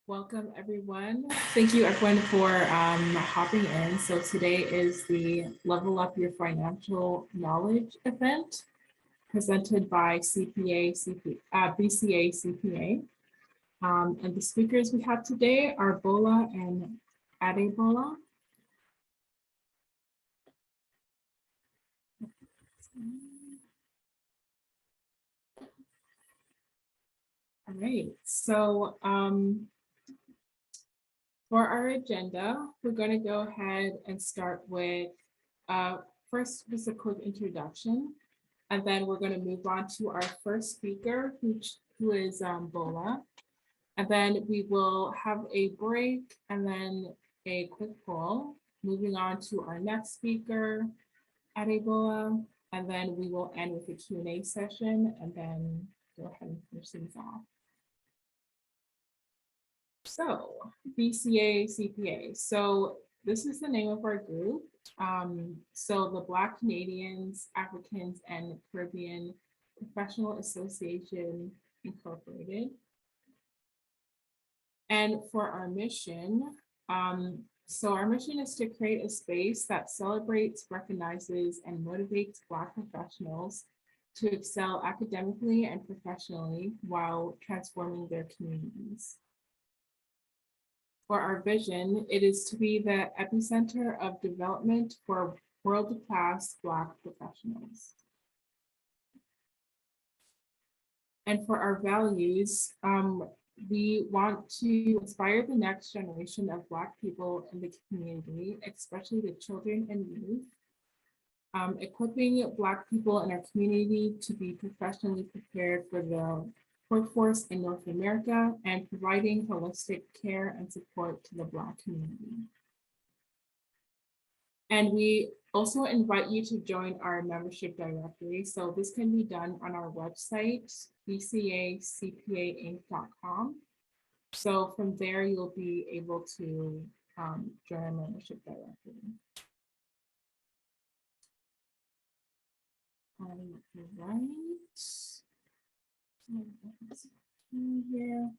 Welcome, everyone. Thank you, everyone, for hopping in. So today is the Level Up Your Financial Knowledge event presented by BCA CPA. And the speakers we have today are Bola and Adebola. All right, so for our agenda, we're going to go ahead and start with first just a quick introduction, and then we're going to move on to our first speaker, who is Bola, and then we will have a break and then a quick poll, moving on to our next speaker, Adebola, and then we will end with a Q&A session and then go ahead and finish things off. So, BCA CPA. So this is the name of our group. So the Black Canadians, Africans, and Caribbean Professional Association Incorporated. And for our mission, so our mission is to create a space that celebrates, recognizes, and motivates Black professionals to excel academically and professionally while transforming their communities. For our vision, it is to be the epicenter of development for world-class Black professionals. And for our values, we want to inspire the next generation of Black people in the community, especially the children and youth, equipping Black people in our community to be professionally prepared for the workforce in North America and providing holistic care and support to the Black community. And we also invite you to join our membership directory. So this can be done on our website, bcacpainc.com. So from there, you'll be able to join our membership directory. All right. Here.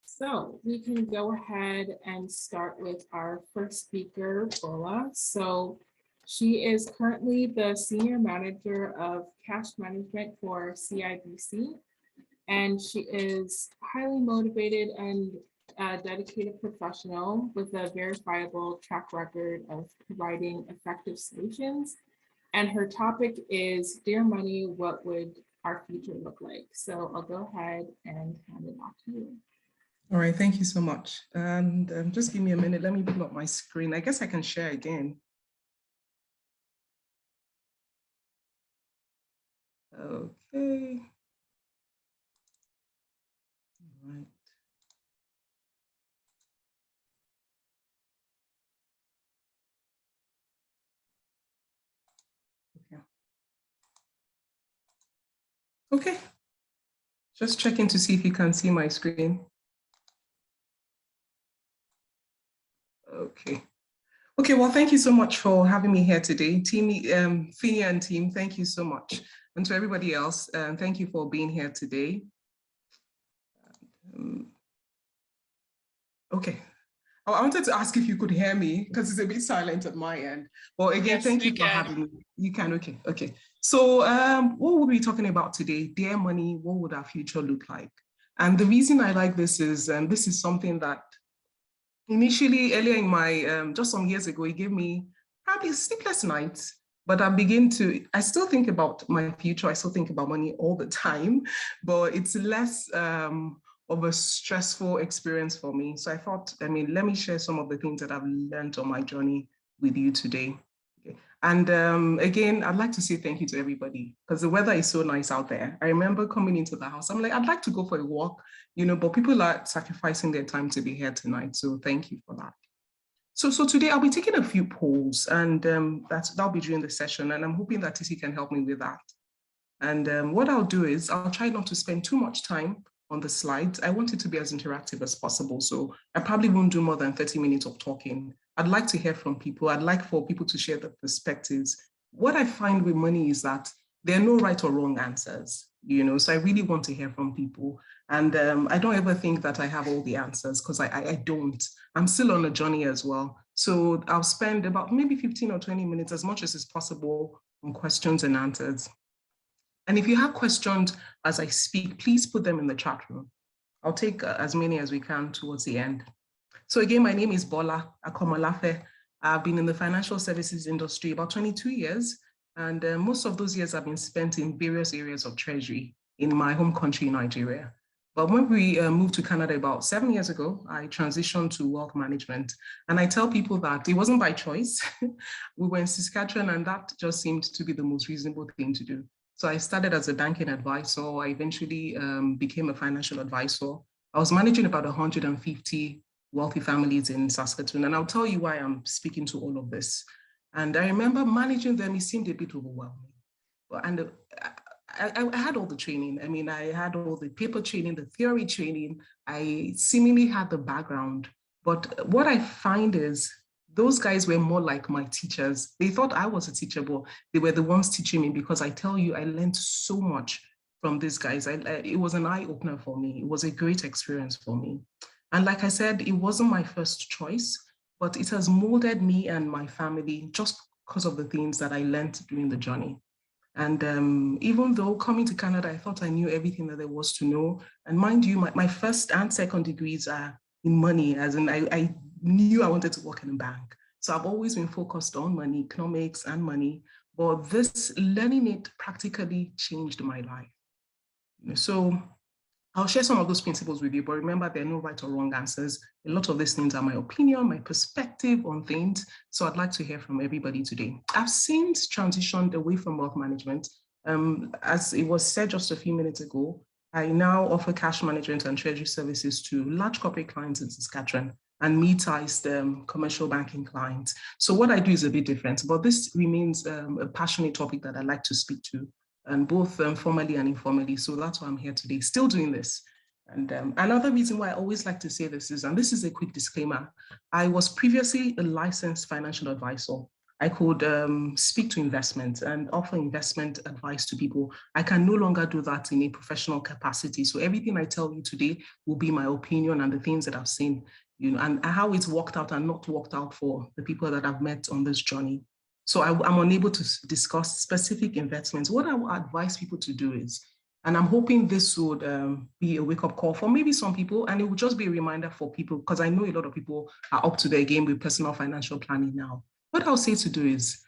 So we can go ahead and start with our first speaker, Bola. So she is currently the Senior Manager of Cash Management for CIBC, and she is highly motivated and dedicated professional with a verifiable track record of providing effective solutions. And her topic is, Dear Money, what would our future look like? So I'll go ahead and hand it off to you. All right, thank you so much. And just give me a minute, let me pull up my screen. I guess I can share again. Okay. All right. Okay, just checking to see if you can see my screen. Okay. Okay, well, thank you so much for having me here today. Team, Finia and team, thank you so much. And to everybody else, thank you for being here today. Okay. I wanted to ask if you could hear me because it's a bit silent at my end. Well, again, yes, thank you for having me. You can, okay, okay. So what we'll be talking about today, Dear Money, what would our future look like? And the reason I like this is something that initially earlier in my, just some years ago, it gave me probably sleepless nights, but I still think about my future. I still think about money all the time, but it's less, of a stressful experience for me. So I thought, let me share some of the things that I've learned on my journey with you today. Okay. And again, I'd like to say thank you to everybody because the weather is so nice out there. I remember coming into the house, I'm like, I'd like to go for a walk, but people are sacrificing their time to be here tonight. So thank you for that. So today I'll be taking a few polls and that'll be during the session. And I'm hoping that TC can help me with that. And what I'll do is I'll try not to spend too much time on the slides. I want it to be as interactive as possible. So I probably won't do more than 30 minutes of talking. I'd like to hear from people. I'd like for people to share their perspectives. What I find with money is that there are no right or wrong answers, so I really want to hear from people. And I don't ever think that I have all the answers because I don't. I'm still on a journey as well. So I'll spend about maybe 15 or 20 minutes, as much as is possible, on questions and answers. And if you have questions as I speak, please put them in the chat room. I'll take as many as we can towards the end. So again, my name is Bola Akomolafe. I've been in the financial services industry about 22 years. And most of those years have been spent in various areas of Treasury in my home country, Nigeria. But when we moved to Canada about 7 years ago, I transitioned to wealth management. And I tell people that it wasn't by choice. We were in Saskatchewan, and that just seemed to be the most reasonable thing to do. So I started as a banking advisor. I eventually became a financial advisor. I was managing about 150 wealthy families in Saskatchewan. And I'll tell you why I'm speaking to all of this. And I remember managing them, it seemed a bit overwhelming. And I had all the training. I mean, I had all the paper training, the theory training. I seemingly had the background. But what I find is those guys were more like my teachers. They thought I was a teacher, but they were the ones teaching me, because I tell you, I learned so much from these guys. It was an eye-opener for me. It was a great experience for me. And like I said, it wasn't my first choice, but it has molded me and my family just because of the things that I learned during the journey. And even though coming to Canada, I thought I knew everything that there was to know. And mind you, my first and second degrees are in money, as in I knew I wanted to work in a bank. So I've always been focused on money, economics and money, but this learning it practically changed my life. So I'll share some of those principles with you, but remember, there are no right or wrong answers. A lot of these things are my opinion, my perspective on things. So I'd like to hear from everybody today. I've since transitioned away from wealth management. As it was said just a few minutes ago, I now offer cash management and treasury services to large corporate clients in Saskatchewan and mid-sized commercial banking clients. So what I do is a bit different, but this remains a passionate topic that I like to speak to, and both formally and informally. So that's why I'm here today, still doing this. And another reason why I always like to say this is, and this is a quick disclaimer, I was previously a licensed financial advisor. I could speak to investment and offer investment advice to people. I can no longer do that in a professional capacity. So everything I tell you today will be my opinion and the things that I've seen, and how it's worked out and not worked out for the people that I've met on this journey. So I'm unable to discuss specific investments. What I would advise people to do is, and I'm hoping this would be a wake-up call for maybe some people, and it will just be a reminder for people, because I know a lot of people are up to their game with personal financial planning now. What I'll say to do is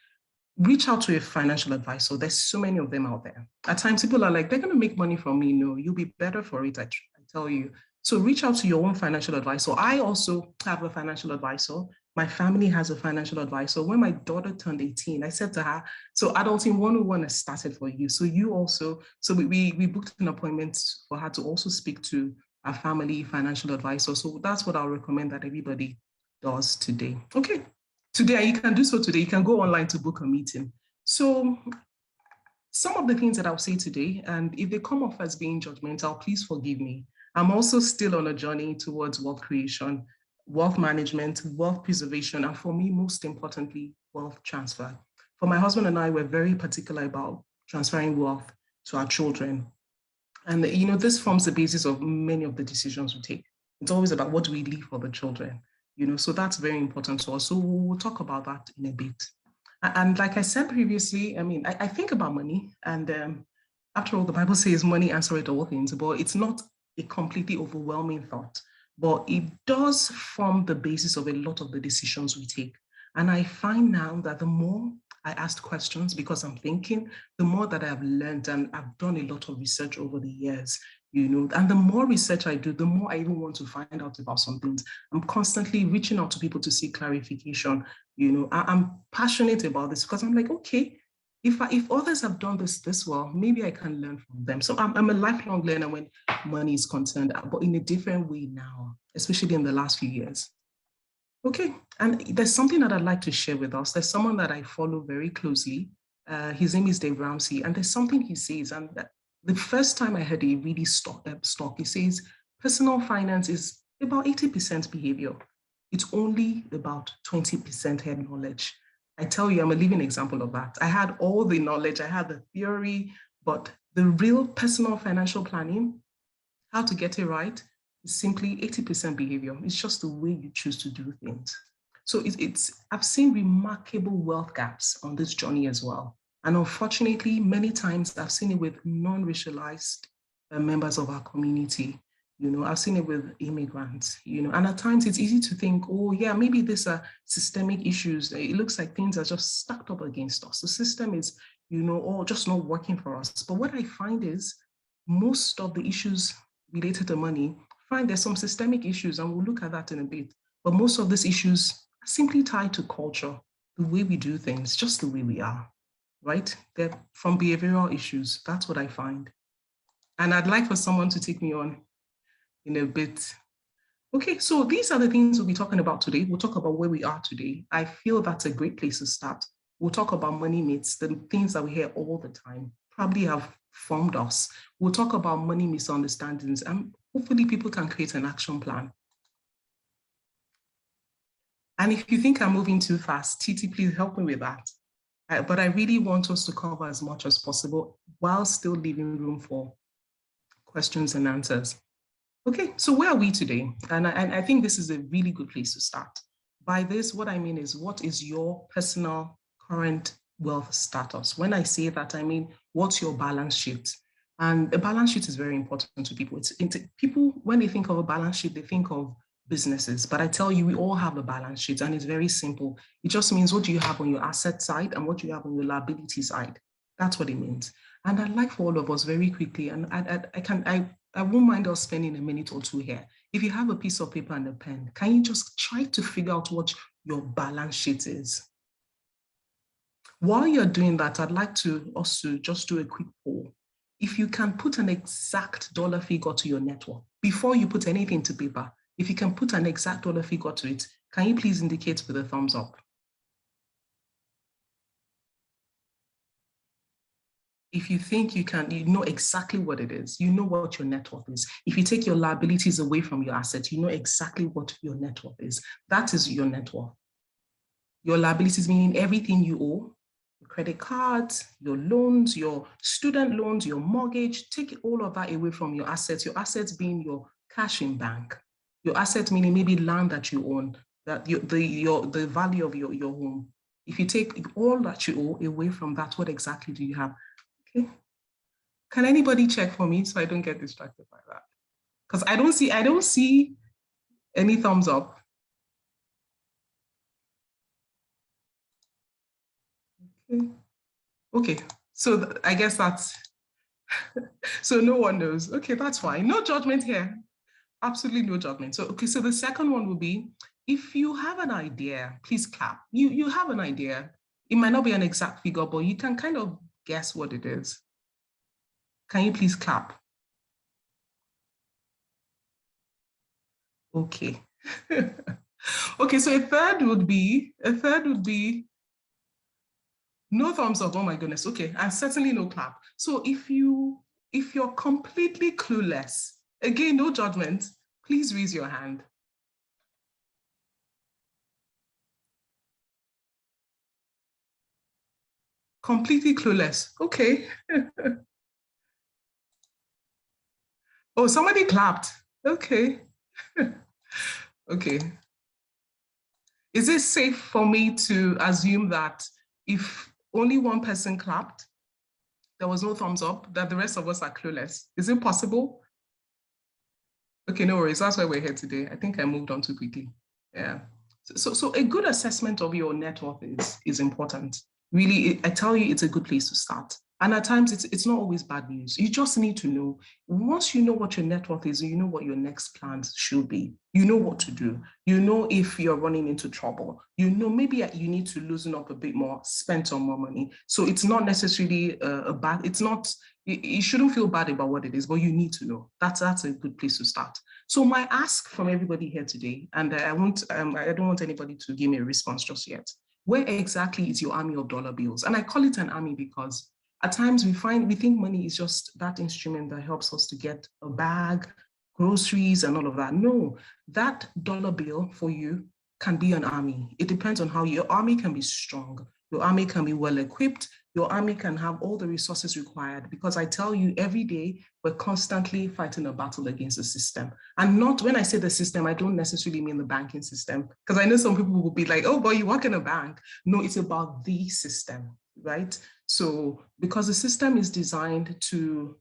reach out to a financial advisor. There's so many of them out there. At times people are like, they're going to make money from me. No, you'll be better for it, I tell you. So reach out to your own financial advisor. I also have a financial advisor. My family has a financial advisor. When my daughter turned 18, I said to her, so Adulting 101 has started for you. So you also, so we booked an appointment for her to also speak to a family financial advisor. So that's what I'll recommend that everybody does today. Okay, today you can do so today. You can go online to book a meeting. So some of the things that I'll say today, and if they come off as being judgmental, please forgive me. I'm also still on a journey towards wealth creation, wealth management, wealth preservation, and for me, most importantly, wealth transfer. For my husband and I, we're very particular about transferring wealth to our children. And this forms the basis of many of the decisions we take. It's always about what do we leave for the children, so that's very important to us. So we'll talk about that in a bit. And like I said previously, I mean, I think about money, and after all, the Bible says money answereth all things, but it's not a completely overwhelming thought, but it does form the basis of a lot of the decisions we take. And I find now that the more I ask questions, because I'm thinking, the more that I've learned, and I've done a lot of research over the years, and the more research I do, the more I even want to find out about some things. I'm constantly reaching out to people to seek clarification. I'm passionate about this because I'm like, okay, if others have done this well, maybe I can learn from them. So I'm a lifelong learner when money is concerned, but in a different way now, especially in the last few years. Okay, and there's something that I'd like to share with us. There's someone that I follow very closely. His name is Ramsey, and there's something he says, and the first time I heard it really stuck, he says, personal finance is about 80% behavior. It's only about 20% head knowledge. I tell you, I'm a living example of that. I had all the knowledge, I had the theory, but the real personal financial planning, How to get it right is simply 80% behavior. It's just the way you choose to do things. So I've seen remarkable wealth gaps on this journey as well. And unfortunately, many times I've seen it with non-racialized members of our community. I've seen it with immigrants, and at times it's easy to think, oh yeah, maybe these are systemic issues. It looks like things are just stacked up against us. The system is, all just not working for us. But what I find is most of the issues related to money, I find there's some systemic issues, and we'll look at that in a bit. But most of these issues are simply tied to culture, the way we do things, just the way we are, right? They're from behavioral issues. That's what I find. And I'd like for someone to take me on in a bit. Okay, so these are the things we'll be talking about today. We'll talk about where we are today. I feel that's a great place to start. We'll talk about money myths, the things that we hear all the time, probably have formed us. We'll talk about money misunderstandings, and hopefully people can create an action plan. And if you think I'm moving too fast, Titi, please help me with that. But I really want us to cover as much as possible while still leaving room for questions and answers. Okay, so where are we today? And I think this is a really good place to start. By this, what I mean is, what is your personal current wealth status? When I say that, I mean, what's your balance sheet? And a balance sheet is very important to people. People, when they think of a balance sheet, they think of businesses. But I tell you, we all have a balance sheet, and it's very simple. It just means what do you have on your asset side and what do you have on your liability side. That's what it means. And I'd like for all of us very quickly, and I won't mind us spending a minute or two here. If you have a piece of paper and a pen, can you just try to figure out what your balance sheet is? While you're doing that, I'd like us to just do a quick poll. If you can put an exact dollar figure to your net worth, before you put anything to paper, if you can put an exact dollar figure to it, can you please indicate with a thumbs up? If you think you can, you know exactly what it is. You know what your net worth is. If you take your liabilities away from your assets, you know exactly what your net worth is. That is your net worth. Your liabilities meaning everything you owe, your credit cards, your loans, your student loans, your mortgage. Take all of that away from your assets. Your assets being your cash in bank. Your assets meaning maybe land that you own, that the value of your home. If you take all that you owe away from that, what exactly do you have? Okay. Can anybody check for me so I don't get distracted by that? Because I don't see any thumbs up. Okay. So I guess that's so no one knows. Okay, that's fine. No judgment here. Absolutely no judgment. So okay, so the second one will be, if you have an idea, please clap. You have an idea. It might not be an exact figure, but you can kind of guess what it is. Can you please clap? Okay. Okay, so a third would be no thumbs up. Oh my goodness. Okay, and certainly no clap. So if you're completely clueless, again, no judgment, please raise your hand. Completely clueless. Okay. Oh, somebody clapped. Okay. Okay. Is it safe for me to assume that if only one person clapped, there was no thumbs up, that the rest of us are clueless? Is it possible? Okay, no worries. That's why we're here today. I think I moved on too quickly. Yeah. So a good assessment of your net worth is important. Really, I tell you, it's a good place to start. And at times, it's not always bad news. You just need to know. Once you know what your net worth is, you know what your next plans should be. You know what to do. You know if you're running into trouble. You know maybe you need to loosen up a bit more, spend some more money. So it's not necessarily a bad. It's not. You shouldn't feel bad about what it is, but you need to know. That's a good place to start. So my ask from everybody here today, and I don't want anybody to give me a response just yet. Where exactly is your army of dollar bills? And I call it an army because at times we think money is just that instrument that helps us to get a bag, groceries, and all of that. No, that dollar bill for you can be an army. It depends on how your army can be strong. Your army can be well equipped. Your army can have all the resources required, because I tell you, every day we're constantly fighting a battle against the system. And not, when I say the system, I don't necessarily mean the banking system, because I know some people will be like, oh, but you work in a bank. No, it's about the system, right? So because the system is designed to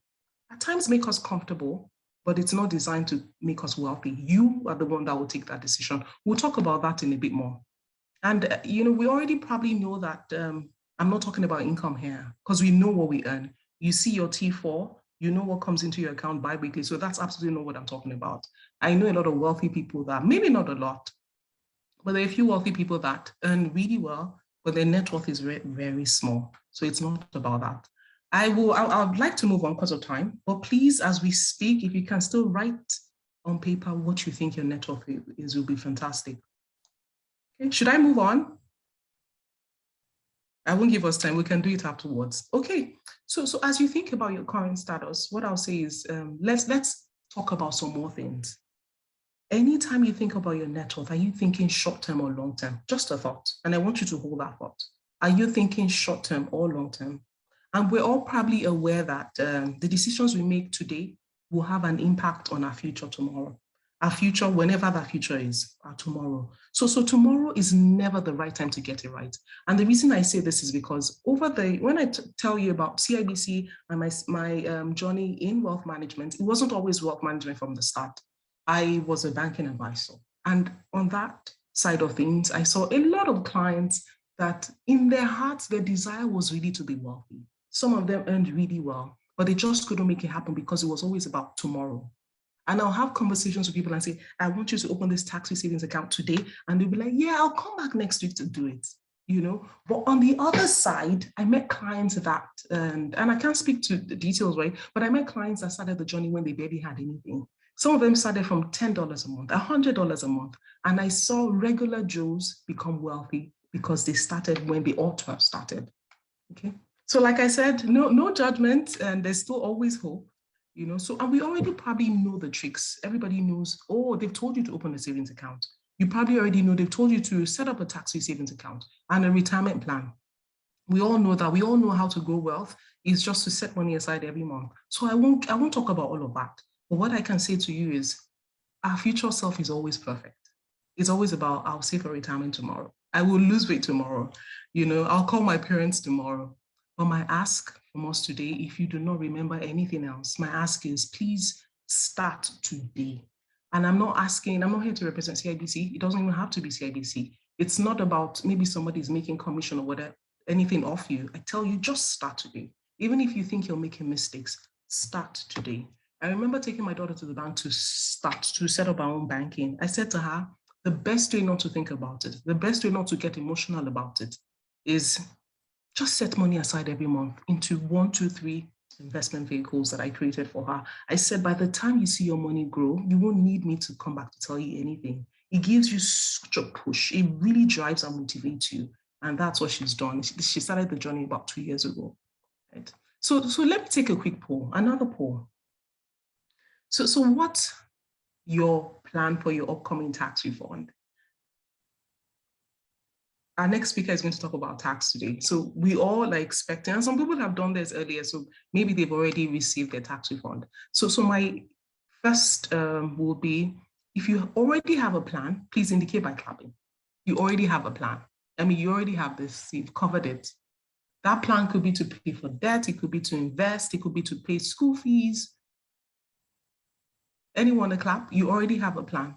at times make us comfortable, but it's not designed to make us wealthy. You are the one that will take that decision. We'll talk about that in a bit more. And, we already probably know that I'm not talking about income here, because we know what we earn. You see your T4, you know what comes into your account bi-weekly. So that's absolutely not what I'm talking about. I know a lot of wealthy people that, maybe not a lot, but there are a few wealthy people that earn really well, but their net worth is very, very small. So it's not about that. I would like to move on because of time, but please, as we speak, if you can still write on paper what you think your net worth is, will be fantastic. Okay, should I move on? I won't give us time. We can do it afterwards. Okay. So as you think about your current status, what I'll say is let's talk about some more things. Anytime you think about your net worth, are you thinking short-term or long-term? Just a thought. And I want you to hold that thought. Are you thinking short-term or long-term? And we're all probably aware that the decisions we make today will have an impact on our future tomorrow. Our future, whenever that future is, our tomorrow. So tomorrow is never the right time to get it right. And the reason I say this is because when I tell you about CIBC and my journey in wealth management, it wasn't always wealth management from the start. I was a banking advisor. And on that side of things, I saw a lot of clients that in their hearts, their desire was really to be wealthy. Some of them earned really well, but they just couldn't make it happen because it was always about tomorrow. And I'll have conversations with people and say, I want you to open this tax-free savings account today. And they'll be like, yeah, I'll come back next week to do it, But on the other side, I met clients that, and I can't speak to the details, right? But I met clients that started the journey when they barely had anything. Some of them started from $10 a month, $100 a month. And I saw regular Joes become wealthy because they started when they ought to have started, okay? So like I said, no judgment, and there's still always hope. And we already probably know the tricks. Everybody knows, they've told you to open a savings account. You probably already know they've told you to set up a tax-free savings account and a retirement plan. We all know that. We all know how to grow wealth. It's just to set money aside every month. So I won't talk about all of that. But what I can say to you is our future self is always perfect. It's always about, I'll save for retirement tomorrow. I will lose weight tomorrow. I'll call my parents tomorrow. But my ask from us today, if you do not remember anything else, my ask is please start today. And I'm not here to represent CIBC. It doesn't even have to be CIBC. It's not about maybe somebody's making commission or whatever, anything off you. I tell you, just start today. Even if you think you're making mistakes, start today. I remember taking my daughter to the bank to set up our own banking. I said to her, the best way not to think about it, the best way not to get emotional about it is just set money aside every month into 1, 2, 3 investment vehicles that I created for her. I said, by the time you see your money grow, you won't need me to come back to tell you anything. It gives you such a push. It really drives and motivates you. And that's what she's done. She started the journey about 2 years ago. Right? So let me take a quick poll, another poll. So what's your plan for your upcoming tax refund? Our next speaker is going to talk about tax today. So we all are expecting, and some people have done this earlier, so maybe they've already received their tax refund. So my first will be, if you already have a plan, please indicate by clapping. You already have a plan. I mean, you already have this, you've covered it. That plan could be to pay for debt, it could be to invest, it could be to pay school fees. Anyone to clap? You already have a plan.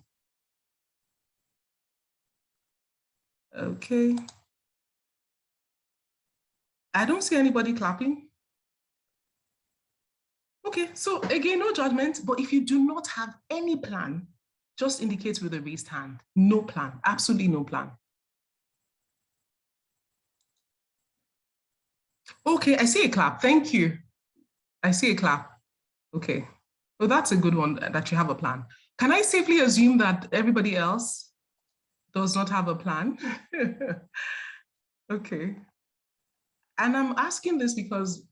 Okay. I don't see anybody clapping. Okay, so again, no judgment, but if you do not have any plan, just indicate with a raised hand. No plan, absolutely no plan. Okay, I see a clap, thank you. I see a clap, okay. Well, that's a good one that you have a plan. Can I safely assume that everybody else does not have a plan? Okay. And I'm asking this because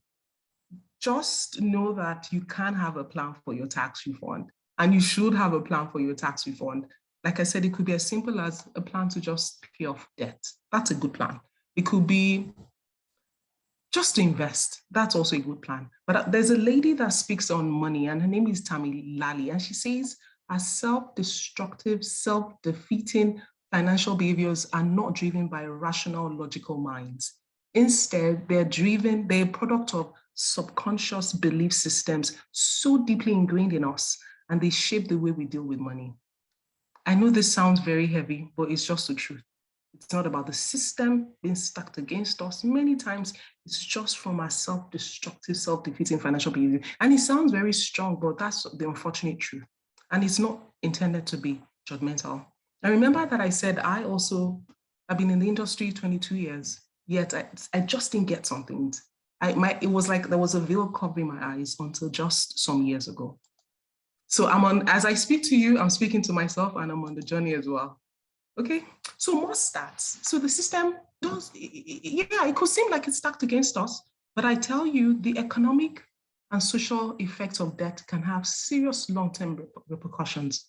just know that you can have a plan for your tax refund, and you should have a plan for your tax refund. Like I said, it could be as simple as a plan to just pay off debt. That's a good plan. It could be just to invest. That's also a good plan. But there's a lady that speaks on money, and her name is Tammy Lally, and she says, as self-destructive, self-defeating financial behaviors are not driven by rational, logical minds. Instead, they're a product of subconscious belief systems so deeply ingrained in us, and they shape the way we deal with money. I know this sounds very heavy, but it's just the truth. It's not about the system being stacked against us. Many times, it's just from our self-destructive, self-defeating financial behavior. And it sounds very strong, but that's the unfortunate truth. And it's not intended to be judgmental. I remember that I said I've been in the industry 22 years, yet I just didn't get something. It was like there was a veil covering my eyes until just some years ago. So as I speak to you, I'm speaking to myself, and I'm on the journey as well. Okay, so more stats. So the system does, it could seem like it's stacked against us, but I tell you, the economic and social effects of debt can have serious long-term repercussions.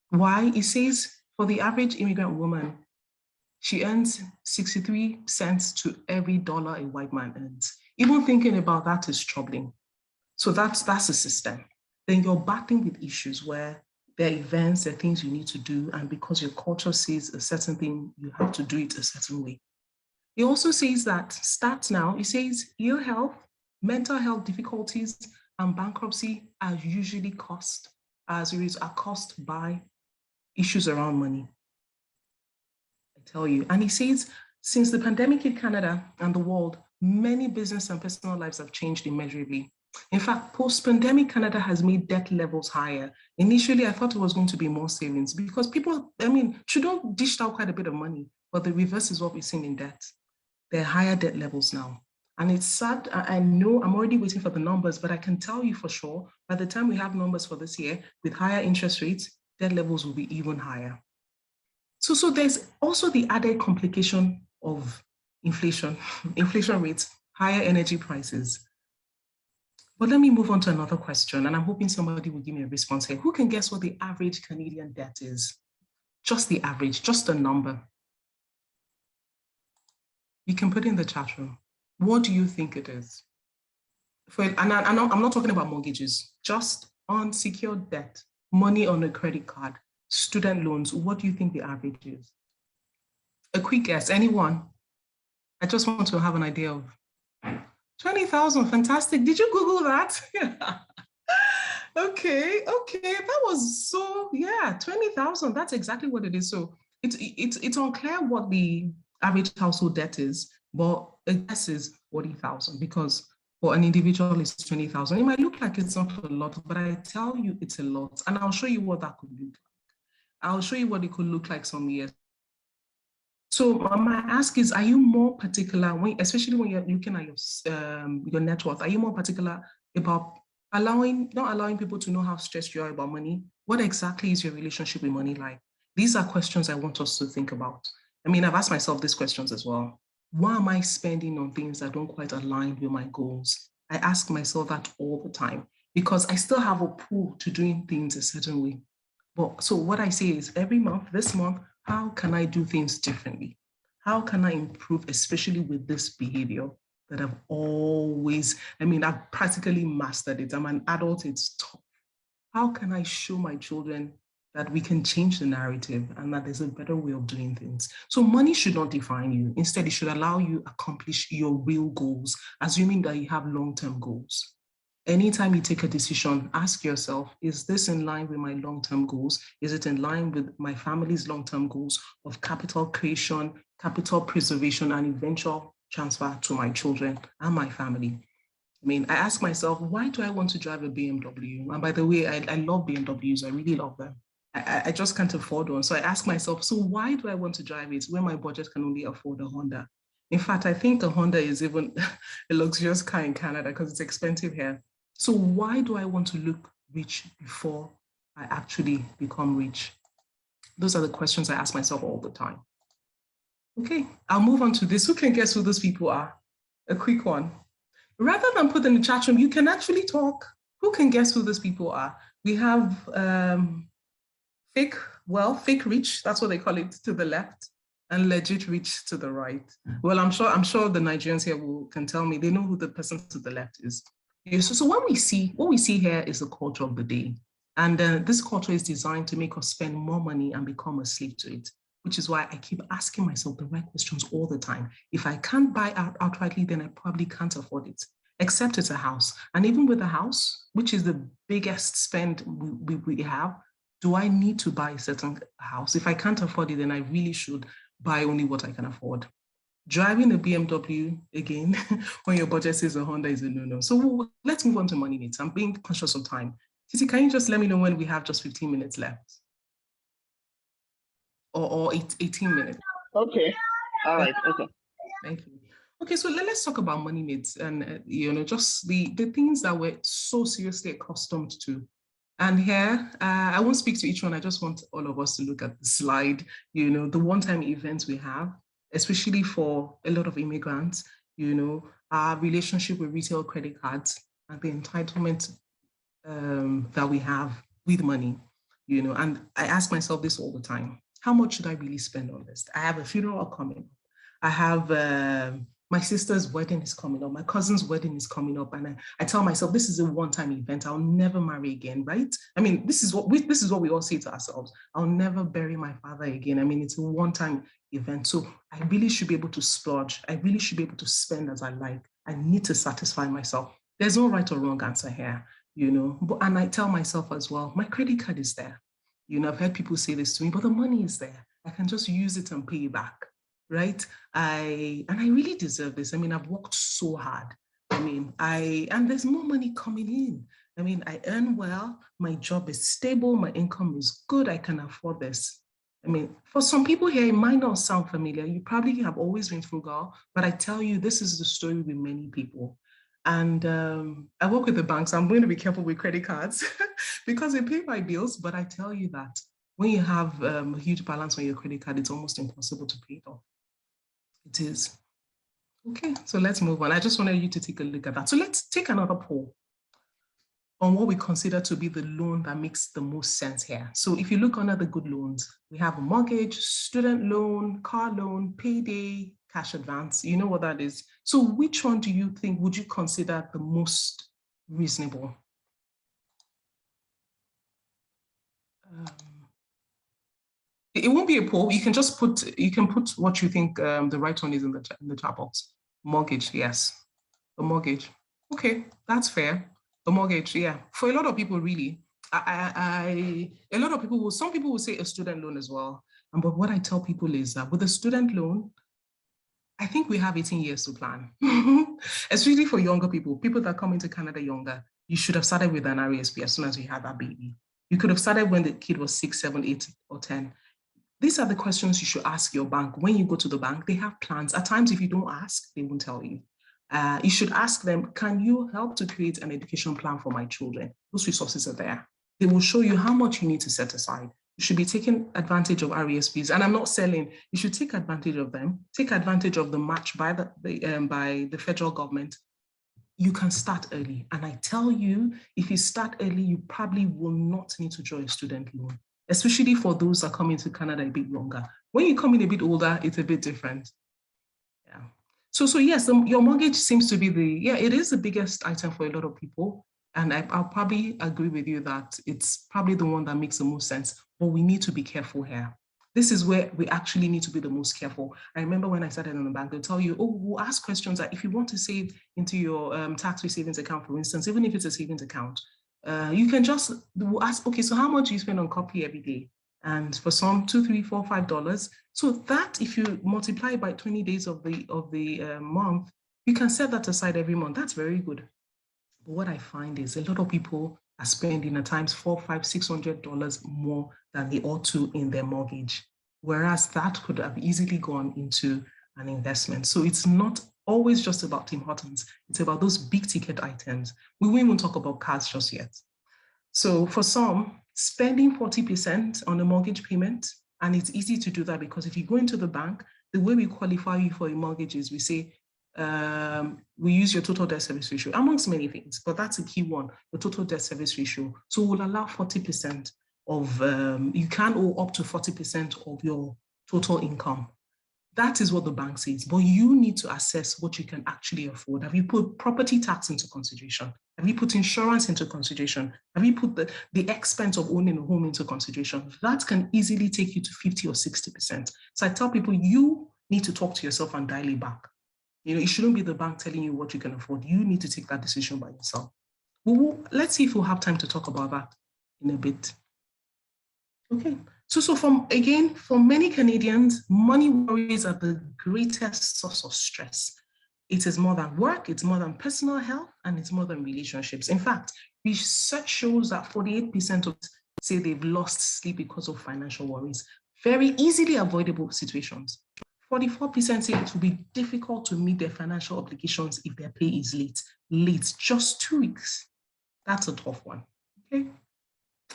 Why? It says for the average immigrant woman, she earns 63 cents to every dollar a white man earns. Even thinking about that is troubling. So that's the system. Then you're battling with issues where there are events, there are things you need to do, and because your culture says a certain thing, you have to do it a certain way. It also says that stats now, it says ill health, mental health difficulties, and bankruptcy are usually caused by issues around money. I tell you. And it says, since the pandemic in Canada and the world, many business and personal lives have changed immeasurably. In fact, post-pandemic, Canada has made debt levels higher. Initially, I thought it was going to be more savings because people, Trudeau dished out quite a bit of money, but the reverse is what we've seen in debt. There are higher debt levels now. And it's sad. I know I'm already waiting for the numbers, but I can tell you for sure, by the time we have numbers for this year, with higher interest rates, debt levels will be even higher. So there's also the added complication of inflation rates, higher energy prices. But let me move on to another question, and I'm hoping somebody will give me a response here. Who can guess what the average Canadian debt is? Just the average, just a number. You can put in the chat room. What do you think it is? I'm not talking about mortgages, just unsecured debt, money on a credit card, student loans. What do you think the average is? A quick guess, anyone? I just want to have an idea of 20,000, fantastic. Did you Google that? Okay, that was 20,000, that's exactly what it is. So it's unclear what the average household debt is, but a guess is 40,000 because for an individual it's 20,000. It might look like it's not a lot, but I tell you it's a lot. And I'll show you what that could look like. I'll show you what it could look like some years. So my ask is, are you more particular, especially when you're looking at your net worth, are you more particular about not allowing people to know how stressed you are about money? What exactly is your relationship with money like? These are questions I want us to think about. I've asked myself these questions as well. Why am I spending on things that don't quite align with my goals? I ask myself that all the time because I still have a pull to doing things a certain way. So what I say is this month, how can I do things differently? How can I improve, especially with this behavior that I've always, I've practically mastered it. I'm an adult, it's tough. How can I show my children that we can change the narrative and that there's a better way of doing things? So money should not define you. Instead, it should allow you accomplish your real goals, assuming that you have long-term goals. Anytime you take a decision, ask yourself, is this in line with my long-term goals? Is it in line with my family's long-term goals of capital creation, capital preservation, and eventual transfer to my children and my family? I ask myself, why do I want to drive a BMW? And by the way, I love BMWs, I really love them. I just can't afford one. So I ask myself, so why do I want to drive it when my budget can only afford a Honda? In fact, I think a Honda is even a luxurious car in Canada because it's expensive here. So why do I want to look rich before I actually become rich? Those are the questions I ask myself all the time. Okay, I'll move on to this. Who can guess who those people are? A quick one. Rather than put in the chat room, you can actually talk. Who can guess who those people are? We have fake rich, that's what they call it to the left. and legit rich to the right. Well, I'm sure the Nigerians here can tell me they know who the person to the left is. So what we see here is the culture of the day. And this culture is designed to make us spend more money and become a slave to it, which is why I keep asking myself the right questions all the time. If I can't buy outrightly, then I probably can't afford it, except it's a house. And even with a house, which is the biggest spend we have, do I need to buy a certain house? If I can't afford it, then I really should buy only what I can afford. Driving a BMW, again, when your budget says a Honda is a no-no. So let's move on to money needs. I'm being conscious of time. Titi, can you just let me know when we have just 15 minutes left? Or 18 minutes? Okay, all right, okay. Thank you. Okay, so let's talk about money needs and, just the things that we're so seriously accustomed to. And here, I won't speak to each one. I just want all of us to look at the slide, the one-time events we have, especially for a lot of immigrants, our relationship with retail credit cards and the entitlement that we have with money, and I ask myself this all the time. How much should I really spend on this? I have a funeral coming. I have my sister's wedding is coming up. My cousin's wedding is coming up. And I tell myself, this is a one-time event. I'll never marry again, right? I mean, this is what we all say to ourselves. I'll never bury my father again. I mean, it's a one-time event. So I really should be able to splurge. I really should be able to spend as I like. I need to satisfy myself. There's no right or wrong answer here, and I tell myself as well, my credit card is there. I've heard people say this to me, but the money is there. I can just use it and pay back, right? And I really deserve this. I mean, I've worked so hard. And there's more money coming in. I mean, I earn well, my job is stable, my income is good, I can afford this. I mean, for some people here, it might not sound familiar. You probably have always been frugal, but I tell you, this is the story with many people. And I work with the banks. I'm going to be careful with credit cards because they pay my bills. But I tell you that when you have a huge balance on your credit card, it's almost impossible to pay it off. It is. Okay, so let's move on. I just wanted you to take a look at that. So let's take another poll on what we consider to be the loan that makes the most sense here. So if you look under the good loans, we have a mortgage, student loan, car loan, payday, cash advance. You know what that is. So which one do you think would you consider the most reasonable? It won't be a poll. You can just put what you think the right one is in the chat box. Mortgage, yes. The mortgage. Okay, that's fair. The mortgage, yeah. For a lot of people, really, some people will say a student loan as well. But what I tell people is that with a student loan, I think we have 18 years to plan, especially for younger people that come into Canada younger. You should have started with an RESP as soon as you had that baby. You could have started when the kid was 6, 7, 8, or 10. These are the questions you should ask your bank. When you go to the bank, they have plans. At times, if you don't ask, they won't tell you. You should ask them, can you help to create an education plan for my children? Those resources are there. They will show you how much you need to set aside. You should be taking advantage of RESPs. And I'm not selling. You should take advantage of them. Take advantage of the match by the federal government. You can start early. And I tell you, if you start early, you probably will not need to draw a student loan, especially for those that come into Canada a bit younger. When you come in a bit older, it's a bit different. Yeah. So yes, your mortgage seems to be it is the biggest item for a lot of people. And I'll probably agree with you that it's probably the one that makes the most sense, but we need to be careful here. This is where we actually need to be the most careful. I remember when I started in the bank, they'll tell you, we'll ask questions that if you want to save into your tax-free savings account, for instance, even if it's a savings account, you can we'll ask, okay, so how much do you spend on coffee every day? And for some, $2, $3, $4, $5. So that, if you multiply by 20 days of the month, you can set that aside every month. That's very good. But what I find is a lot of people are spending at times $400, $500, $600 more than they ought to in their mortgage, whereas that could have easily gone into an investment. So it's not always just about Tim Hortons. It's about those big ticket items. We won't even talk about cars just yet. So for some, spending 40% on a mortgage payment, and it's easy to do that because if you go into the bank, the way we qualify you for a mortgage is we say, we use your total debt service ratio, amongst many things, but that's a key one, the total debt service ratio. So we'll allow 40% of, you can owe up to 40% of your total income. That is what the bank says, but you need to assess what you can actually afford. Have you put property tax into consideration? Have you put insurance into consideration? Have you put the expense of owning a home into consideration? That can easily take you to 50 or 60%. So I tell people, you need to talk to yourself and dial it back. It shouldn't be the bank telling you what you can afford. You need to take that decision by yourself. Let's see if we'll have time to talk about that in a bit. Okay. So for many Canadians, money worries are the greatest source of stress. It is more than work, it's more than personal health, and it's more than relationships. In fact, research shows that 48% of say they've lost sleep because of financial worries. Very easily avoidable situations. 44% say it will be difficult to meet their financial obligations if their pay is late, just 2 weeks. That's a tough one, okay?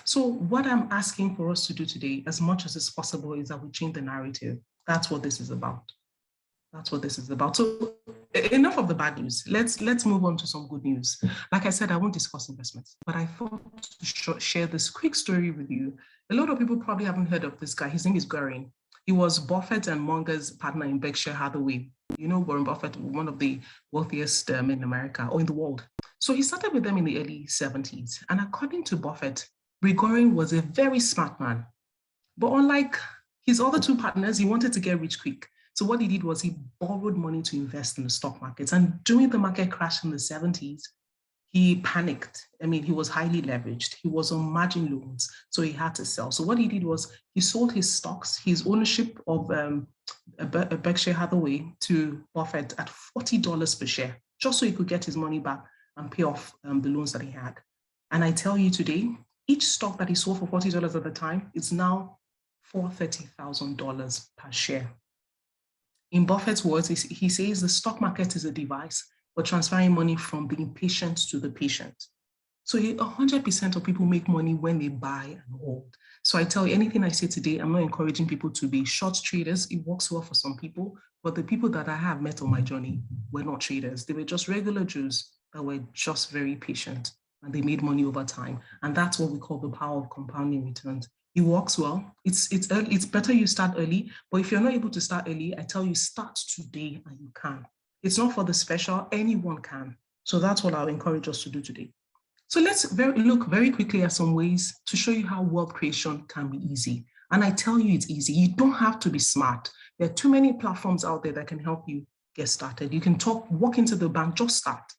So what I'm asking for us to do today, as much as is possible, is that we change the narrative. That's what this is about. That's what this is about. So enough of the bad news. Let's move on to some good news. Like I said, I won't discuss investments, but I thought to share this quick story with you. A lot of people probably haven't heard of this guy. His name is Gorin. He was Buffett and Munger's partner in Berkshire Hathaway. You know, Warren Buffett, one of the wealthiest in America or in the world. So he started with them in the early 70s. And according to Buffett, Gorin was a very smart man. But unlike his other two partners, he wanted to get rich quick. So what he did was he borrowed money to invest in the stock markets. And during the market crash in the 70s, he panicked. I mean, he was highly leveraged. He was on margin loans, so he had to sell. So what he did was he sold his stocks, his ownership of Berkshire Hathaway to Buffett at $40 per share, just so he could get his money back and pay off the loans that he had. And I tell you today, each stock that he sold for $40 at the time is now $430,000 per share. In Buffett's words, he says the stock market is a device for transferring money from the impatient to the patient. So 100% of people make money when they buy and hold. So I tell you, anything I say today, I'm not encouraging people to be short traders. It works well for some people, but the people that I have met on my journey were not traders. They were just regular Jews that were just very patient, and they made money over time. And that's what we call the power of compounding returns. It works well. It's early. It's better you start early, but if you're not able to start early, I tell you, start today and you can. It's not for the special, anyone can. So that's what I'll encourage us to do today. So let's look very quickly at some ways to show you how wealth creation can be easy. And I tell you, it's easy. You don't have to be smart. There are too many platforms out there that can help you get started. You can walk into the bank, just start.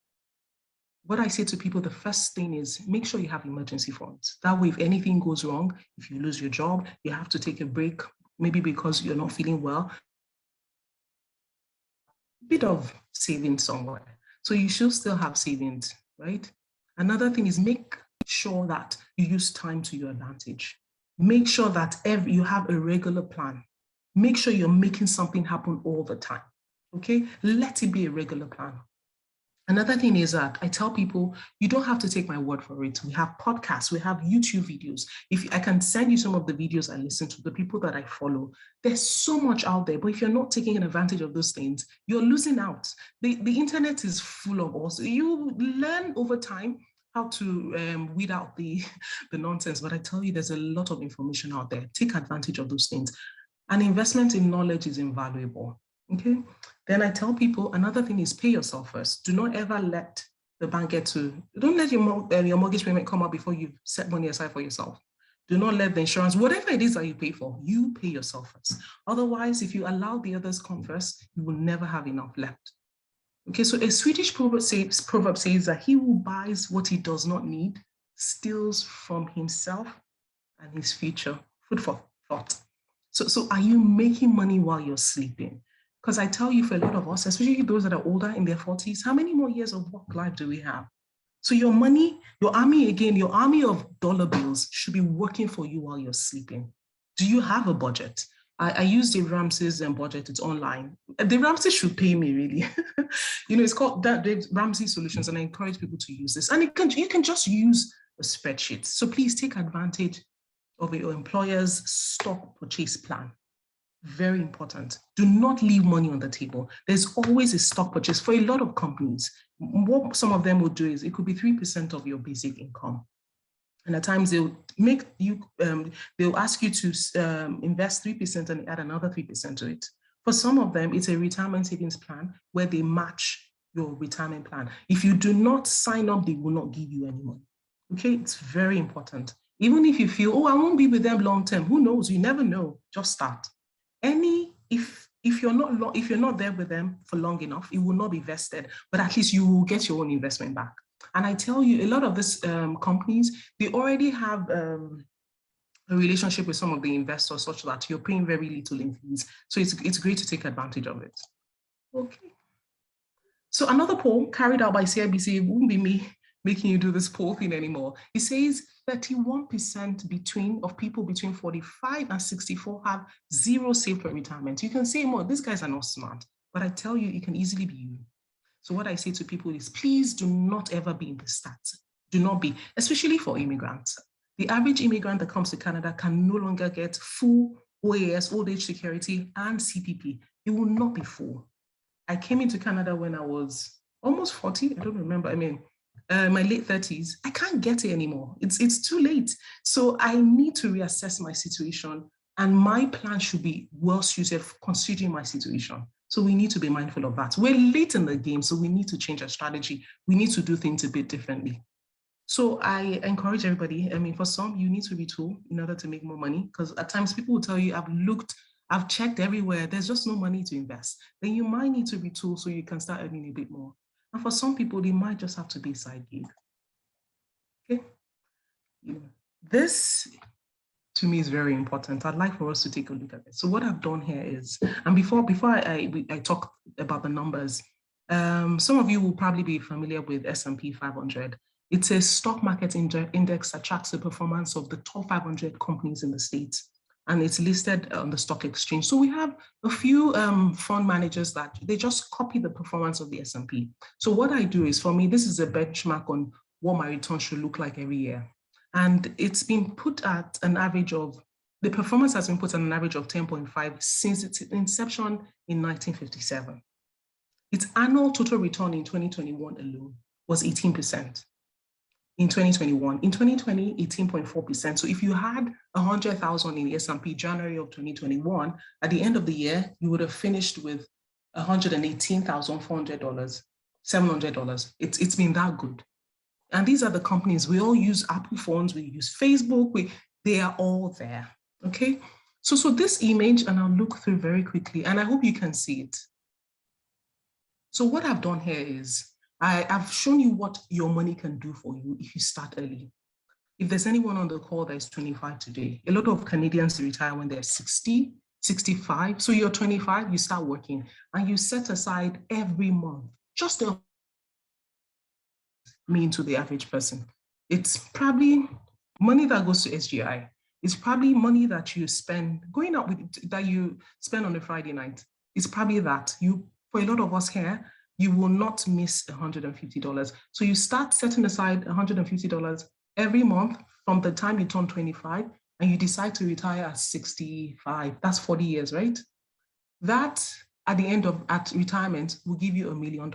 What I say to people, the first thing is make sure you have emergency funds. That way, if anything goes wrong, if you lose your job, you have to take a break, maybe because you're not feeling well, a bit of savings somewhere. So you should still have savings, right? Another thing is make sure that you use time to your advantage. Make sure that you have a regular plan. Make sure you're making something happen all the time, okay? Let it be a regular plan. Another thing is that I tell people, you don't have to take my word for it. We have podcasts, we have YouTube videos. If I can send you some of the videos I listen to, the people that I follow, there's so much out there, but if you're not taking advantage of those things, you're losing out. The internet is full of us. You learn over time how to weed out the nonsense, but I tell you, there's a lot of information out there. Take advantage of those things. And investment in knowledge is invaluable. Okay. Then I tell people another thing is pay yourself first. Do not ever let the bank don't let your mortgage payment come out before you set money aside for yourself. Do not let the insurance, whatever it is that you pay for, you pay yourself first. Otherwise, if you allow the others come first, you will never have enough left. Okay, so a Swedish proverb says that he who buys what he does not need steals from himself and his future. Food for thought. So are you making money while you're sleeping? Because I tell you, for a lot of us, especially those that are older in their 40s, how many more years of work life do we have? So your money, your army of dollar bills should be working for you while you're sleeping. Do you have a budget? I use the Ramsey's budget, it's online. The Ramsey should pay me, really. It's called the Ramsey Solutions, and I encourage people to use this. And you can just use a spreadsheet. So please take advantage of your employer's stock purchase plan. Very important. Do not leave money on the table. There's always a stock purchase for a lot of companies. What some of them will do is it could be 3% of your basic income. And at times they'll ask you to invest 3% and add another 3% to it. For some of them, it's a retirement savings plan where they match your retirement plan. If you do not sign up, they will not give you any money. Okay, it's very important. Even if you feel, oh, I won't be with them long term, who knows? You never know. Just start. If you're not there with them for long enough, it will not be vested, but at least you will get your own investment back. And I tell you, a lot of these companies, they already have a relationship with some of the investors such that you're paying very little in fees. So it's great to take advantage of it. Okay. So another poll carried out by CIBC, it won't be me making you do this poll thing anymore. It says 31% of people between 45 and 64 have zero saved for retirement. You can say more, these guys are not smart, but I tell you, it can easily be you. So what I say to people is, please do not ever be in the stats. Do not be, especially for immigrants. The average immigrant that comes to Canada can no longer get full OAS, old age security, and CPP. It will not be full. I came into Canada when I was almost 40. I don't remember. I mean, my late 30s. I can't get it anymore. It's too late. So I need to reassess my situation, and my plan should be well suited for considering my situation. So we need to be mindful of that. We're late in the game, so we need to change our strategy. We need to do things a bit differently. So I encourage everybody. I mean, for some, you need to retool in order to make more money, because at times people will tell you, I've checked everywhere, there's just no money to invest. Then you might need to retool so you can start earning a bit more. And for some people, they might just have to be a side gig. Okay. This, to me, is very important. I'd like for us to take a look at it. So what I've done here is, and before I talk about the numbers, some of you will probably be familiar with S&P 500. It's a stock market index that tracks the performance of the top 500 companies in the States, and it's listed on the stock exchange. So we have a few fund managers that they just copy the performance of the S&P. So what I do is, for me, this is a benchmark on what my return should look like every year. And it's been put at an average of, the performance has been put at an average of 10.5 since its inception in 1957. Its annual total return in 2021 alone was 18%. In 2021, in 2020, 18.4%. So if you had 100,000 in the S&P January of 2021, at the end of the year, you would have finished with $118,400, $700. It's been that good. And these are the companies. We all use Apple phones, we use Facebook, they are all there, okay? So this image, and I'll look through very quickly, and I hope you can see it. So what I've done here is, I've shown you what your money can do for you if you start early. If there's anyone on the call that is 25 today, a lot of Canadians retire when they're 60, 65. So you're 25, you start working, and you set aside every month, just a mean to the average person. It's probably money that goes to SGI. It's probably money that you spend going out with, that you spend on a Friday night. It's probably that. For a lot of us here, you will not miss $150. So you start setting aside $150 every month from the time you turn 25, and you decide to retire at 65. That's 40 years, right? That at the end of retirement will give you $1 million.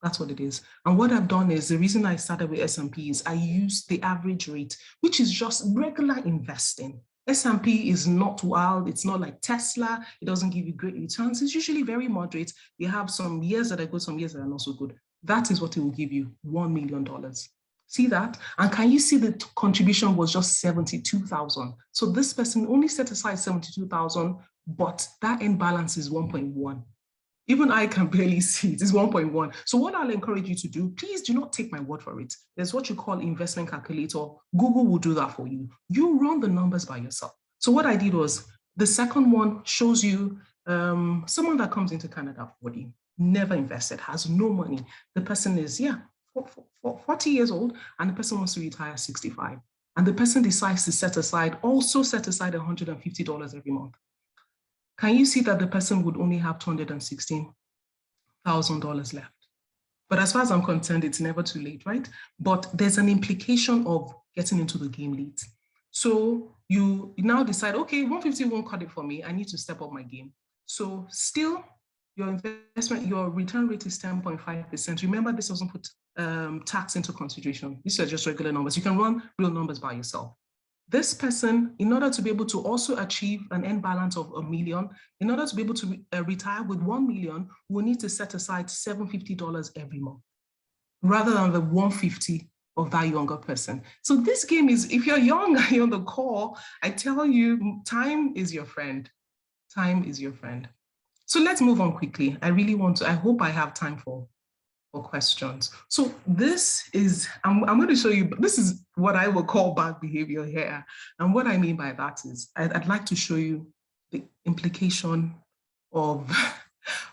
That's what it is. And what I've done is, the reason I started with S&P is I use the average rate, which is just regular investing. S&P is not wild. It's not like Tesla. It doesn't give you great returns. It's usually very moderate. You have some years that are good, some years that are not so good. That is what it will give you, $1 million. See that? And can you see the contribution was just 72,000? So this person only set aside 72,000, but that end balance is 1.1. Even I can barely see it. It's 1.1. So what I'll encourage you to do, please do not take my word for it. There's what you call investment calculator. Google will do that for you. You run the numbers by yourself. So what I did was, the second one shows you someone that comes into Canada at 40, never invested, has no money. The person is, 40 years old, and the person wants to retire at 65. And the person decides to also set aside $150 every month. Can you see that the person would only have $216,000 left? But as far as I'm concerned, it's never too late, right? But there's an implication of getting into the game late. So you now decide, okay, 150 won't cut it for me. I need to step up my game. So still, your return rate is 10.5%. Remember, this doesn't put tax into consideration. These are just regular numbers. You can run real numbers by yourself. This person, in order to be able to also achieve an end balance of $1 million, in order to be able to retire with $1 million, will need to set aside $750 every month, rather than the $150 of that younger person. So this game is, if you're young and you're on the call, I tell you, time is your friend. Time is your friend. So let's move on quickly. I hope I have time for questions. So this is, I'm going to show you, this is what I will call bad behavior here. And what I mean by that is, I'd like to show you the implication of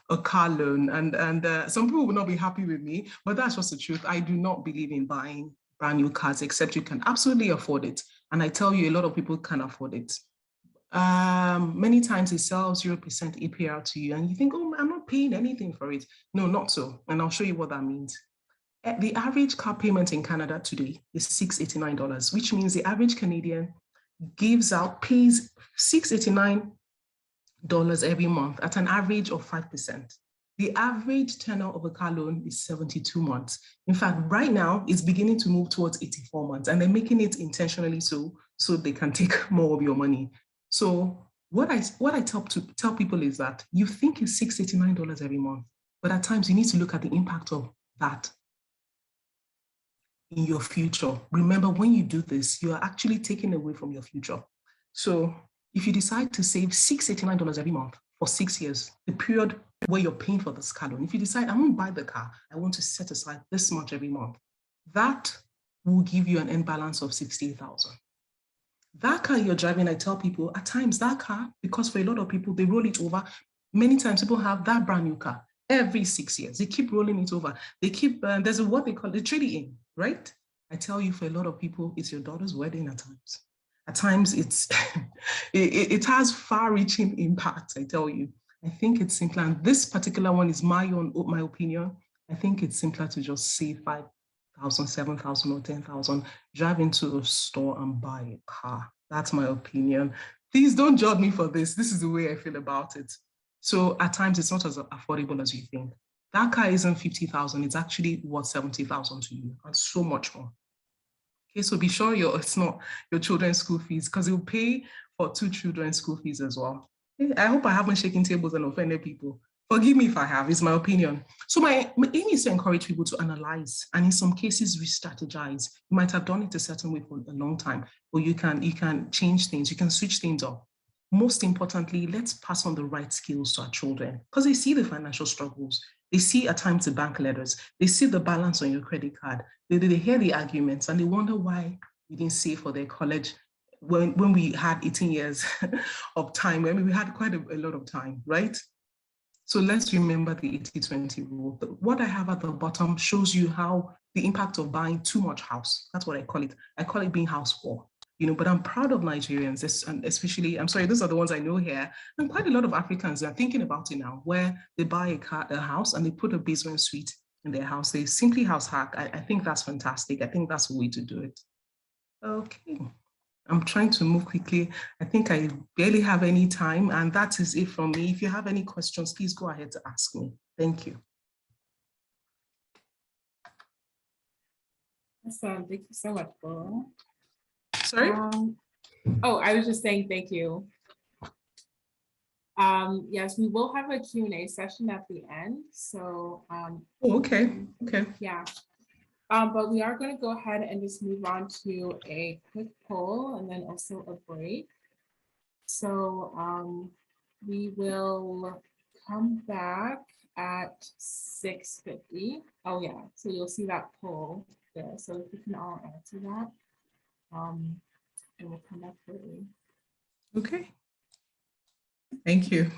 a car loan. And some people will not be happy with me, but that's just the truth. I do not believe in buying brand new cars, except you can absolutely afford it. And I tell you, a lot of people can afford it. Many times they sell 0% APR to you and you think, oh, I'm not paying anything for it. No, not so. And I'll show you what that means. The average car payment in Canada today is $689, which means the average Canadian pays $689 every month at an average of 5%. The average tenure of a car loan is 72 months. In fact, right now, it's beginning to move towards 84 months, and they're making it intentionally so they can take more of your money. So what I tell people is that you think it's $689 every month, but at times you need to look at the impact of that in your future. Remember, when you do this, you are actually taking away from your future. So if you decide to save $689 every month for 6 years, the period where you're paying for this car loan, if you decide, I won't buy the car, I want to set aside this much every month, that will give you an end balance of $68,000. That car you're driving, I tell people, at times that car, because for a lot of people, they roll it over. Many times people have that brand new car every 6 years. They keep rolling it over. They keep, there's what they call the trading in, right? I tell you, for a lot of people, it's your daughter's wedding at times. At times, it has far-reaching impact, I tell you. I think it's simpler, and this particular one is my opinion. I think it's simpler to just save 5,000, 7,000 or 10,000, drive into a store and buy a car. That's my opinion. Please don't judge me for this. This is the way I feel about it. So at times it's not as affordable as you think. That car isn't 50,000, it's actually worth 70,000 to you, and so much more. Okay, so be sure it's not your children's school fees, because it will pay for 2 children's school fees as well. I hope I haven't shaken tables and offended people. Forgive me if I have, it's my opinion. So my aim is to encourage people to analyze and in some cases re-strategize. You might have done it a certain way for a long time, but you can change things, you can switch things up. Most importantly, let's pass on the right skills to our children, because they see the financial struggles. They see at times the bank letters. They see the balance on your credit card. They hear the arguments and they wonder why we didn't save for their college when we had 18 years of time. I mean, we had quite a lot of time, right? So let's remember the 80-20 rule. What I have at the bottom shows you how the impact of buying too much house. That's what I call it. I call it being house poor. But I'm proud of Nigerians, and especially, I'm sorry, those are the ones I know here, and quite a lot of Africans are thinking about it now, where they buy a house and they put a basement suite in their house. They simply house hack. I think that's fantastic. I think that's the way to do it. Okay. I'm trying to move quickly. I think I barely have any time, and that is it from me. If you have any questions, please go ahead to ask me. Thank you. Awesome. Thank you so much, Bola. Sorry? I was just saying thank you. Yes, we will have a Q&A session at the end. So okay. Yeah. But we are going to go ahead and just move on to a quick poll and then also a break. So we will come back at 6:50. Oh yeah, so you'll see that poll there. So if you can all answer that, and we'll come back shortly. Okay. Thank you.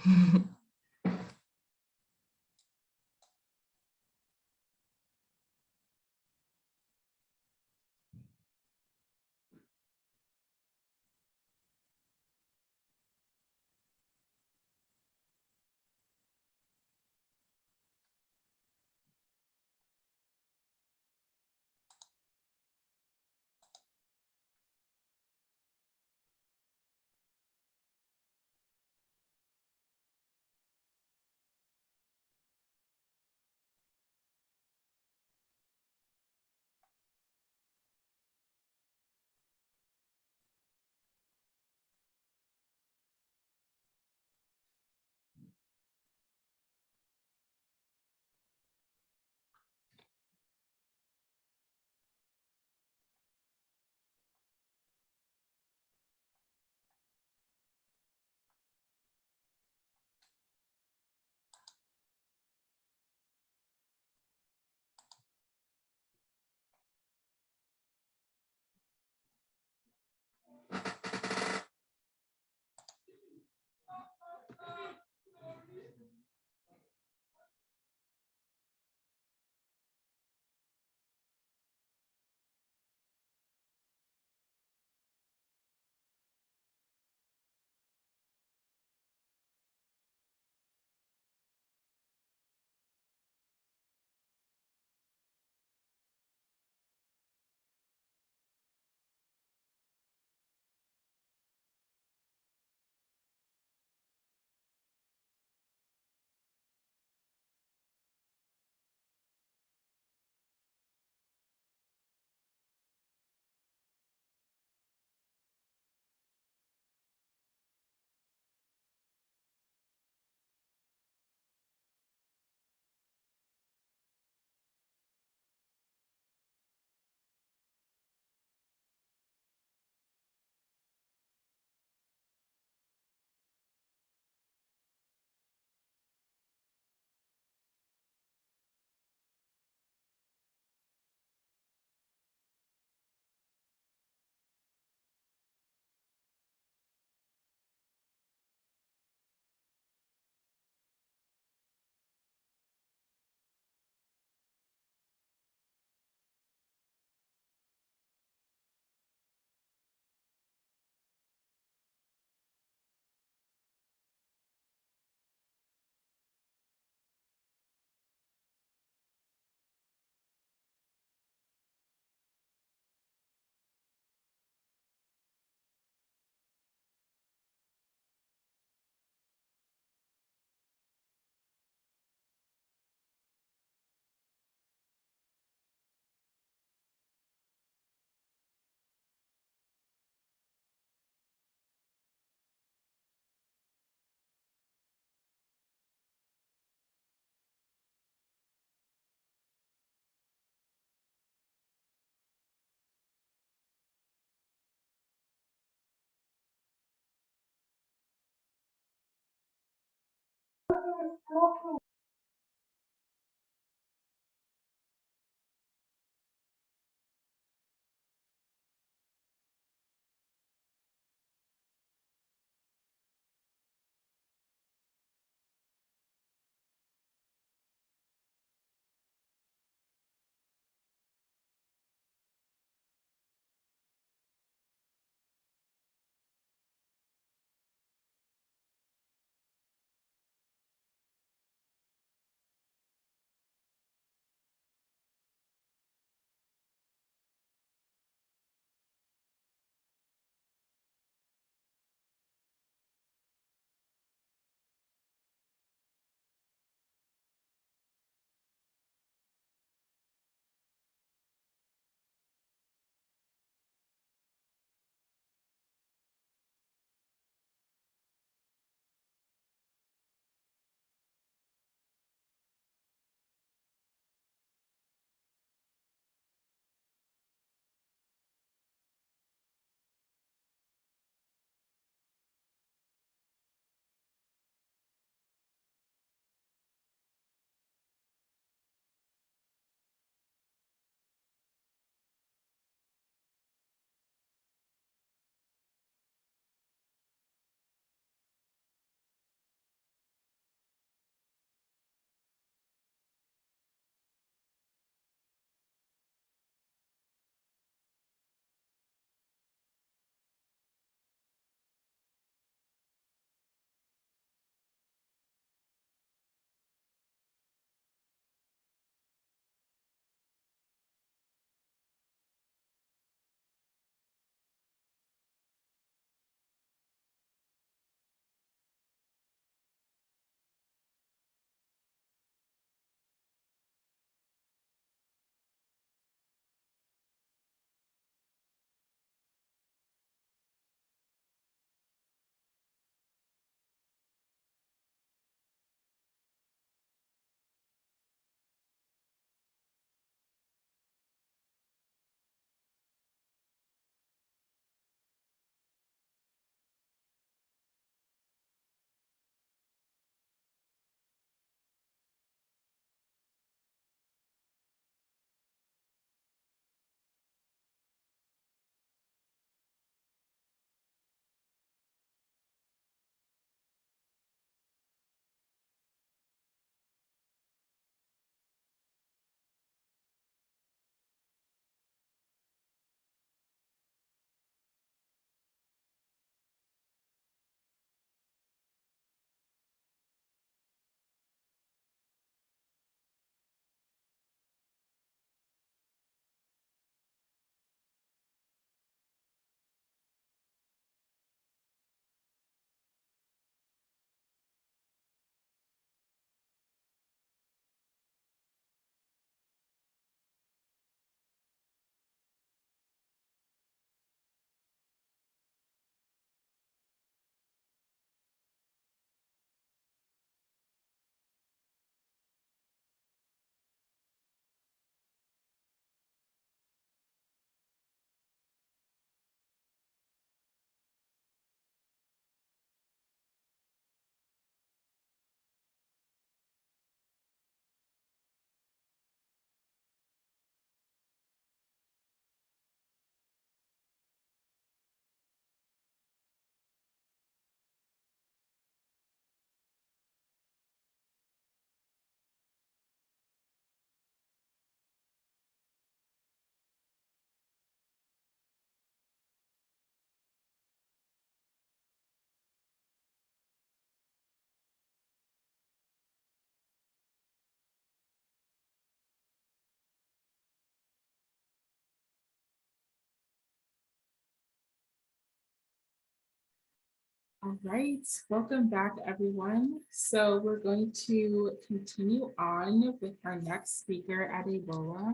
All right, welcome back, everyone. So we're going to continue on with our next speaker, Adebola.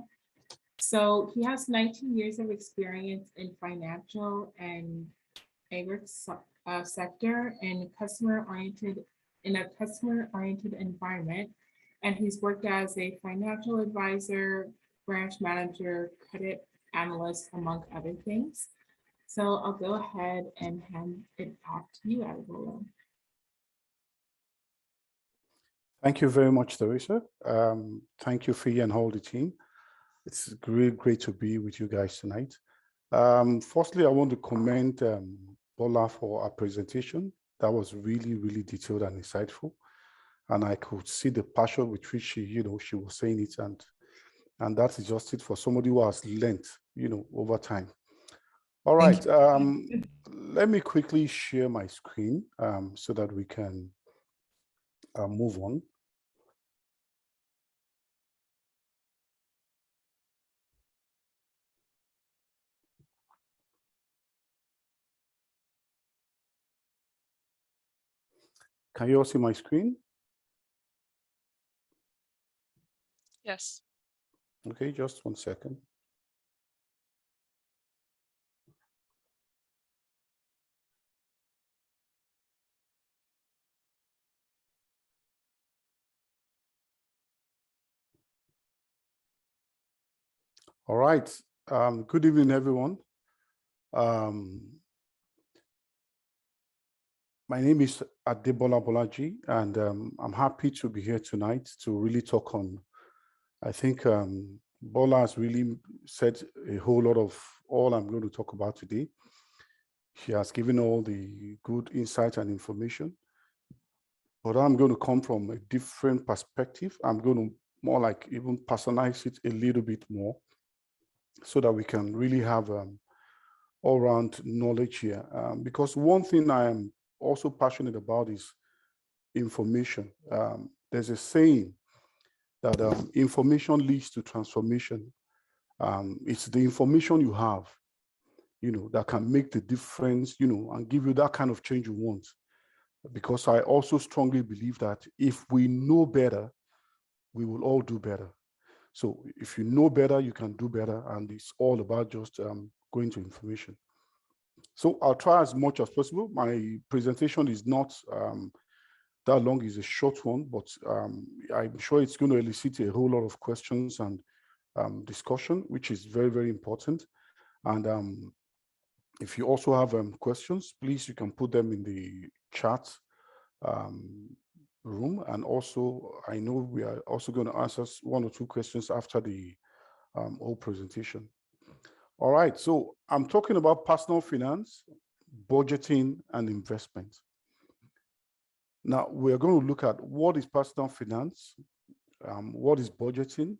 So he has 19 years of experience in financial and agric sector and in a customer-oriented environment. And he's worked as a financial advisor, branch manager, credit analyst, among other things. So I'll go ahead and hand it off to you, Adebola. Thank you very much, Teresa. Thank you, Fee, and all the team. It's great to be with you guys tonight. Firstly, I want to commend Bola for our presentation. That was really detailed and insightful. And I could see the passion with which she was saying it. And that is just it for somebody who has learned, over time. All right. Let me quickly share my screen so that we can move on. Can you all see my screen? Yes. Okay, just 1 second. All right. Good evening, everyone. My name is Adebola Bolaji, and I'm happy to be here tonight to really talk on, I think Bola has really said a whole lot of all I'm going to talk about today. She has given all the good insight and information, but I'm going to come from a different perspective. I'm going to more like even personalize it a little bit more so that we can really have all-round knowledge here. Because one thing I am also passionate about is information. There's a saying that information leads to transformation. It's the information you have, that can make the difference, and give you that kind of change you want. Because I also strongly believe that if we know better, we will all do better. So if you know better, you can do better. And it's all about just going to information. So I'll try as much as possible. My presentation is not that long, it's a short one, but I'm sure it's going to elicit a whole lot of questions and discussion, which is very important. And if you also have questions, please, you can put them in the chat room. And also, I know we are also going to answer 1 or 2 questions after the whole presentation. All right, so I'm talking about personal finance, budgeting, and investment. Now, we're going to look at what is personal finance, what is budgeting,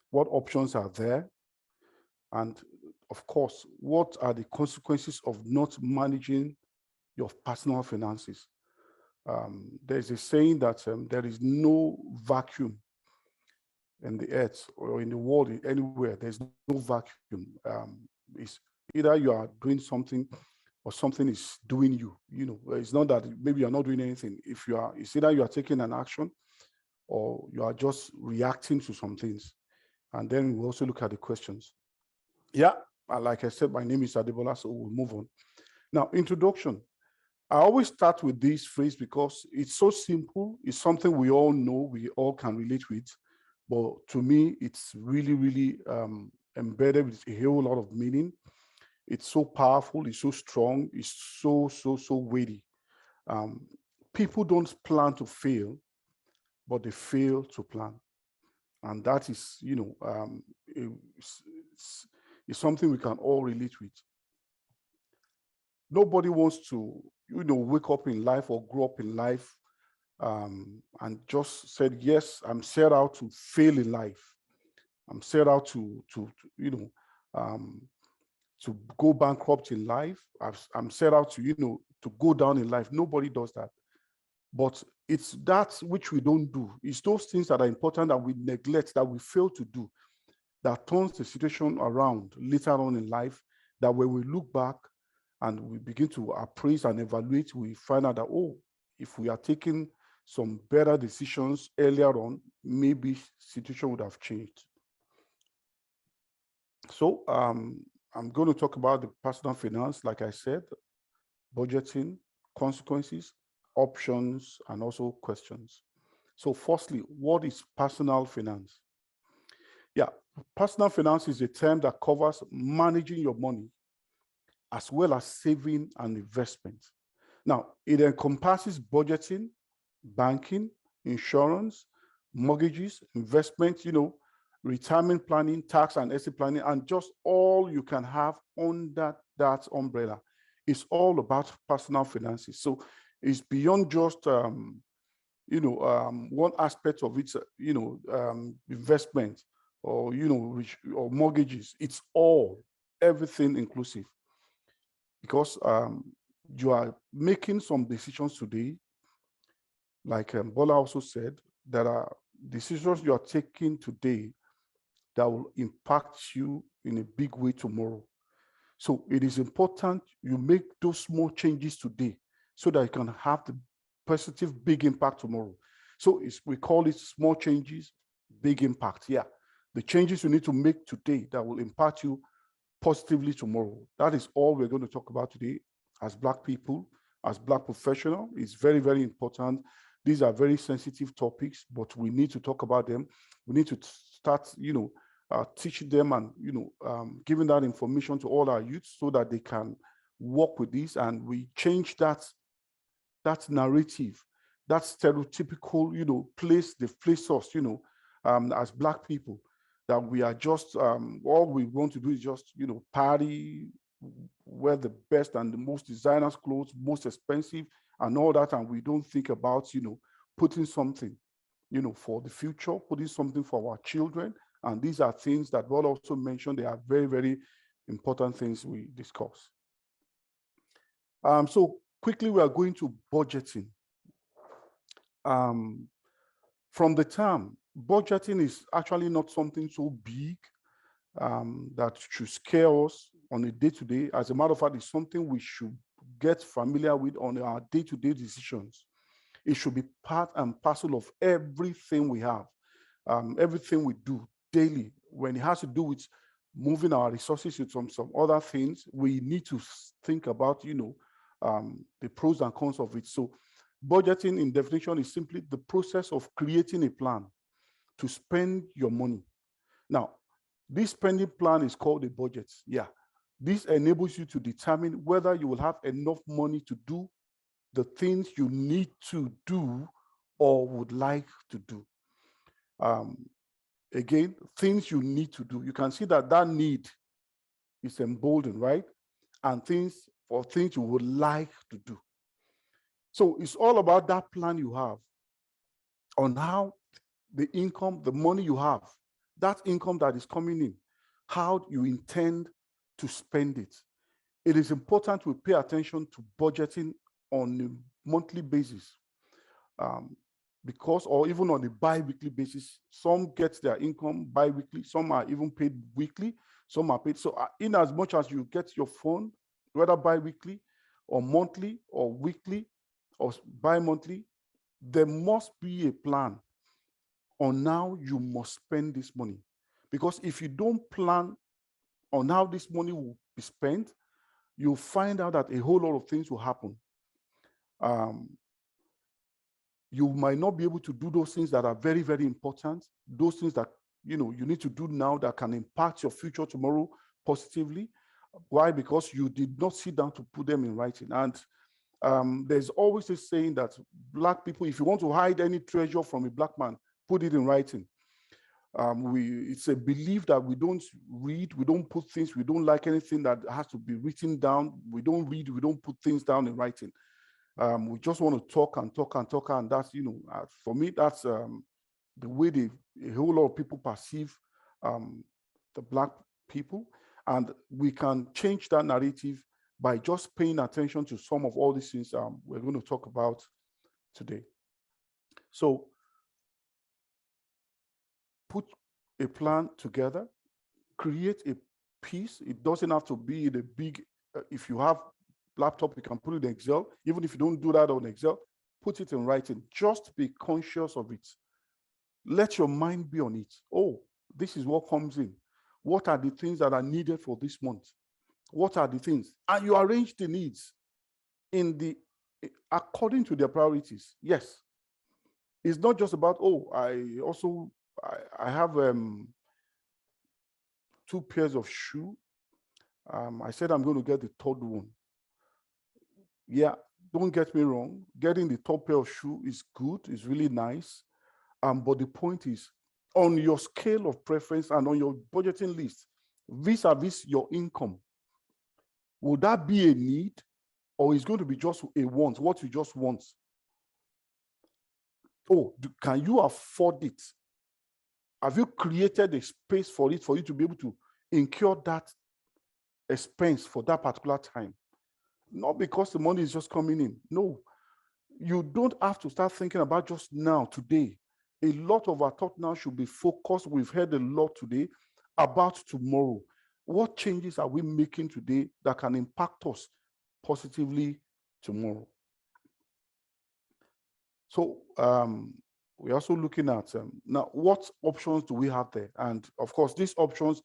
what options are there, and of course, what are the consequences of not managing your personal finances. There's a saying that there is no vacuum in the earth or in the world, anywhere. There's no vacuum. It's either you are doing something or something is doing you. It's not that maybe you're not doing anything. It's either you are taking an action or you are just reacting to some things. And then we'll also look at the questions. Yeah, like I said, my name is Adebola, so we'll move on. Now, introduction. I always start with this phrase because it's so simple. It's something we all know, we all can relate with. But to me, it's really embedded with a whole lot of meaning. It's so powerful, it's so strong, it's so weighty. People don't plan to fail, but they fail to plan. And that is, it's something we can all relate with. Nobody wants to, wake up in life or grow up in life and just said, yes, I'm set out to fail in life. I'm set out to go bankrupt in life. I'm set out to, to go down in life. Nobody does that. But it's that which we don't do. It's those things that are important that we neglect, that we fail to do, that turns the situation around later on in life, that when we look back, and we begin to appraise and evaluate, we find out that, oh, if we are taking some better decisions earlier on, maybe situation would have changed. So I'm going to talk about the personal finance, like I said, budgeting, consequences, options, and also questions. So firstly, what is personal finance? Yeah, personal finance is a term that covers managing your money as well as saving and investment. Now, it encompasses budgeting, banking, insurance, mortgages, investment, retirement planning, tax and estate planning, and just all you can have under that umbrella. It's all about personal finances. So it's beyond just, one aspect of it, investment or, or mortgages. It's all, everything inclusive. Because you are making some decisions today, like Bola also said, there are decisions you are taking today that will impact you in a big way tomorrow. So it is important you make those small changes today so that you can have the positive big impact tomorrow. So we call it small changes, big impact. Yeah, the changes you need to make today that will impact you positively tomorrow. That is all we're going to talk about today as Black people, as Black professionals. It's very, very important. These are very sensitive topics, but we need to talk about them. We need to start, teaching them and, giving that information to all our youths so that they can work with this, and we change that narrative, that stereotypical, place they place us, as Black people, that we are just, all we want to do is just, party, wear the best and the most designers clothes, most expensive and all that. And we don't think about, putting something, for the future, putting something for our children. And these are things that Bola also mentioned. They are very, very important things we discuss. So quickly, we are going to budgeting. From the term, budgeting is actually not something so big that should scare us on a day-to-day. As a matter of fact, it's something we should get familiar with on our day-to-day decisions. It should be part and parcel of everything we have, everything we do daily. When it has to do with moving our resources to some other things, we need to think about, the pros and cons of it. So budgeting in definition is simply the process of creating a plan to spend your money. Now, this spending plan is called a budget. Yeah, this enables you to determine whether you will have enough money to do the things you need to do or would like to do. Again, things you need to do. You can see that need is emboldened, right? And things you would like to do. So it's all about that plan you have on how the income, the money you have, that income that is coming in, how you intend to spend it. It is important to pay attention to budgeting on a monthly basis, because, or even on a bi-weekly basis. Some get their income bi-weekly, some are even paid weekly, some are paid. So in as much as you get your phone, whether bi-weekly or monthly or weekly or bi-monthly, there must be a plan on how you must spend this money. Because if you don't plan on how this money will be spent, you'll find out that a whole lot of things will happen. You might not be able to do those things that are very, very important, those things that you need to do now that can impact your future tomorrow positively. Why? Because you did not sit down to put them in writing. And there's always this saying that Black people, if you want to hide any treasure from a Black man, put it in writing. It's a belief that we don't read, we don't put things, we don't like anything that has to be written down. We don't read, we don't put things down in writing. We just want to talk and talk and talk, and that's, for me, that's the way a whole lot of people perceive the Black people. And we can change that narrative by just paying attention to some of all these things we're going to talk about today. So put a plan together, create a piece. It doesn't have to be the big, if you have laptop, you can put it in Excel. Even if you don't do that on Excel, put it in writing. Just be conscious of it. Let your mind be on it. Oh, this is what comes in. What are the things that are needed for this month? What are the things? And you arrange the needs according to their priorities. Yes. It's not just about, oh, I have 2 pairs of shoe. I said I'm going to get the 3rd one. Yeah, don't get me wrong. Getting the 3rd pair of shoe is good. It's really nice. But the point is, on your scale of preference and on your budgeting list, vis-a-vis your income, would that be a need, or is going to be just a want, what you just want? Oh, can you afford it? Have you created a space for it, for you to be able to incur that expense for that particular time? Not because the money is just coming in. No, you don't have to start thinking about just now, today. A lot of our thought now should be focused. We've heard a lot today about tomorrow. What changes are we making today that can impact us positively tomorrow? So we're also looking at now, what options do we have there? And of course, these options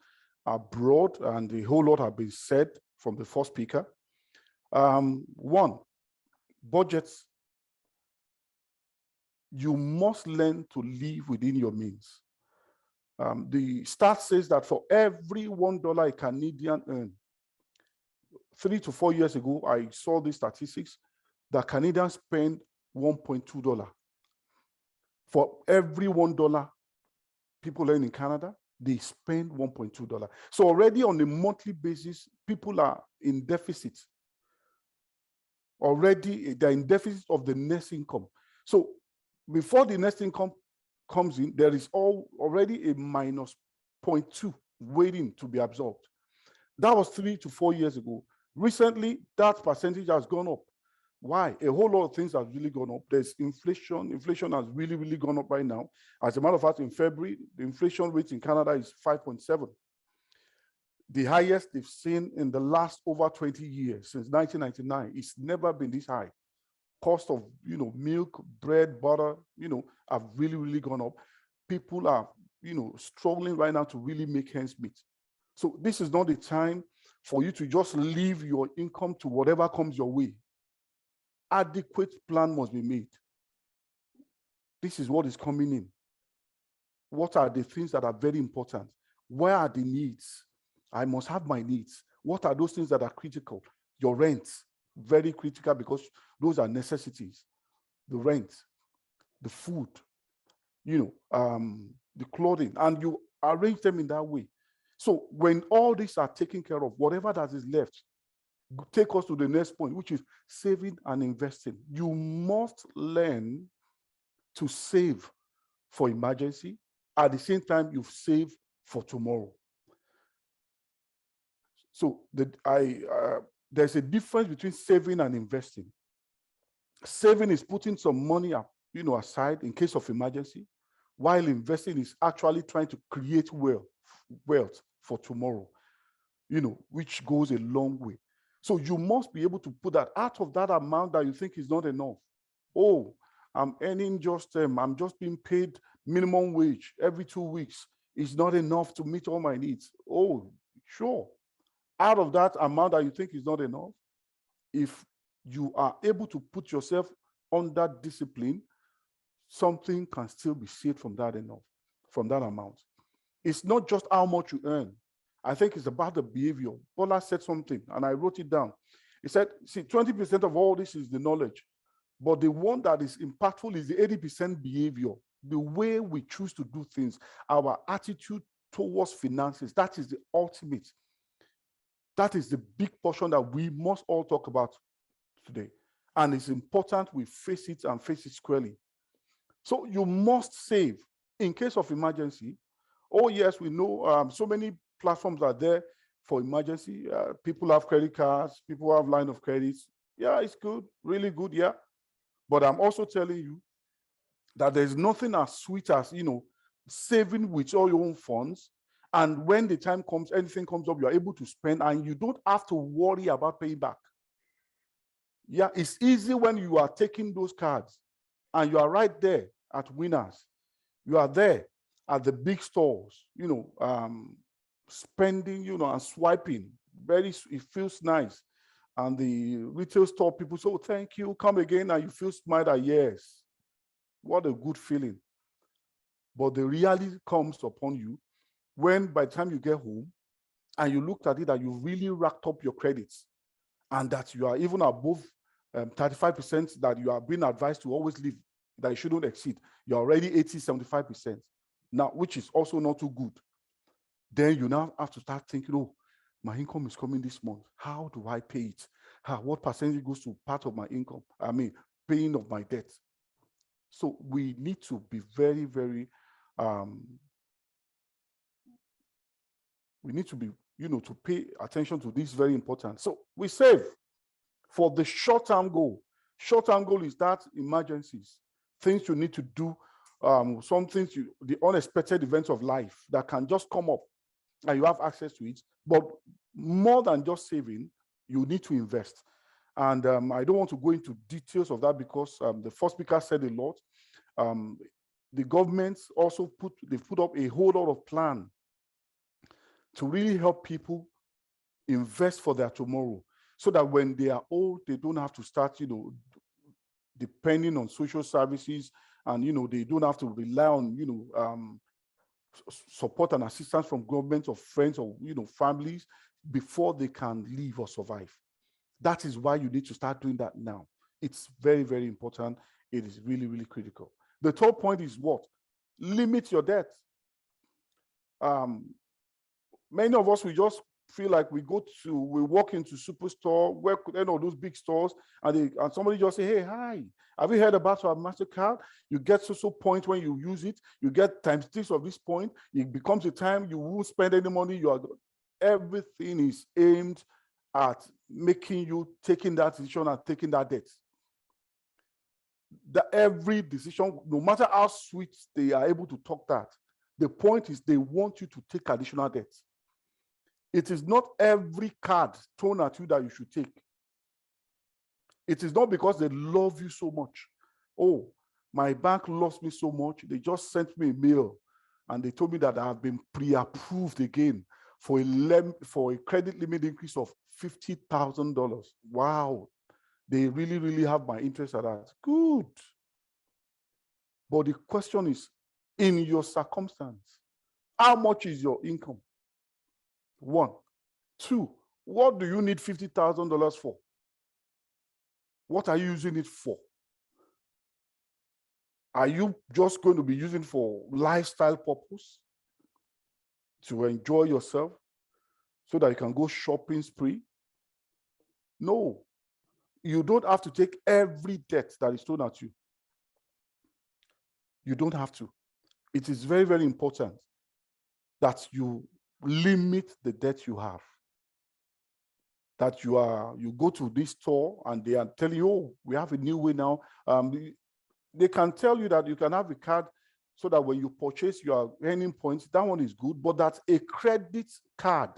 are broad, and a whole lot have been said from the first speaker. 1, budgets. You must learn to live within your means. The stat says that for every $1 a Canadian earn, 3 to 4 years ago, I saw these statistics, that Canadians spend $1.2. For every $1 people earn in Canada, they spend $1.2. So already on a monthly basis, people are in deficit. Already they're in deficit of the next income. So before the next income comes in, there is already a minus 0.2 waiting to be absorbed. That was 3 to 4 years ago. Recently, that percentage has gone up. Why? A whole lot of things have really gone up. There's inflation. Inflation has really, really gone up right now. As a matter of fact, in February, the inflation rate in Canada is 5.7. The highest they've seen in the last over 20 years, since 1999. It's never been this high. Cost of, milk, bread, butter, have really, really gone up. People are, struggling right now to really make ends meet. So this is not the time for you to just leave your income to whatever comes your way. Adequate plan must be made. This is what is coming in. What are the things that are very important? Where are the needs? I must have my needs. What are those things that are critical? Your rent, very critical, because those are necessities. The rent, the food, the clothing, and you arrange them in that way. So when all these are taken care of, whatever that is left, take us to the next point, which is saving and investing. You must learn to save for emergency. At the same time, you save for tomorrow. So there's a difference between saving and investing. Saving is putting some money up, aside in case of emergency, while investing is actually trying to create wealth for tomorrow, which goes a long way. So you must be able to put that out of that amount that you think is not enough. Oh, I'm earning I'm just being paid minimum wage every 2 weeks. It's not enough to meet all my needs. Oh, sure. Out of that amount that you think is not enough, if you are able to put yourself under discipline, something can still be saved from that amount. It's not just how much you earn. I think it's about the behavior. Bola said something, and I wrote it down. He said, see, 20% of all this is the knowledge, but the one that is impactful is the 80% behavior, the way we choose to do things, our attitude towards finances. That is the ultimate. That is the big portion that we must all talk about today. And it's important we face it and face it squarely. So you must save in case of emergency. Oh, yes, we know so many platforms are there for emergency. People have credit cards, people have line of credits. Yeah, it's good, really good, yeah. But I'm also telling you that there's nothing as sweet as, saving with all your own funds. And when the time comes, anything comes up, you're able to spend, and you don't have to worry about paying back. Yeah, it's easy when you are taking those cards and you are right there at Winners. You are there at the big stores, spending, and swiping. It feels nice. And the retail store people say, oh, thank you, come again, and you feel smile that yes. What a good feeling. But the reality comes upon you when by the time you get home and you looked at it that you really racked up your credits and that you are even above 35% that you are being advised to always leave, that you shouldn't exceed. You're already 80, 75%. Now, which is also not too good. Then you now have to start thinking, oh, my income is coming this month. How do I pay it? What percentage goes to part of my income? I mean, paying of my debt. So we need to be very, very, we need to be, to pay attention to this, very important. So we save for the short-term goal. Short-term goal is that emergencies, things you need to do, some things, the unexpected events of life that can just come up and you have access to it. But more than just saving, you need to invest. And I don't want to go into details of that because the first speaker said a lot. The government also put up a whole lot of plan to really help people invest for their tomorrow, so that when they are old, they don't have to start, depending on social services, and they don't have to rely on support and assistance from government or friends or families before they can live or survive. That is why you need to start doing that now. It's very, very important. It is really, really critical. The third point is what? Limit your debt. Many of us, we just feel like we walk into superstore, those big stores, and somebody just say, hey, hi, have you heard about our MasterCard? You get so point when you use it, you get times this of this point, it becomes a time you won't spend any money. Everything is aimed at making you taking that decision and taking that debt. Every decision, no matter how sweet they are able to talk that, the point is they want you to take additional debt. It is not every card thrown at you that you should take. It is not because they love you so much. Oh, my bank loves me so much. They just sent me a mail and they told me that I have been pre-approved again for a credit limit increase of $50,000. Wow. They really, really have my interest at that. Good. But the question is, in your circumstance, how much is your income? 1. 2, what do you need $50,000 for? What are you using it for? Are you just going to be using it for lifestyle purpose? To enjoy yourself so that you can go shopping spree? No. You don't have to take every debt that is thrown at you. You don't have to. It is very, very important that you limit the debt you have. That you go to this store and they are telling you, oh, we have a new way now. They can tell you that you can have a card so that when you purchase your earning points, that one is good, but that's a credit card.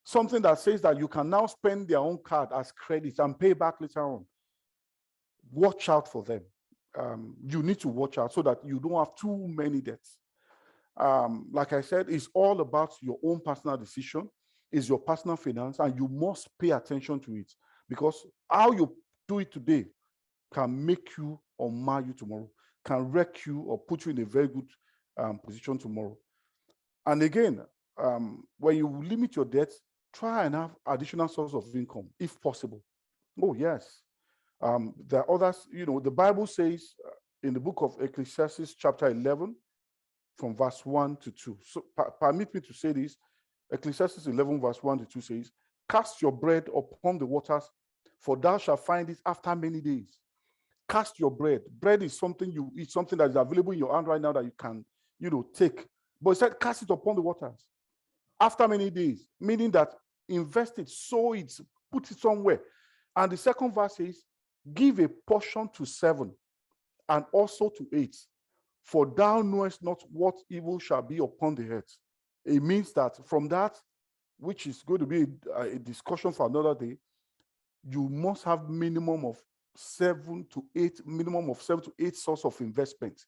Something that says that you can now spend their own card as credit and pay back later on. Watch out for them. You need to watch out so that you don't have too many debts. Like I said, it's all about your own personal decision. It's your personal finance, and you must pay attention to it, because how you do it today can make you or mar you tomorrow, can wreck you or put you in a very good position tomorrow. And again, when you limit your debt, try and have additional source of income if possible. Oh, yes. There are others, the Bible says in the book of Ecclesiastes, chapter 11, from verse 1 to 2. So permit me to say this. Ecclesiastes 11, verse 1 to 2 says, cast your bread upon the waters, for thou shalt find it after many days. Cast your bread. Bread is something you eat, something that is available in your hand right now that you can, take. But it said, cast it upon the waters after many days, meaning that invest it, sow it, put it somewhere. And the second verse says, give a portion to 7 and also to 8, for thou knowest not what evil shall be upon the earth. It means that from that, which is going to be a discussion for another day, you must have minimum of 7 to 8 sources of investment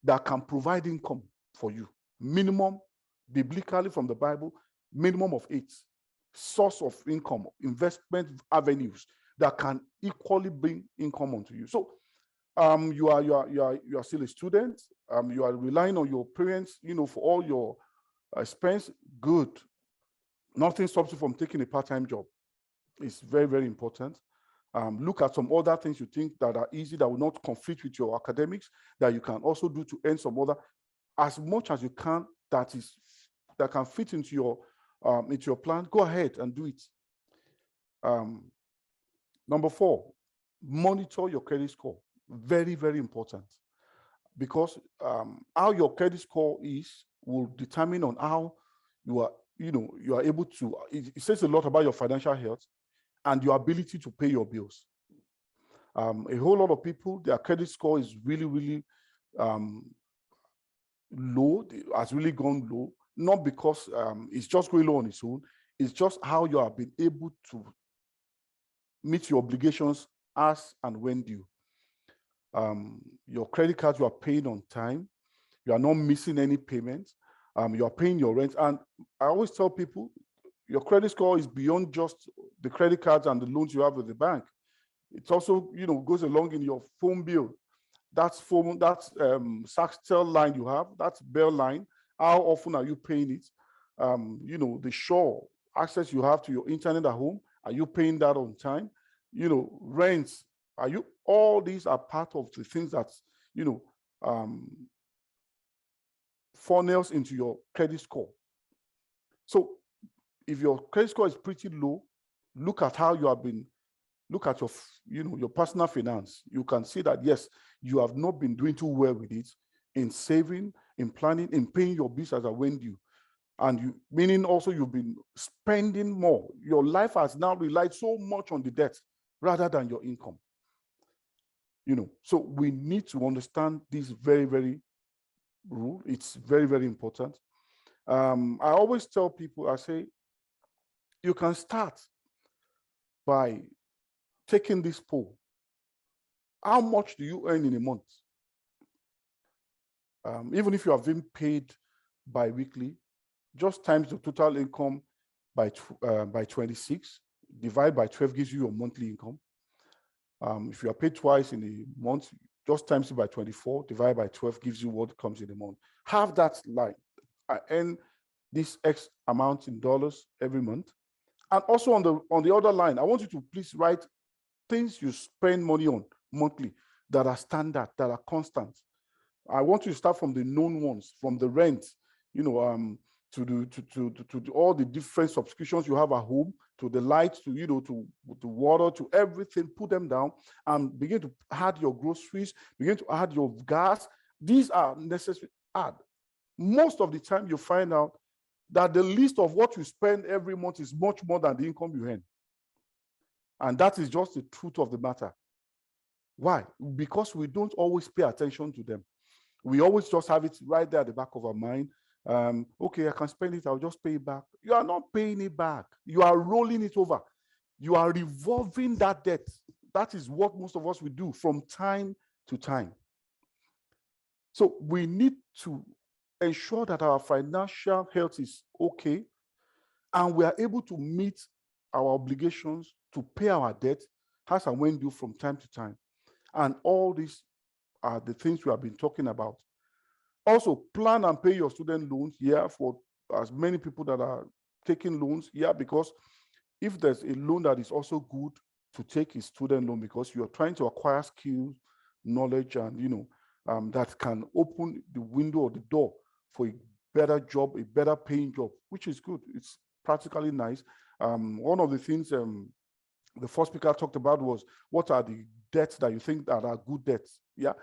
that can provide income for you. Minimum, biblically from the Bible, minimum of 8 source of income, investment avenues that can equally bring income onto you. So you are still a student. You are relying on your parents, for all your expense. Good. Nothing stops you from taking a part-time job. It's very, very important. Look at some other things you think that are easy, that will not conflict with your academics, that you can also do to earn some other, as much as you can, that can fit into your plan. Go ahead and do it. Number 4, monitor your credit score. Very, very important, because how your credit score is will determine on how you are able to. It says a lot about your financial health and your ability to pay your bills. A whole lot of people, their credit score is really, really low, has really gone low, not because it's just going low on its own. It's just how you have been able to meet your obligations as and when due. Your credit cards, you are paying on time. You are not missing any payments. You are paying your rent. And I always tell people, your credit score is beyond just the credit cards and the loans you have with the bank. It also, goes along in your phone bill. That's Sasktel line you have, that's Bell line. How often are you paying it? The sure access you have to your internet at home, are you paying that on time? Rents, all these are part of the things that, funnels into your credit score. So if your credit score is pretty low, look at how you have been, look at your personal finance. You can see that, yes, you have not been doing too well with it in saving, in planning, in paying your bills as I went due. And meaning also you've been spending more. Your life has now relied so much on the debt rather than your income. So we need to understand this very, very rule. It's very, very important. I always tell people, I say, you can start by taking this poll. How much do you earn in a month? Even if you have been paid bi-weekly, just times the total income by 26, divide by 12 gives you your monthly income. If you are paid twice in a month, just times it by 24, divide by 12 gives you what comes in a month. Have that line. I earn this X amount in dollars every month. And also on the other line, I want you to please write things you spend money on monthly that are standard, that are constant. I want you to start from the known ones, from the rent, to all the different subscriptions you have at home, to the lights, to water, to everything. Put them down and begin to add your groceries, begin to add your gas. These are necessary. Add. Most of the time, you find out that the list of what you spend every month is much more than the income you earn. And that is just the truth of the matter. Why? Because we don't always pay attention to them. We always just have it right there at the back of our mind. Okay, I can spend it, I'll just pay it back. You are not paying it back. You are rolling it over. You are revolving that debt. That is what most of us will do from time to time. So we need to ensure that our financial health is okay and we are able to meet our obligations to pay our debt as and when due from time to time. And all these are the things we have been talking about. Also, plan and pay your student loans here for as many people that are taking loans here, because if there's a loan that is also good to take, is student loan, because you're trying to acquire skills, knowledge, and that can open the window or the door for a better job, a better paying job, which is good. It's practically nice. One of the things the first speaker talked about was, what are the debts that you think that are good debts? Yeah,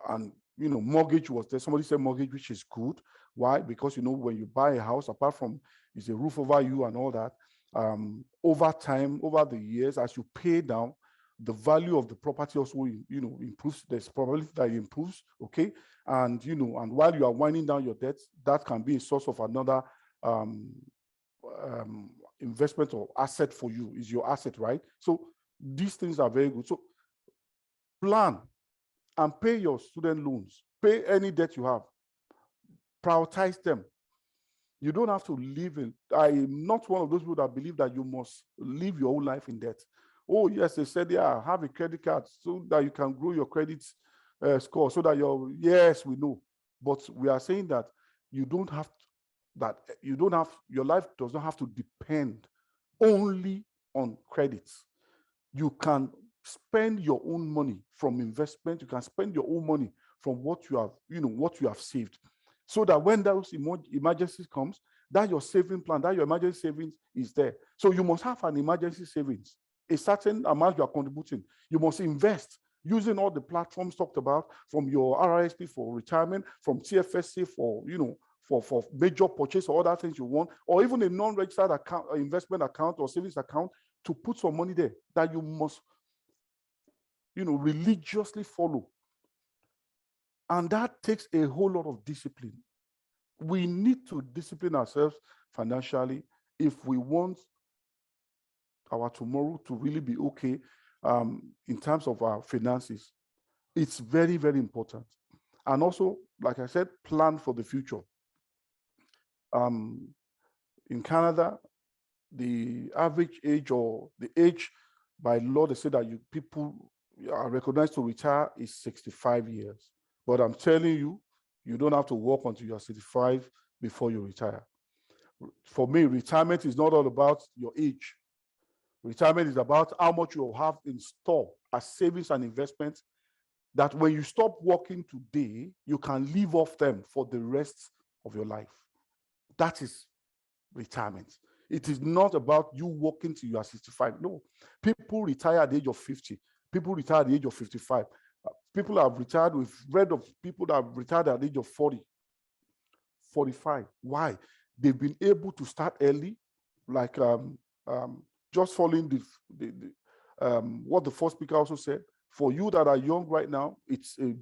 and mortgage was there. Somebody said mortgage, which is good. Why? Because when you buy a house, apart from it's a roof over you and all that, over time, over the years, as you pay down, the value of the property also improves. There's probability that it improves. Okay, and and while you are winding down your debts, that can be a source of another investment or asset for you. Is your asset, right? So These things are very good. So plan and pay your student loans, pay any debt you have, prioritize them. You don't have to live in, I'm not one of those people that believe that you must live your whole life in debt. Oh, yes, they said, yeah, have a credit card so that you can grow your credit score, so that yes, we know. But we are saying that you don't have, your life does not have to depend only on credits. You can spend your own money from investment. You can spend your own money from what you have, what you have saved, so that when those emergencies comes, that your saving plan, that your emergency savings is there. So you must have an emergency savings, a certain amount you are contributing. You must invest using all the platforms talked about, from your RRSP for retirement, from TFSC for, for major purchase or other things you want, or even a non-registered account, investment account or savings account, to put some money there that you must, religiously follow. And that takes a whole lot of discipline. We need to discipline ourselves financially if we want our tomorrow to really be okay in terms of our finances. It's very, very important. And also, like I said, plan for the future. In Canada, the average age, or the age by law, they say that people are recognized to retire is 65 years. But I'm telling you, you don't have to work until you're 65 before you retire. For me, retirement is not all about your age. Retirement is about how much you have in store as savings and investments, that when you stop working today, you can live off them for the rest of your life. That is retirement. It is not about you working till you are 65. No, people retire at the age of 50. People retire at the age of 55. People have retired, we've read of people that have retired at the age of 40, 45. Why? They've been able to start early, like just following what the first speaker also said. For you that are young right now, it's a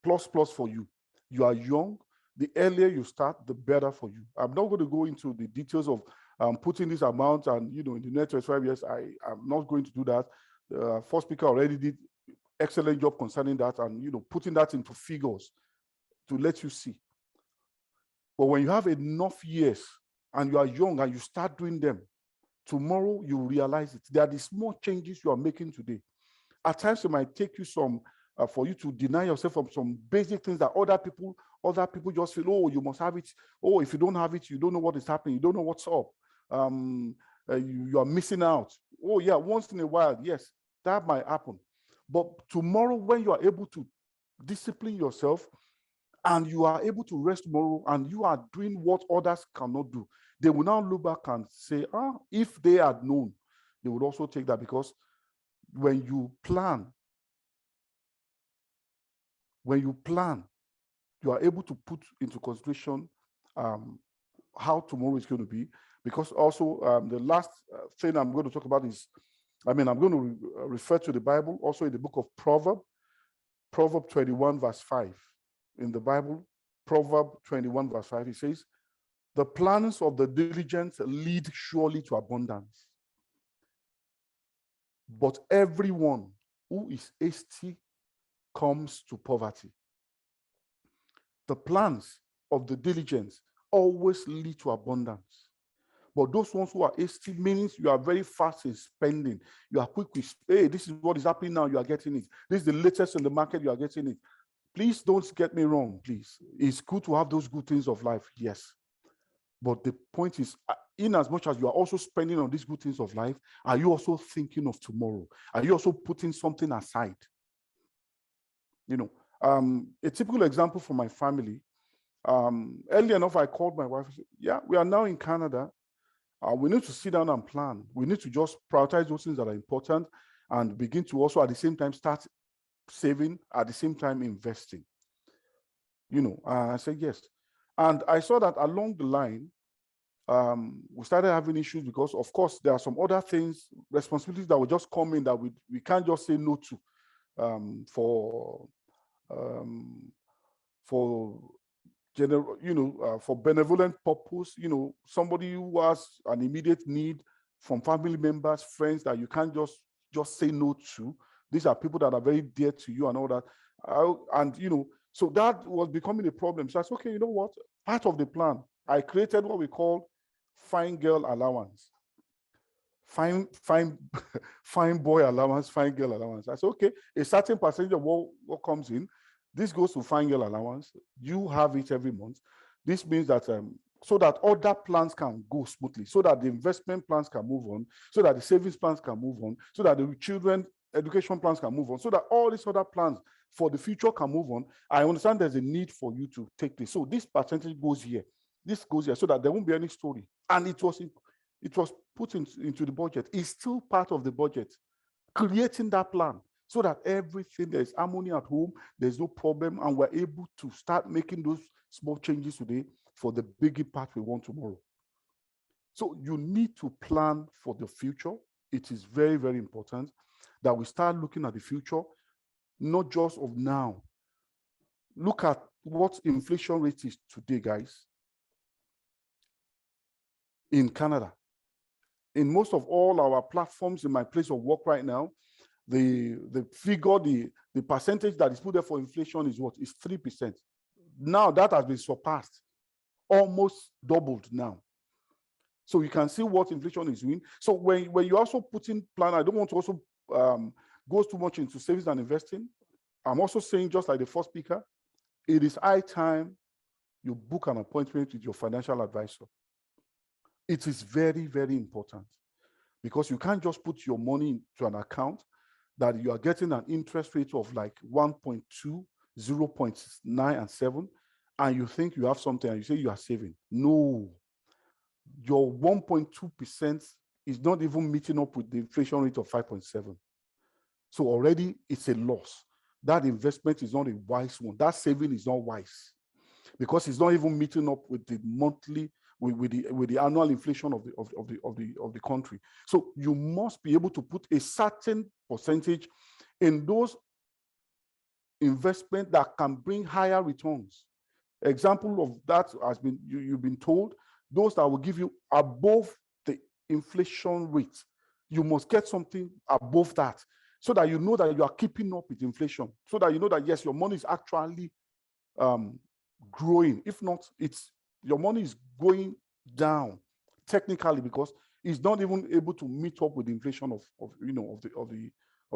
plus for you. You are young. The earlier you start, the better for you. I'm not going to go into the details of putting this amount and, in the next 25 years. I'm not going to do that. The first speaker already did excellent job concerning that, and, putting that into figures to let you see. But when you have enough years and you are young and you start doing them, tomorrow you realize it. There are the small changes you are making today. At times it might take you some, for you to deny yourself from some basic things that other people just feel, oh, you must have it. Oh, if you don't have it, you don't know what is happening. You don't know what's up. You are missing out. Oh yeah, once in a while, yes, that might happen. But tomorrow, when you are able to discipline yourself and you are able to rest tomorrow and you are doing what others cannot do, they will now look back and say, if they had known, they would also take that. Because when you plan, you are able to put into consideration how tomorrow is going to be. Because also the last thing I'm going to talk about is, I'm going to refer to the Bible, also in the book of Proverbs 21 verse 5. In the Bible, Proverbs 21 verse 5, it says, the plans of the diligent lead surely to abundance, but everyone who is hasty comes to poverty. The plans of the diligent always lead to abundance. But those ones who are hasty, means you are very fast in spending. You are quick with, hey, this is what is happening now, you are getting it. This is the latest in the market, you are getting it. Please don't get me wrong, please. It's good to have those good things of life, yes. But the point is, in as much as you are also spending on these good things of life, are you also thinking of tomorrow? Are you also putting something aside? A typical example for my family, early enough, I called my wife and said, yeah, we are now in Canada. We need to sit down and plan. We need to just prioritize those things that are important and begin to also at the same time start saving, at the same time investing. I said yes. And I saw that along the line, we started having issues because, of course, there are some other things, responsibilities that will just come in that we can't just say no to for general, for benevolent purpose. Somebody who has an immediate need from family members, friends that you can't just say no to. These are people that are very dear to you and all that. And, you know, so that was becoming a problem. So I said, okay, you know what? Part of the plan, I created what we call fine girl allowance. Fine boy allowance, fine girl allowance. I said, okay, a certain percentage of what comes in, this goes to fine girl allowance. You have it every month. This means that so that other plans can go smoothly, so that the investment plans can move on, so that the savings plans can move on, so that the children education plans can move on, so that all these other plans for the future can move on. I understand there's a need for you to take this. So this percentage goes here, this goes here, so that there won't be any story. And it was put into the budget. It's still part of the budget, creating that plan so that everything, there's harmony at home, there's no problem, and we're able to start making those small changes today for the big impact we want tomorrow. So you need to plan for the future. It is very, very important that we start looking at the future, not just of now. Look at what inflation rate is today, guys, in Canada. In most of all our platforms in my place of work right now, the figure, the percentage that is put there for inflation is what? Is 3%. Now that has been surpassed, almost doubled now. So you can see what inflation is doing. So when you also put in plan, I don't want to also go too much into savings and investing. I'm also saying, just like the first speaker, it is high time you book an appointment with your financial advisor. It is very, very important, because you can't just put your money into an account that you are getting an interest rate of like 1.2, 0.9 and 7, and you think you have something and you say you are saving. No, your 1.2% is not even meeting up with the inflation rate of 5.7. So already it's a loss. That investment is not a wise one. That saving is not wise, because it's not even meeting up with the monthly, with the annual inflation of the country. So you must be able to put a certain percentage in those investments that can bring higher returns. Example of that has been, you've been told, those that will give you above the inflation rate. You must get something above that, so that you know that you are keeping up with inflation, so that you know that, yes, your money is actually growing. If not, your money is going down technically, because it's not even able to meet up with the inflation of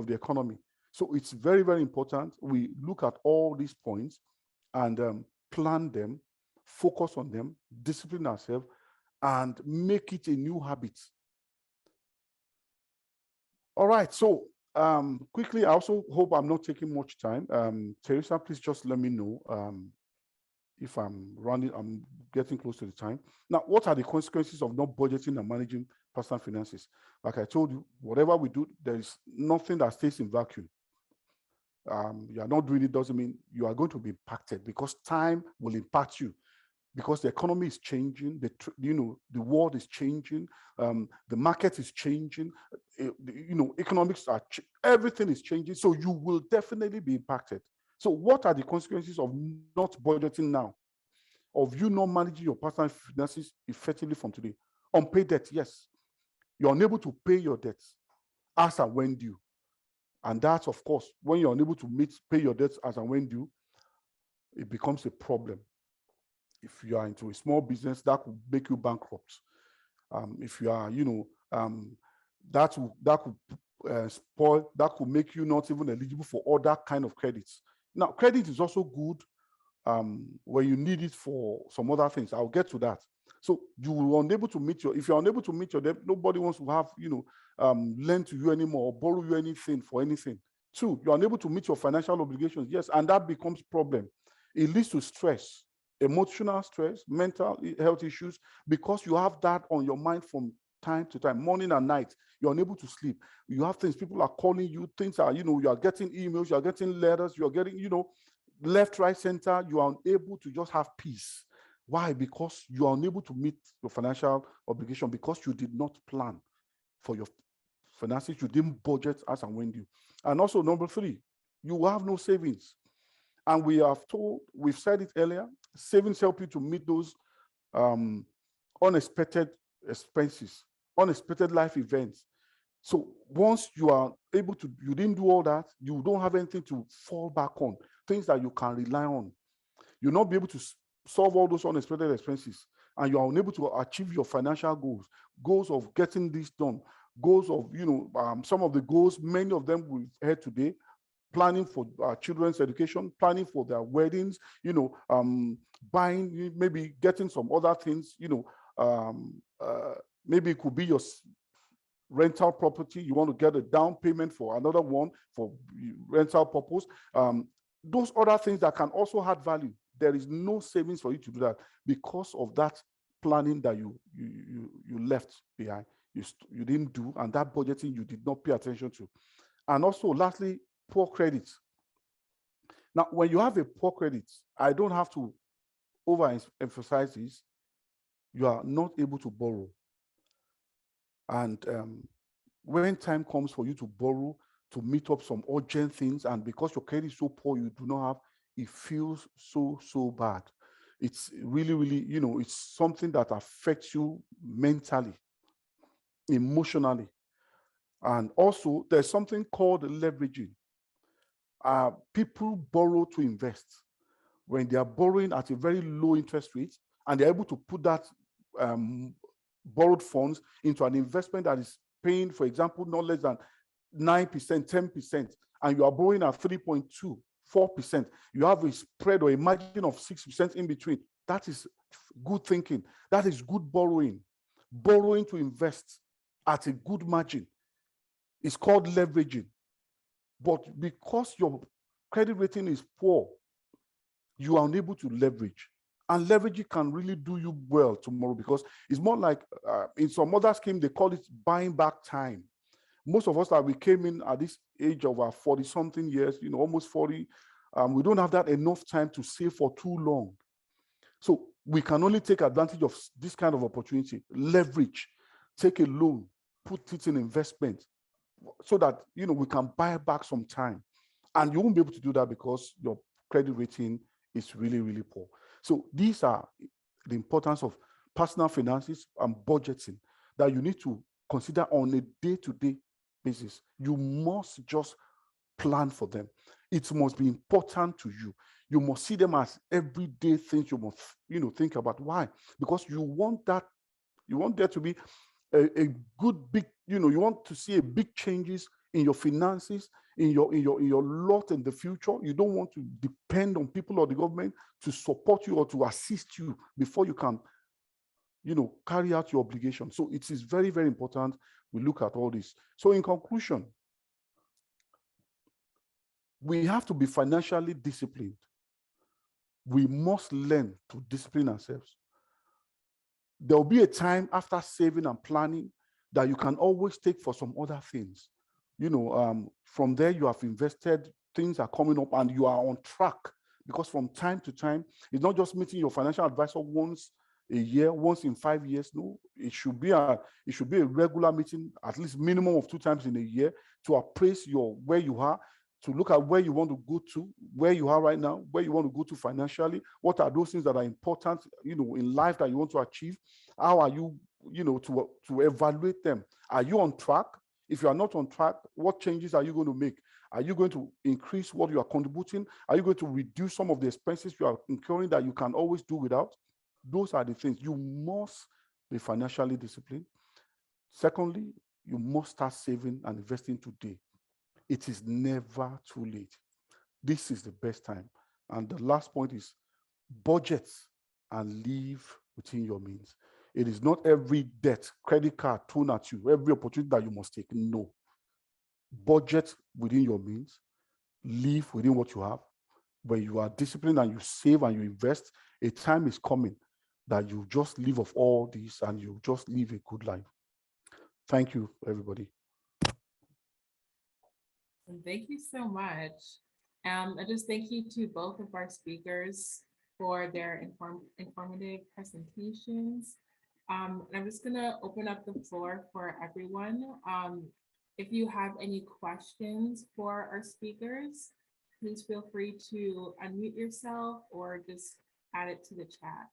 the economy. So it's very, very important we look at all these points and plan them, focus on them, discipline ourselves, and make it a new habit. All right, so quickly, I also hope I'm not taking much time. Teresa, please just let me know if I'm getting close to the time. Now, what are the consequences of not budgeting and managing personal finances? Like I told you, whatever we do, there is nothing that stays in vacuum. You are not doing it doesn't mean you are going to be impacted, because time will impact you, because the economy is changing, the world is changing, the market is changing, economics everything is changing, so you will definitely be impacted. So what are the consequences of not budgeting now, of you not managing your personal finances effectively from today? Unpaid debt, yes. You're unable to pay your debts as and when due. And that's, of course, when you're unable to pay your debts as and when due, it becomes a problem. If you are into a small business, that could make you bankrupt. If you are, that could make you not even eligible for other kind of credits. Now, credit is also good when you need it for some other things. I'll get to that. So you will unable to meet if you're unable to meet your debt, nobody wants to have, lend to you anymore or borrow you anything for anything. Two, you're unable to meet your financial obligations. Yes, and that becomes problem. It leads to stress, emotional stress, mental health issues, because you have that on your mind from time to time, morning and night. You're unable to sleep. You have things, people are calling you, things are, you are getting emails, you're getting letters, you're getting, left, right, center. You are unable to just have peace. Why? Because you are unable to meet your financial obligation, because you did not plan for your finances. You didn't budget as and when due. And also, number three, you have no savings. And we've said it earlier, savings help you to meet those unexpected expenses. unexpected life events. So once you are able to, you didn't do all that, you don't have anything to fall back on, things that you can rely on. You'll not be able to solve all those unexpected expenses, and you are unable to achieve your financial goals of getting this done, goals of, some of the goals, many of them we've heard today, planning for children's education, planning for their weddings, buying, maybe getting some other things, maybe it could be your rental property. You want to get a down payment for another one for rental purpose. Those other things that can also add value. There is no savings for you to do that because of that planning that you left behind. You didn't do, and that budgeting you did not pay attention to. And also, lastly, poor credit. Now, when you have a poor credit, I don't have to overemphasize this. You are not able to borrow. And when time comes for you to borrow to meet up some urgent things, and because your credit is so poor, you do not have, it feels so bad. It's really, it's something that affects you mentally, emotionally. And also, there's something called leveraging. People borrow to invest. When they are borrowing at a very low interest rate, and they're able to put that borrowed funds into an investment that is paying, for example, not less than 9%, 10%, and you are borrowing at 3.2%, 4%, you have a spread or a margin of 6% in between. That is good thinking. That is good borrowing. Borrowing to invest at a good margin is called leveraging. But because your credit rating is poor, you are unable to leverage. And leveraging can really do you well tomorrow, because it's more like in some other scheme, they call it buying back time. Most of us that we came in at this age of our 40-something years, almost 40, we don't have that enough time to save for too long. So we can only take advantage of this kind of opportunity, leverage, take a loan, put it in investment, so that, we can buy back some time. And you won't be able to do that because your credit rating is really poor. So these are the importance of personal finances and budgeting that you need to consider on a day-to-day basis. You must just plan for them. It must be important to you. You must see them as everyday things you must, think about. Why? Because you want there to be a good big, you want to see a big changes in your finances, in your lot in the future. You don't want to depend on people or the government to support you or to assist you before you can, carry out your obligation. So it is very, very important we look at all this. So in conclusion, we have to be financially disciplined. We must learn to discipline ourselves. There will be a time after saving and planning that you can always take for some other things. From there you have invested, things are coming up, and you are on track, because from time to time, it's not just meeting your financial advisor once a year, once in 5 years. No, it should be a regular meeting, at least minimum of 2 times in a year, to appraise where you are, to look at where you want to go to, where you are right now, where you want to go to financially. What are those things that are important, in life that you want to achieve? How are you, to evaluate them? Are you on track? If you are not on track, what changes are you going to make? Are you going to increase what you are contributing? Are you going to reduce some of the expenses you are incurring that you can always do without? Those are the things. You must be financially disciplined. Secondly, you must start saving and investing today. It is never too late. This is the best time. And the last point is budget and live within your means. It is not every debt, credit card thrown at you, every opportunity that you must take. No. Budget within your means. Live within what you have. When you are disciplined and you save and you invest, a time is coming that you just live off all this and you just live a good life. Thank you, everybody. Thank you so much. And just thank you to both of our speakers for their informative presentations. I'm just gonna open up the floor for everyone. If you have any questions for our speakers, please feel free to unmute yourself or just add it to the chat.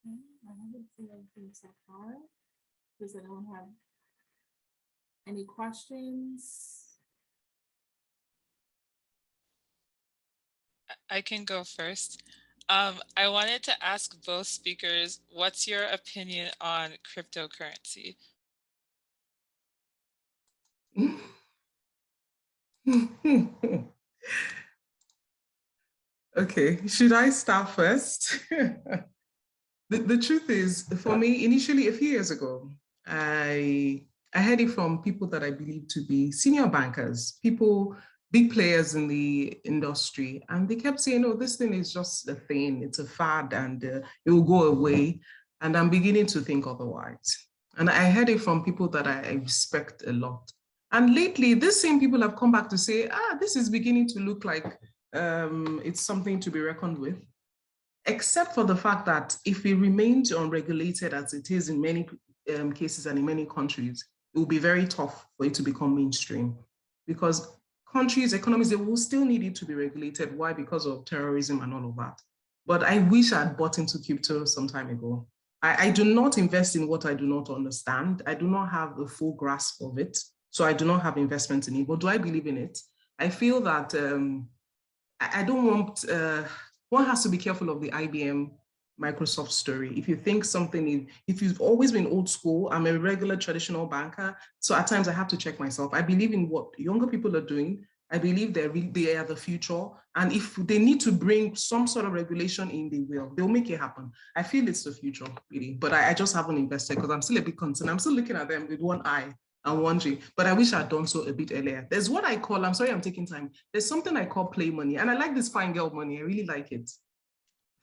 Okay, I haven't seen anything so far. Does anyone have any questions? I can go first. I wanted to ask both speakers, what's your opinion on cryptocurrency? Okay, should I start first? The truth is, for me, initially a few years ago, I heard it from people that I believe to be senior bankers, people, big players in the industry, and they kept saying, "Oh, this thing is just a thing; it's a fad, and it will go away." And I'm beginning to think otherwise. And I heard it from people that I respect a lot. And lately, these same people have come back to say, "This is beginning to look like it's something to be reckoned with." Except for the fact that if it remains unregulated as it is in many cases and in many countries, it will be very tough for it to become mainstream because countries, economies, they will still need it to be regulated. Why? Because of terrorism and all of that. But I wish I had bought into crypto some time ago. I do not invest in what I do not understand. I do not have a full grasp of it. So I do not have investment in it. But do I believe in it? I feel that I don't want, one has to be careful of the IBM Microsoft story. If you think something is, if you've always been old school, I'm a regular traditional banker. So at times I have to check myself. I believe in what younger people are doing. I believe they are the future. And if they need to bring some sort of regulation in, they'll make it happen. I feel it's the future, really. But I just haven't invested because I'm still a bit concerned. I'm still looking at them with one eye and wondering, but I wish I'd done so a bit earlier. There's what I call, I'm sorry, I'm taking time. There's something I call play money. And I like this fine girl money. I really like it.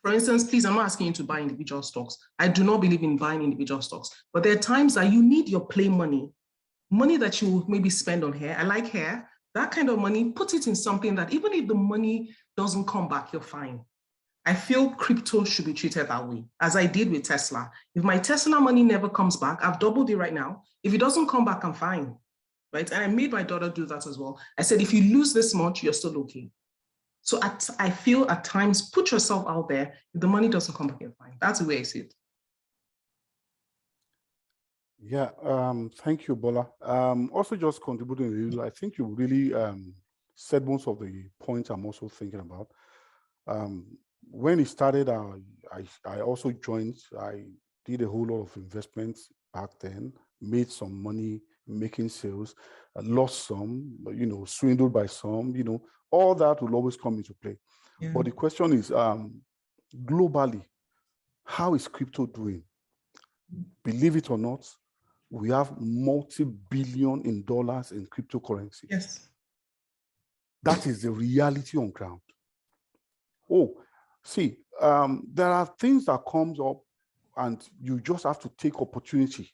For instance, please, I'm not asking you to buy individual stocks. I do not believe in buying individual stocks, but there are times that you need your play money, money that you maybe spend on hair. I like hair, that kind of money, put it in something that even if the money doesn't come back, you're fine. I feel crypto should be treated that way, as I did with Tesla. If my Tesla money never comes back, I've doubled it right now. If it doesn't come back, I'm fine, right? And I made my daughter do that as well. I said, if you lose this much, you're still okay. So I feel at times, put yourself out there. If the money doesn't come back, you're fine. That's the way I see it. Yeah, thank you, Bola. Also just contributing a little, I think you really said most of the points I'm also thinking about. When it started, I also joined. I did a whole lot of investments back then, made some money making sales, lost some, swindled by some, all that will always come into play. Yeah. But the question is, globally, how is crypto doing? Believe it or not, we have multi-billion in dollars in cryptocurrency. Yes. That is the reality on ground. Oh, see, there are things that comes up and you just have to take opportunity.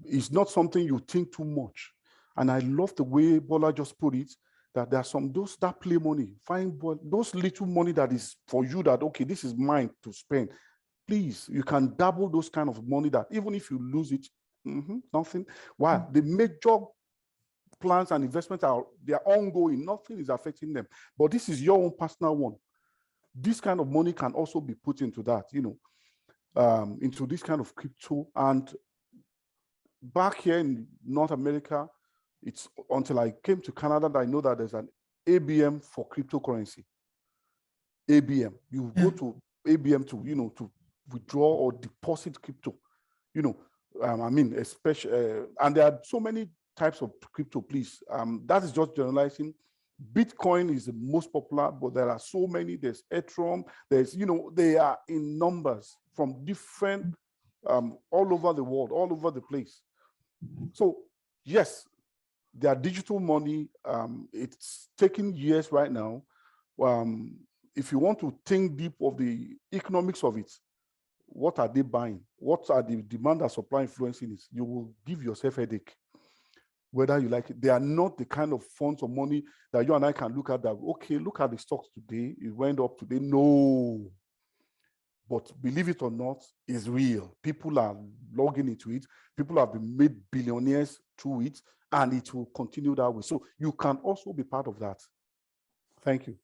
It's not something you think too much. And I love the way Bola just put it, that there are some, those that play money, find those little money that is for you that, okay, this is mine to spend. Please, you can double those kind of money that even if you lose it, nothing. Why? The major plans and investments they're ongoing, nothing is affecting them. But this is your own personal one. This kind of money can also be put into that, into this kind of crypto. And back here in North America, it's until I came to Canada that I know that there's an ABM for cryptocurrency. ABM, you go to ABM to, to withdraw or deposit crypto, especially, and there are so many types of crypto, please. That is just generalizing. Bitcoin is the most popular, but there are so many. There's Ethereum, there's, they are in numbers from different, all over the world, all over the place. So yes, there are digital money. It's taking years right now. If you want to think deep of the economics of it, what are they buying? What are the demand and supply influencing it? You will give yourself a headache, whether you like it. They are not the kind of funds or money that you and I can look at that, okay, look at the stocks today, it went up today. No. But believe it or not, it's real. People are logging into it. People have been made billionaires through it, and it will continue that way. So you can also be part of that. Thank you.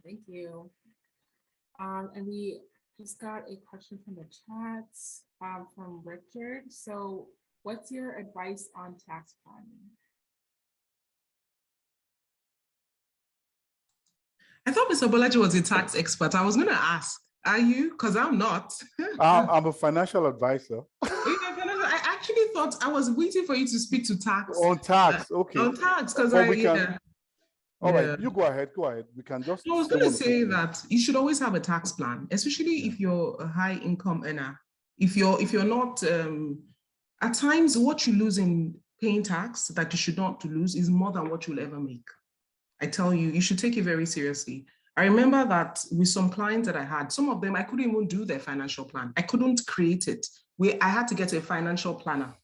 Thank you. And we just got a question from the chat from Richard. So what's your advice on tax planning? I thought Mr. Bolaji was a tax expert. I was going to ask, are you? Because I'm not. I'm a financial advisor. I actually thought I was waiting for you to speak to tax. On tax, okay. On tax, because All right, you go ahead. We can just. I was going to say that you should always have a tax plan, especially if you're a high income earner. If you're not, at times what you lose in paying tax that you should not lose is more than what you'll ever make. I tell you, you should take it very seriously. I remember that with some clients that I had, some of them, I couldn't even do their financial plan. I couldn't create it. I had to get a financial planner,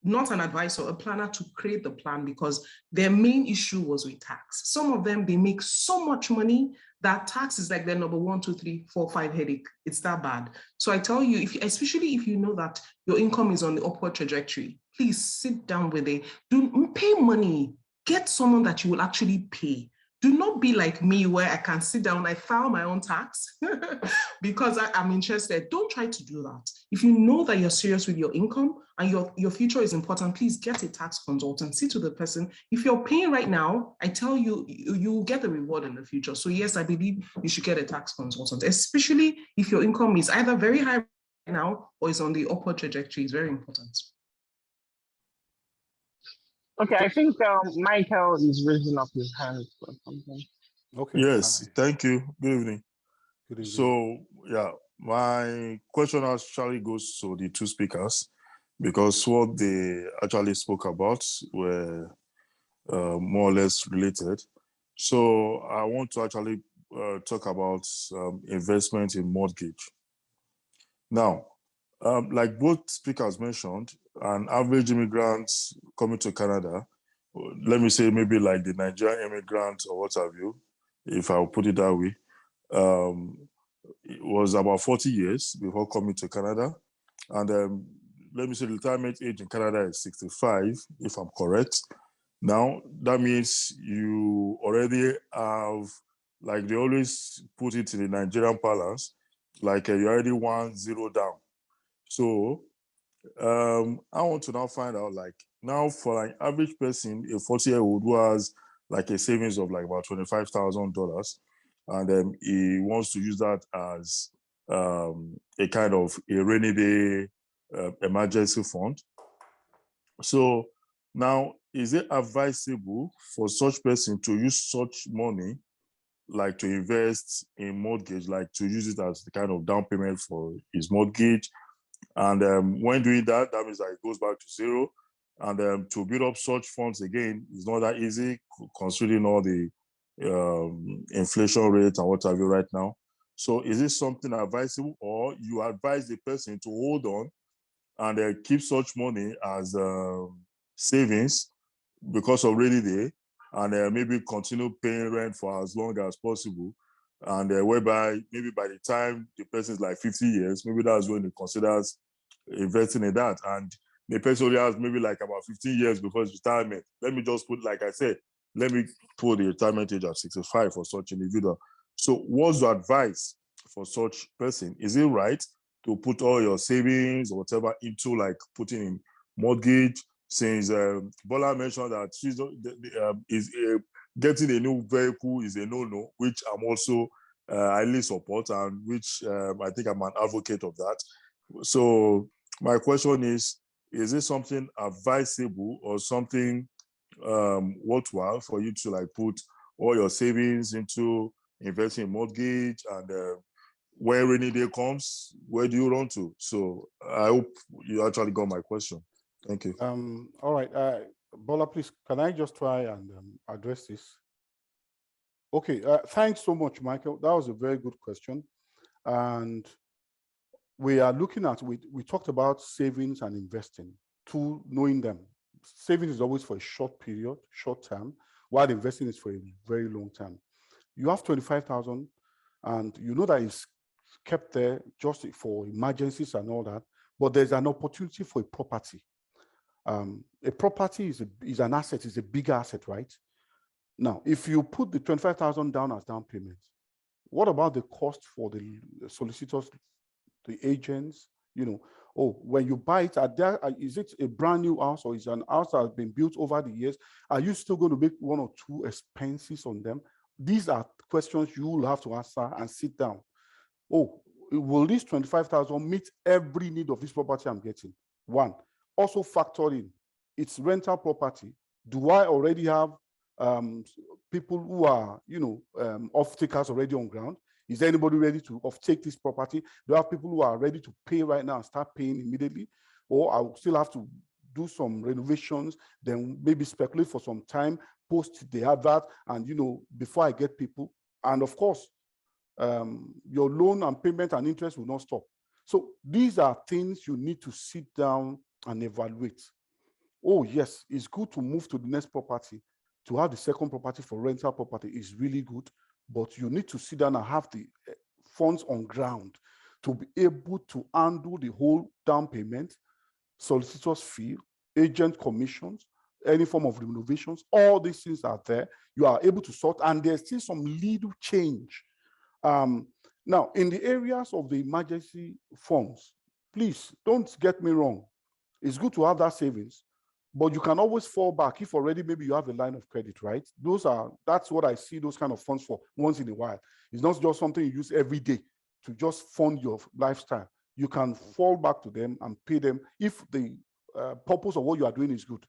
not an advisor, a planner to create the plan because their main issue was with tax. Some of them, they make so much money that tax is like their number 1, 2, 3, 4, 5 headache. It's that bad. So I tell you, especially if you know that your income is on the upward trajectory, please sit down with it. Do pay money. Get someone that you will actually pay. Do not be like me where I can sit down, I file my own tax because I'm interested. Don't try to do that. If you know that you're serious with your income and your future is important, please get a tax consultant, sit to the person. If you're paying right now, I tell you, you will get the reward in the future. So yes, I believe you should get a tax consultant, especially if your income is either very high right now or is on the upward trajectory. It's very important. Okay, I think Michael is raising up his hand for something. Okay. Yes, thank you. Good evening. Good evening. So, yeah, my question actually goes to the two speakers because what they actually spoke about were more or less related. So, I want to actually talk about investment in mortgage. Now, like both speakers mentioned, an average immigrant coming to Canada, let me say maybe like the Nigerian immigrant or what have you, if I'll put it that way, it was about 40 years before coming to Canada. And let me say the retirement age in Canada is 65, if I'm correct. Now, that means you already have, like they always put it in the Nigerian parlance, like you already 1-0 down. So I want to now find out, like, now for an average person, a 40-year-old who has like a savings of like about $25,000, and he wants to use that as a kind of a rainy day emergency fund. So now, is it advisable for such person to use such money, like to invest in mortgage, like to use it as the kind of down payment for his mortgage? And when doing that, that means that it goes back to zero. And to build up such funds again is not that easy, considering all the inflation rate and what have you right now. So is this something advisable, or you advise the person to hold on and keep such money as savings because of rainy day, and maybe continue paying rent for as long as possible? And whereby maybe by the time the person is like 50 years, maybe that's when he considers investing in that. And the person only has maybe like about 15 years before his retirement. Let me just put, like I said, let me put the retirement age at 65 for such individual. So what's your advice for such person? Is it right to put all your savings or whatever into like putting in mortgage? Since Bola mentioned that she's getting a new vehicle is a no-no, which I'm also highly support, and which I think I'm an advocate of that. So my question is it something advisable or something worthwhile for you to like put all your savings into investing in mortgage, and when rainy day comes, where do you run to? So I hope you actually got my question. Thank you. All right, Bola, please, can I just try and address this? Okay, thanks so much, Michael. That was a very good question. And we are looking at, we talked about savings and investing, to knowing them. Savings is always for a short period, short term, while investing is for a very long term. You have 25,000 and you know that it's kept there just for emergencies and all that, but there's an opportunity for a property. A property is an asset, is a big asset, right? Now, if you put the 25,000 down as down payment, what about the cost for the solicitors, the agents? You know, oh, when you buy it, is it a brand new house or is it an house that has been built over the years? Are you still going to make 1 or 2 expenses on them? These are questions you will have to answer and sit down. Oh, will this 25,000 meet every need of this property I'm getting? One, also factor in it's rental property. Do I already have people who are, off-takers already on ground? Is anybody ready to off-take this property? Do I have people who are ready to pay right now and start paying immediately? Or I will still have to do some renovations, then maybe speculate for some time, post the advert, and, before I get people. And of course, your loan and payment and interest will not stop. So these are things you need to sit down and evaluate. Oh, yes, it's good to move to the next property. To have the second property for rental property is really good, but you need to sit down and have the funds on ground to be able to handle the whole down payment, solicitor's fee, agent commissions, any form of renovations. All these things are there. You are able to sort, and there's still some little change. Now, in the areas of the emergency funds, please don't get me wrong. It's good to have that savings, but you can always fall back if already maybe you have a line of credit, right? That's what I see those kind of funds for once in a while. It's not just something you use every day to just fund your lifestyle. You can fall back to them and pay them if the purpose of what you are doing is good.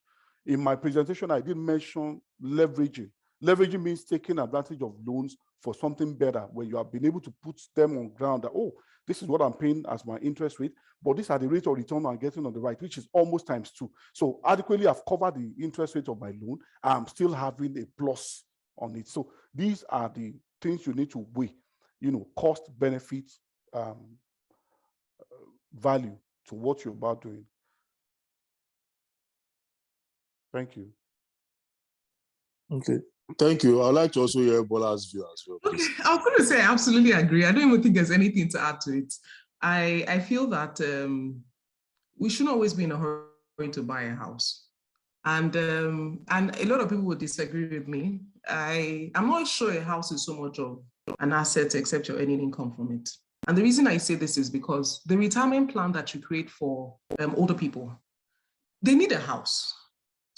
In my presentation, I did mention leveraging. Leveraging means taking advantage of loans for something better, where you have been able to put them on ground that, oh, this is what I'm paying as my interest rate, but these are the rate of return I'm getting on the right, which is almost ×2. So adequately, I've covered the interest rate of my loan. I'm still having a plus on it. So these are the things you need to weigh, cost, benefit, value to what you're about doing. Thank you. Okay. Thank you. I'd like to also hear Bola's view as well. Okay, I was going to say I absolutely agree. I don't even think there's anything to add to it. I feel that we shouldn't always be in a hurry to buy a house. And a lot of people would disagree with me. I'm not sure a house is so much of an asset except you're earning income from it. And the reason I say this is because the retirement plan that you create for older people, they need a house.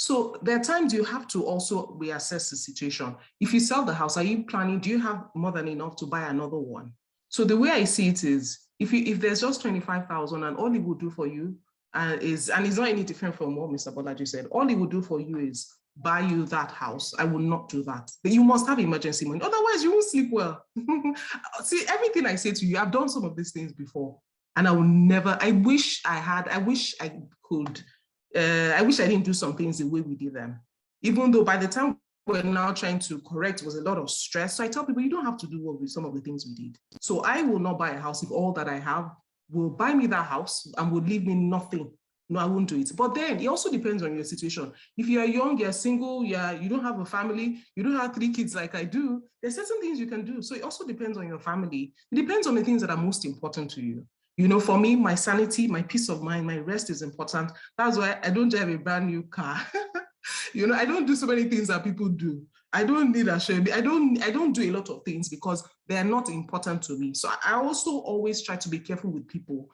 So there are times you have to also reassess the situation. If you sell the house, are you planning, do you have more than enough to buy another one? So the way I see it is, if there's just 25,000 and all it will do for you and it's not any different from what Mr. Bolaji said, all it will do for you is buy you that house. I will not do that. But you must have emergency money. Otherwise you won't sleep well. See, everything I say to you, I've done some of these things before and I will never, I wish I could. I wish I didn't do some things the way we did them, even though by the time we're now trying to correct was a lot of stress. So I tell people, you don't have to do what with some of the things we did. So I will not buy a house if all that I have will buy me that house and will leave me nothing. No, I won't do it. But then it also depends on your situation. If you're young, you're single, you don't have a family, you don't have 3 kids like I do, there's certain things you can do. So it also depends on your family. It depends on the things that are most important to you. For me, my sanity, my peace of mind, my rest is important. That's why I don't drive a brand new car. I don't do so many things that people do. I don't need a share. I don't do a lot of things because they are not important to me. So I also always try to be careful with people.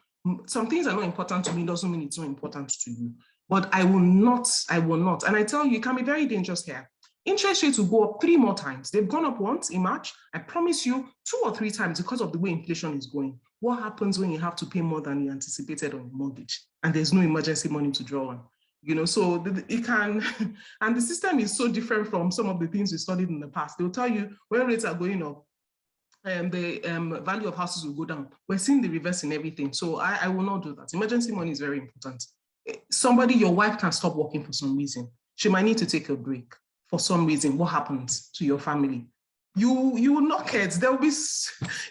Some things are not important to me doesn't mean it's not important to you. But I will not. And I tell you, it can be very dangerous here. Interest rates will go up 3 more times. They've gone up once in March. I promise you 2 or 3 times because of the way inflation is going. What happens when you have to pay more than you anticipated on your mortgage and there's no emergency money to draw on? So it can, and the system is so different from some of the things we studied in the past. They'll tell you when rates are going up, the value of houses will go down. We're seeing the reverse in everything. So I will not do that. Emergency money is very important. Your wife can stop working for some reason. She might need to take a break for some reason. What happens to your family? You will knock heads.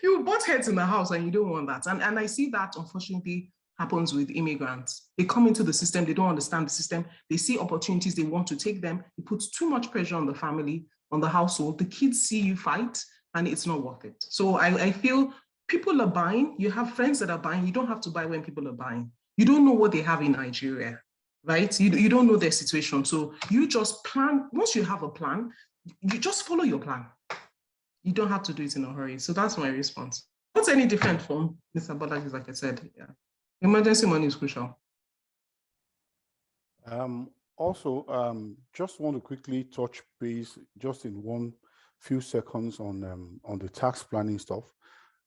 You butt heads in the house and you don't want that. And I see that unfortunately happens with immigrants. They come into the system, they don't understand the system. They see opportunities, they want to take them. It puts too much pressure on the family, on the household. The kids see you fight and it's not worth it. So I feel people are buying. You have friends that are buying. You don't have to buy when people are buying. You don't know what they have in Nigeria, right? You don't know their situation. So you just plan. Once you have a plan, You just follow your plan. You don't have to do it in a hurry. So that's my response. Not any different from Mr. Bolaji, like I said. Yeah. Emergency money is crucial. Just want to quickly touch base just in one few seconds on the tax planning stuff.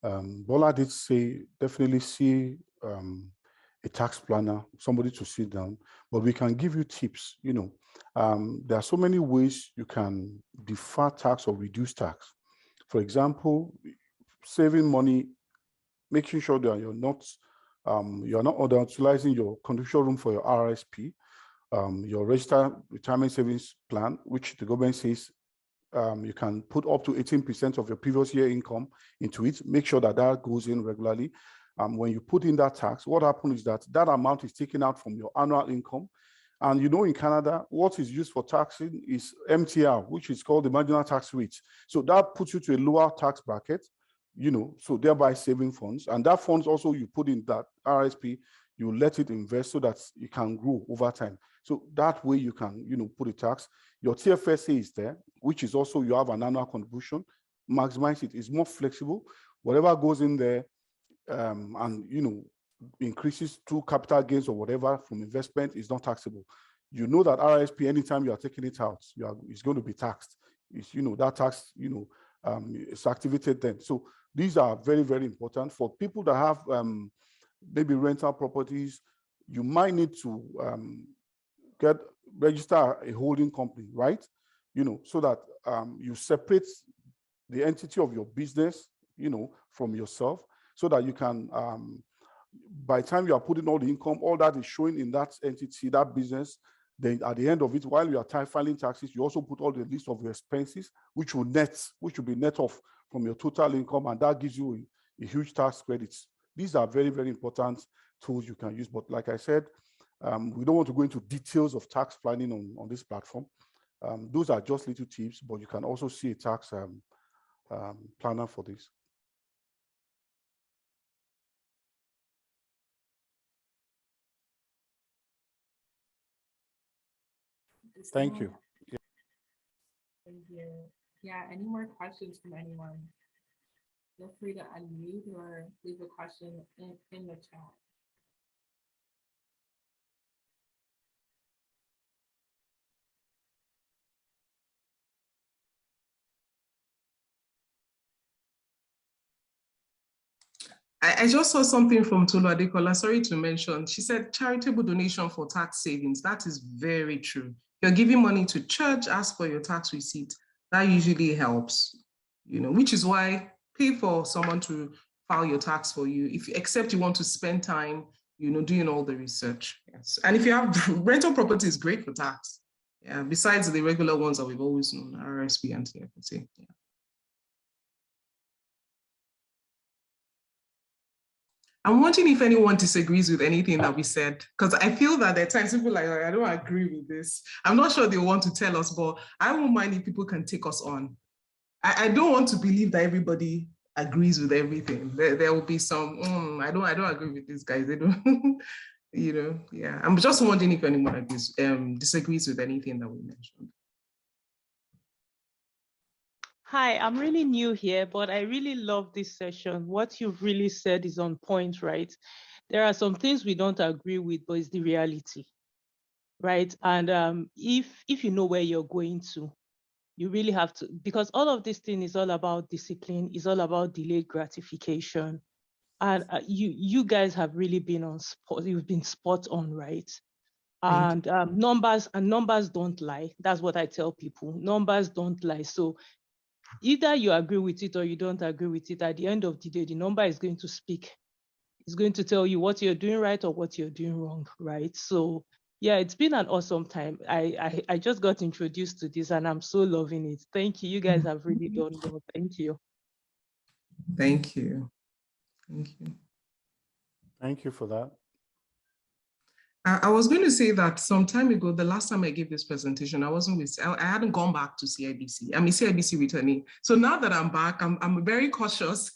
Bola did say definitely see a tax planner, somebody to sit down, but we can give you tips. You know, there are so many ways you can defer tax or reduce tax. For example, saving money, making sure that you're not underutilizing your contribution room for your RSP, your registered retirement savings plan, which the government says you can put up to 18% of your previous year income into it. Make sure that that goes in regularly. When you put in that tax, what happens is that that amount is taken out from your annual income. And you know, in Canada, what is used for taxing is MTR, which is called the marginal tax rate. So that puts you to a lower tax bracket, you know, so thereby saving funds. And that funds also you put in that RSP, you let it invest so that you can grow over time. So that way you can, you know, put a tax. Your TFSA is there, which is also, you have an annual contribution, maximize it. It's more flexible. Whatever goes in there and, you know, increases through capital gains or whatever from investment is not taxable. You know that RSP, anytime you are taking it out, it's going to be taxed. It's, you know, that tax, you know, it's activated then. So these are very, very important for people that have maybe rental properties. You might need to register a holding company, right? You know, so that you separate the entity of your business, you know, from yourself, so that you can, by the time you are putting all the income, all that is showing in that entity, that business, then at the end of it, while you are filing taxes, you also put all the list of your expenses, which will be net off from your total income, and that gives you a huge tax credits. These are very, very important tools you can use. But like I said, we don't want to go into details of tax planning on this platform. Those are just little tips, but you can also see a tax planner for this. Thank you. Yeah. Thank you. Yeah, any more questions from anyone? Feel free to unmute or leave a question in the chat. I just saw something from Tolu Adebola, sorry to mention. She said charitable donation for tax savings. That is very true. You're giving money to church, ask for your tax receipt. That usually helps, you know, which is why pay for someone to file your tax for you, except you want to spend time, you know, doing all the research. Yes. And if you have rental property, is great for tax. Yeah, besides the regular ones that we've always known, RSP and TFSA. Yeah. I'm wondering if anyone disagrees with anything that we said, because I feel that there are times people like, I don't agree with this. I'm not sure they want to tell us, but I won't mind if people can take us on. I don't want to believe that everybody agrees with everything. There will be some, I don't agree with these guys. They don't, you know, yeah. I'm just wondering if anyone disagrees with anything that we mentioned. Hi, I'm really new here, but I really love this session. What you've really said is on point, right? There are some things we don't agree with, but it's the reality, right? And if you know where you're going to, you really have to, because all of this thing is all about discipline, is all about delayed gratification. And you guys have really been on spot, you've been spot on, right? And numbers don't lie. That's what I tell people. Numbers don't lie. So either you agree with it or you don't agree with it. At the end of the day, the number is going to speak. It's going to tell you what you're doing right or what you're doing wrong, right? So yeah, it's been an awesome time. I just got introduced to this and I'm so loving it. Thank you. You guys have really done well. Thank you. Thank you. Thank you. Thank you for that. I was going to say that some time ago, the last time I gave this presentation, I hadn't gone back to CIBC. I'm a CIBC returnee. So now that I'm back, I'm very cautious.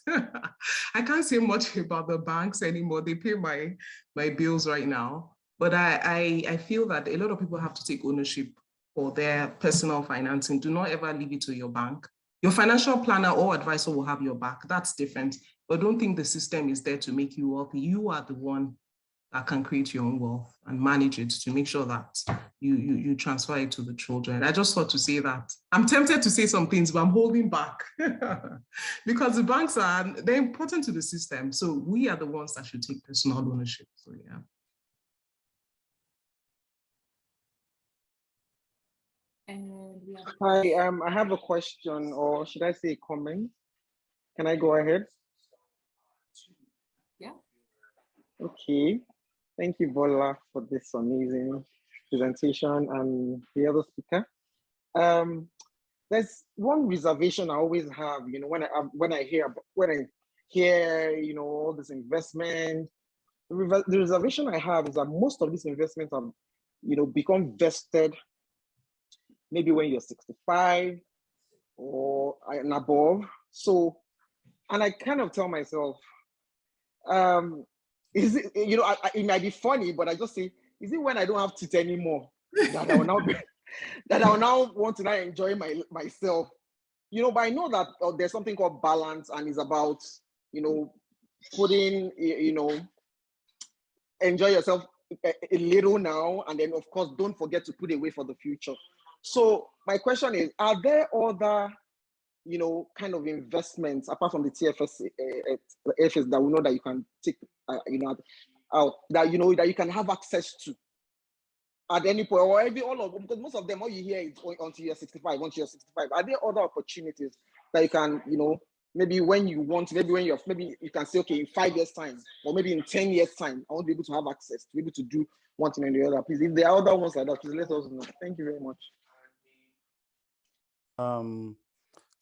I can't say much about the banks anymore. They pay my bills right now. But I feel that a lot of people have to take ownership for their personal financing, do not ever leave it to your bank. Your financial planner or advisor will have your back. That's different. But don't think the system is there to make you wealthy. You are the one that can create your own wealth and manage it to make sure that you transfer it to the children. I just thought to say that. I'm tempted to say some things, but I'm holding back because the banks they're important to the system. So we are the ones that should take personal ownership. So yeah. And we have Hi, I have a question, or should I say a comment? Can I go ahead? Yeah. Okay. Thank you, Bola, for this amazing presentation and the other speaker. There's one reservation I always have, you know, when I hear, you know, all this investment. The reservation I have is that most of these investments have, you know, become vested maybe when you're 65 or and above. So, and I kind of tell myself, is it, you know, it might be funny, but I just say, is it when I don't have teeth anymore that I will now be, that I will now want to now enjoy myself? You know, but I know that there's something called balance, and it's about, you know, putting, you know, enjoy yourself a little now, and then of course don't forget to put away for the future. So my question is, are there other, you know, kind of investments apart from the TFS that we know that you can take, you know, out, that, you know, that you can have access to at any point, or all of them, because most of them, all you hear is until you're 65, once you're 65. Are there other opportunities that you can, you know, maybe when you want, maybe when maybe you can say, okay, in 5 years time, or maybe in 10 years time, I want to be able to have access, to be able to do one thing and the other. Please, if there are other ones like that, please let us know. Thank you very much.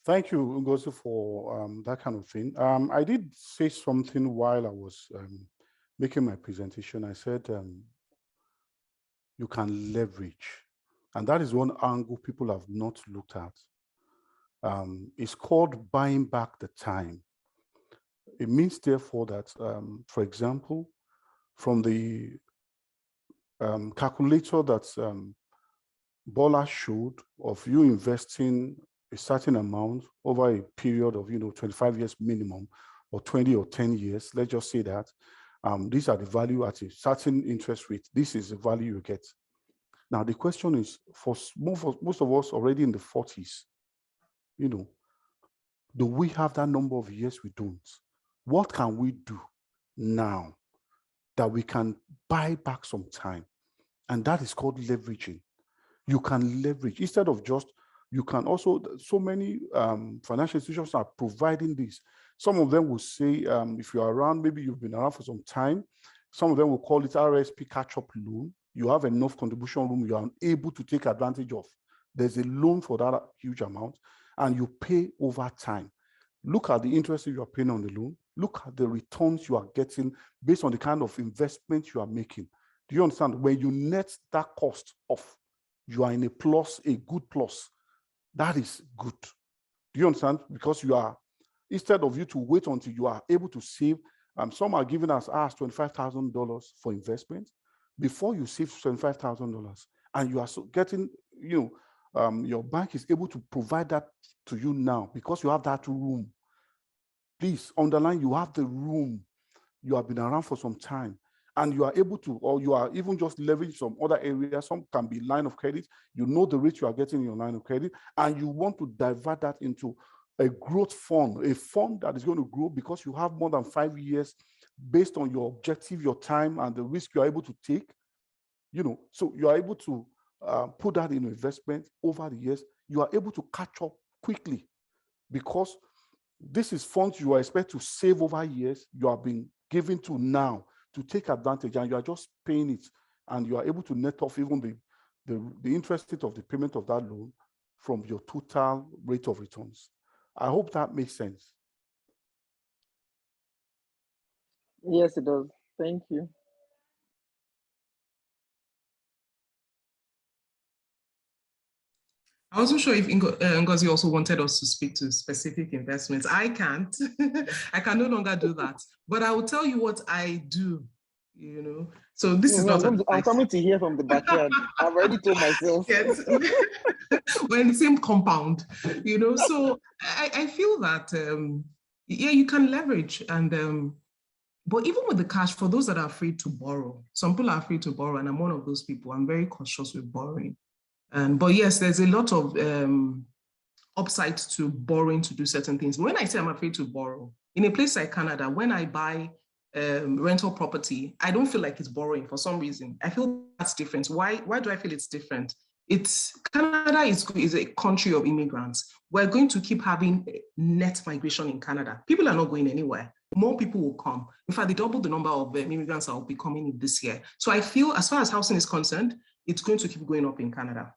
Thank you, Ngozi, for that kind of thing. I did say something while I was making my presentation. I said you can leverage, and that is one angle people have not looked at. It's called buying back the time. It means, therefore, that, for example, from the calculator that Bola showed of you investing a certain amount over a period of, you know, 25 years minimum, or 20 or 10 years, let's just say that, these are the value at a certain interest rate. This is the value you get. Now, the question is, for most of us already in the 40s, you know, do we have that number of years? We don't. What can we do now that we can buy back some time? And that is called leveraging. You can leverage instead of just, you can also, so many financial institutions are providing this. Some of them will say, if you're around, maybe you've been around for some time, some of them will call it RSP catch-up loan. You have enough contribution room you are able to take advantage of. There's a loan for that huge amount, and you pay over time. Look at the interest you are paying on the loan. Look at the returns you are getting based on the kind of investment you are making. Do you understand? When you net that cost off, you are in a plus, a good plus. That is good. Do you understand? Because you are, instead of you to wait until you are able to save, some are giving us $25,000 for investment before you save $25,000, and you are getting, you know, your bank is able to provide that to you now because you have that room. Please underline, you have the room. You have been around for some time, and you are able to, or you are even just leverage some other areas. Some can be line of credit. You know the rate you are getting in your line of credit, and you want to divert that into a growth fund, a fund that is going to grow because you have more than 5 years based on your objective, your time, and the risk you are able to take. You know, so you are able to put that in investment over the years. You are able to catch up quickly because this is funds you are expected to save over years. You are being given to now to take advantage, and you are just paying it, and you are able to net off even the interest rate of the payment of that loan from your total rate of returns. I hope that makes sense. Yes, it does. Thank you. I wasn't sure if Ngozi also wanted us to speak to specific investments. I can't. I can no longer do that. But I will tell you what I do, you know. So this is not I'm coming to hear from the backyard. I've already told myself. Yes. We're in the same compound, you know. So I feel that yeah, you can leverage and but even with the cash, for those that are afraid to borrow, some people are afraid to borrow, and I'm one of those people. I'm very cautious with borrowing. But yes, there's a lot of upsides to borrowing to do certain things. When I say I'm afraid to borrow, in a place like Canada, when I buy rental property, I don't feel like it's borrowing for some reason. I feel that's different. Why do I feel it's different? Canada is a country of immigrants. We're going to keep having net migration in Canada. People are not going anywhere. More people will come. In fact, they doubled the number of immigrants that will be coming in this year. So I feel as far as housing is concerned, it's going to keep going up in Canada.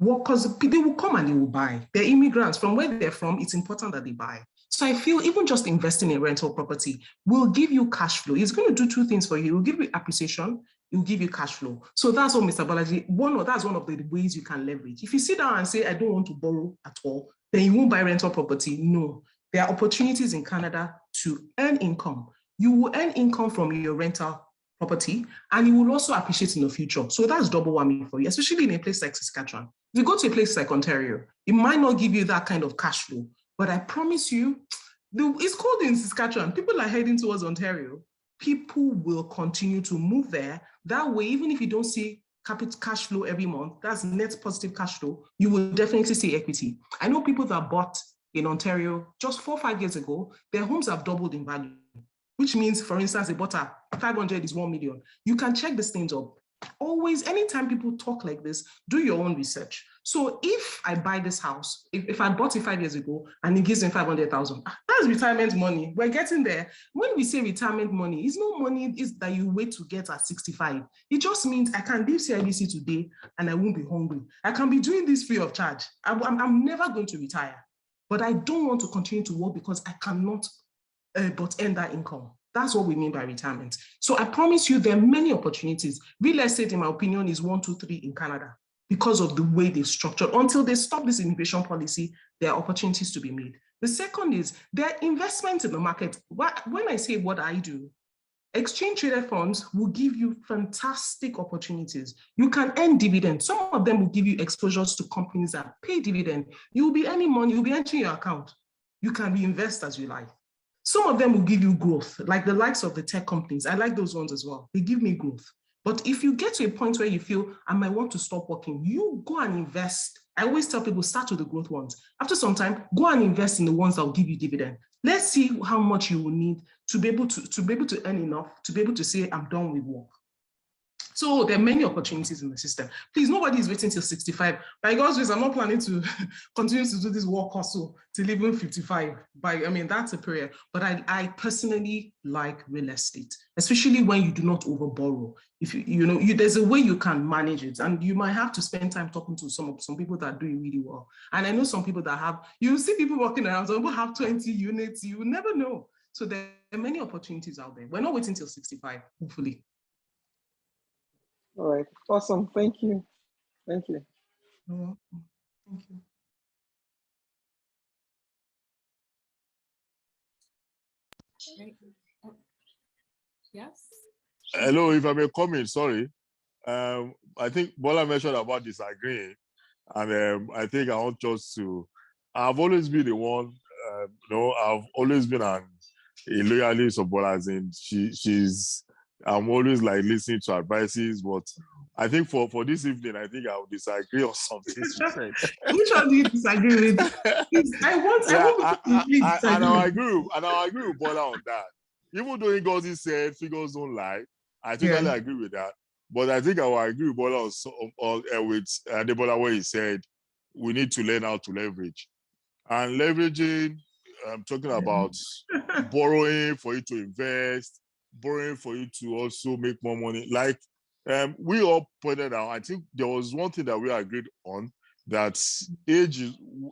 Because they will come and they will buy. They're immigrants. From where they're from, it's important that they buy. So I feel even just investing in rental property will give you cash flow. It's going to do two things for you. It will give you appreciation. It will give you cash flow. So that's what Mr. Bolaji, that's one of the ways you can leverage. If you sit down and say, I don't want to borrow at all, then you won't buy rental property. No, there are opportunities in Canada to earn income. You will earn income from your rental property, and you will also appreciate in the future. So that's double whammy for you, especially in a place like Saskatchewan. If you go to a place like Ontario, it might not give you that kind of cash flow, but I promise you, it's cold in Saskatchewan. People are heading towards Ontario. People will continue to move there. That way, even if you don't see cash flow every month, that's net positive cash flow, you will definitely see equity. I know people that bought in Ontario just 4 or 5 years ago, their homes have doubled in value, which means, for instance, they bought a 500 is 1 million. You can check these things up. Always, anytime people talk like this, do your own research. So if I buy this house, if I bought it 5 years ago and it gives me 500,000, that's retirement money. We're getting there. When we say retirement money, it's no money that you wait to get at 65. It just means I can leave CIBC today and I won't be hungry. I can be doing this free of charge. I'm never going to retire, but I don't want to continue to work because I cannot but earn that income. That's what we mean by retirement. So I promise you there are many opportunities. Real estate, in my opinion, is 1, 2, 3 in Canada because of the way they've structured. Until they stop this immigration policy, there are opportunities to be made. The second is there are investments in the market. When I say what I do, exchange traded funds will give you fantastic opportunities. You can earn dividends. Some of them will give you exposures to companies that pay dividend. You will be earning money, you'll be entering your account. You can reinvest as you like. Some of them will give you growth, like the likes of the tech companies. I like those ones as well. They give me growth. But if you get to a point where you feel, I might want to stop working, you go and invest. I always tell people, start with the growth ones. After some time, go and invest in the ones that will give you dividend. Let's see how much you will need to be able to earn enough, to be able to say, I'm done with work. So there are many opportunities in the system. Please, nobody is waiting till 65. By God's grace, I'm not planning to continue to do this work hustle till even 55. That's a prayer. But I personally like real estate, especially when you do not overborrow. If there's a way you can manage it, and you might have to spend time talking to some people that are doing really well. And I know some people that have, you see people walking around, some people have 20 units, you never know. So there are many opportunities out there. We're not waiting till 65, hopefully. All right. Awesome. Thank you. Thank you. You're welcome. Thank you. Yes. Hello, if I may comment, sorry. I think Bola mentioned about disagreeing, and I think I want just to. I've always been the one. I've always been a loyalist of Bola's, and I'm always like listening to advices, but I think for this evening, I think I would disagree on something she said. Which one do you disagree with? I agree with Bola on that. Even though Ngozi said figures don't lie, I totally agree with that. But I think I will agree with Bola with Adebola where he said we need to learn how to leverage. And leveraging, I'm talking about borrowing for you to invest, borrowing for you to also make more money. Like we all pointed out, I think there was one thing that we agreed on, that age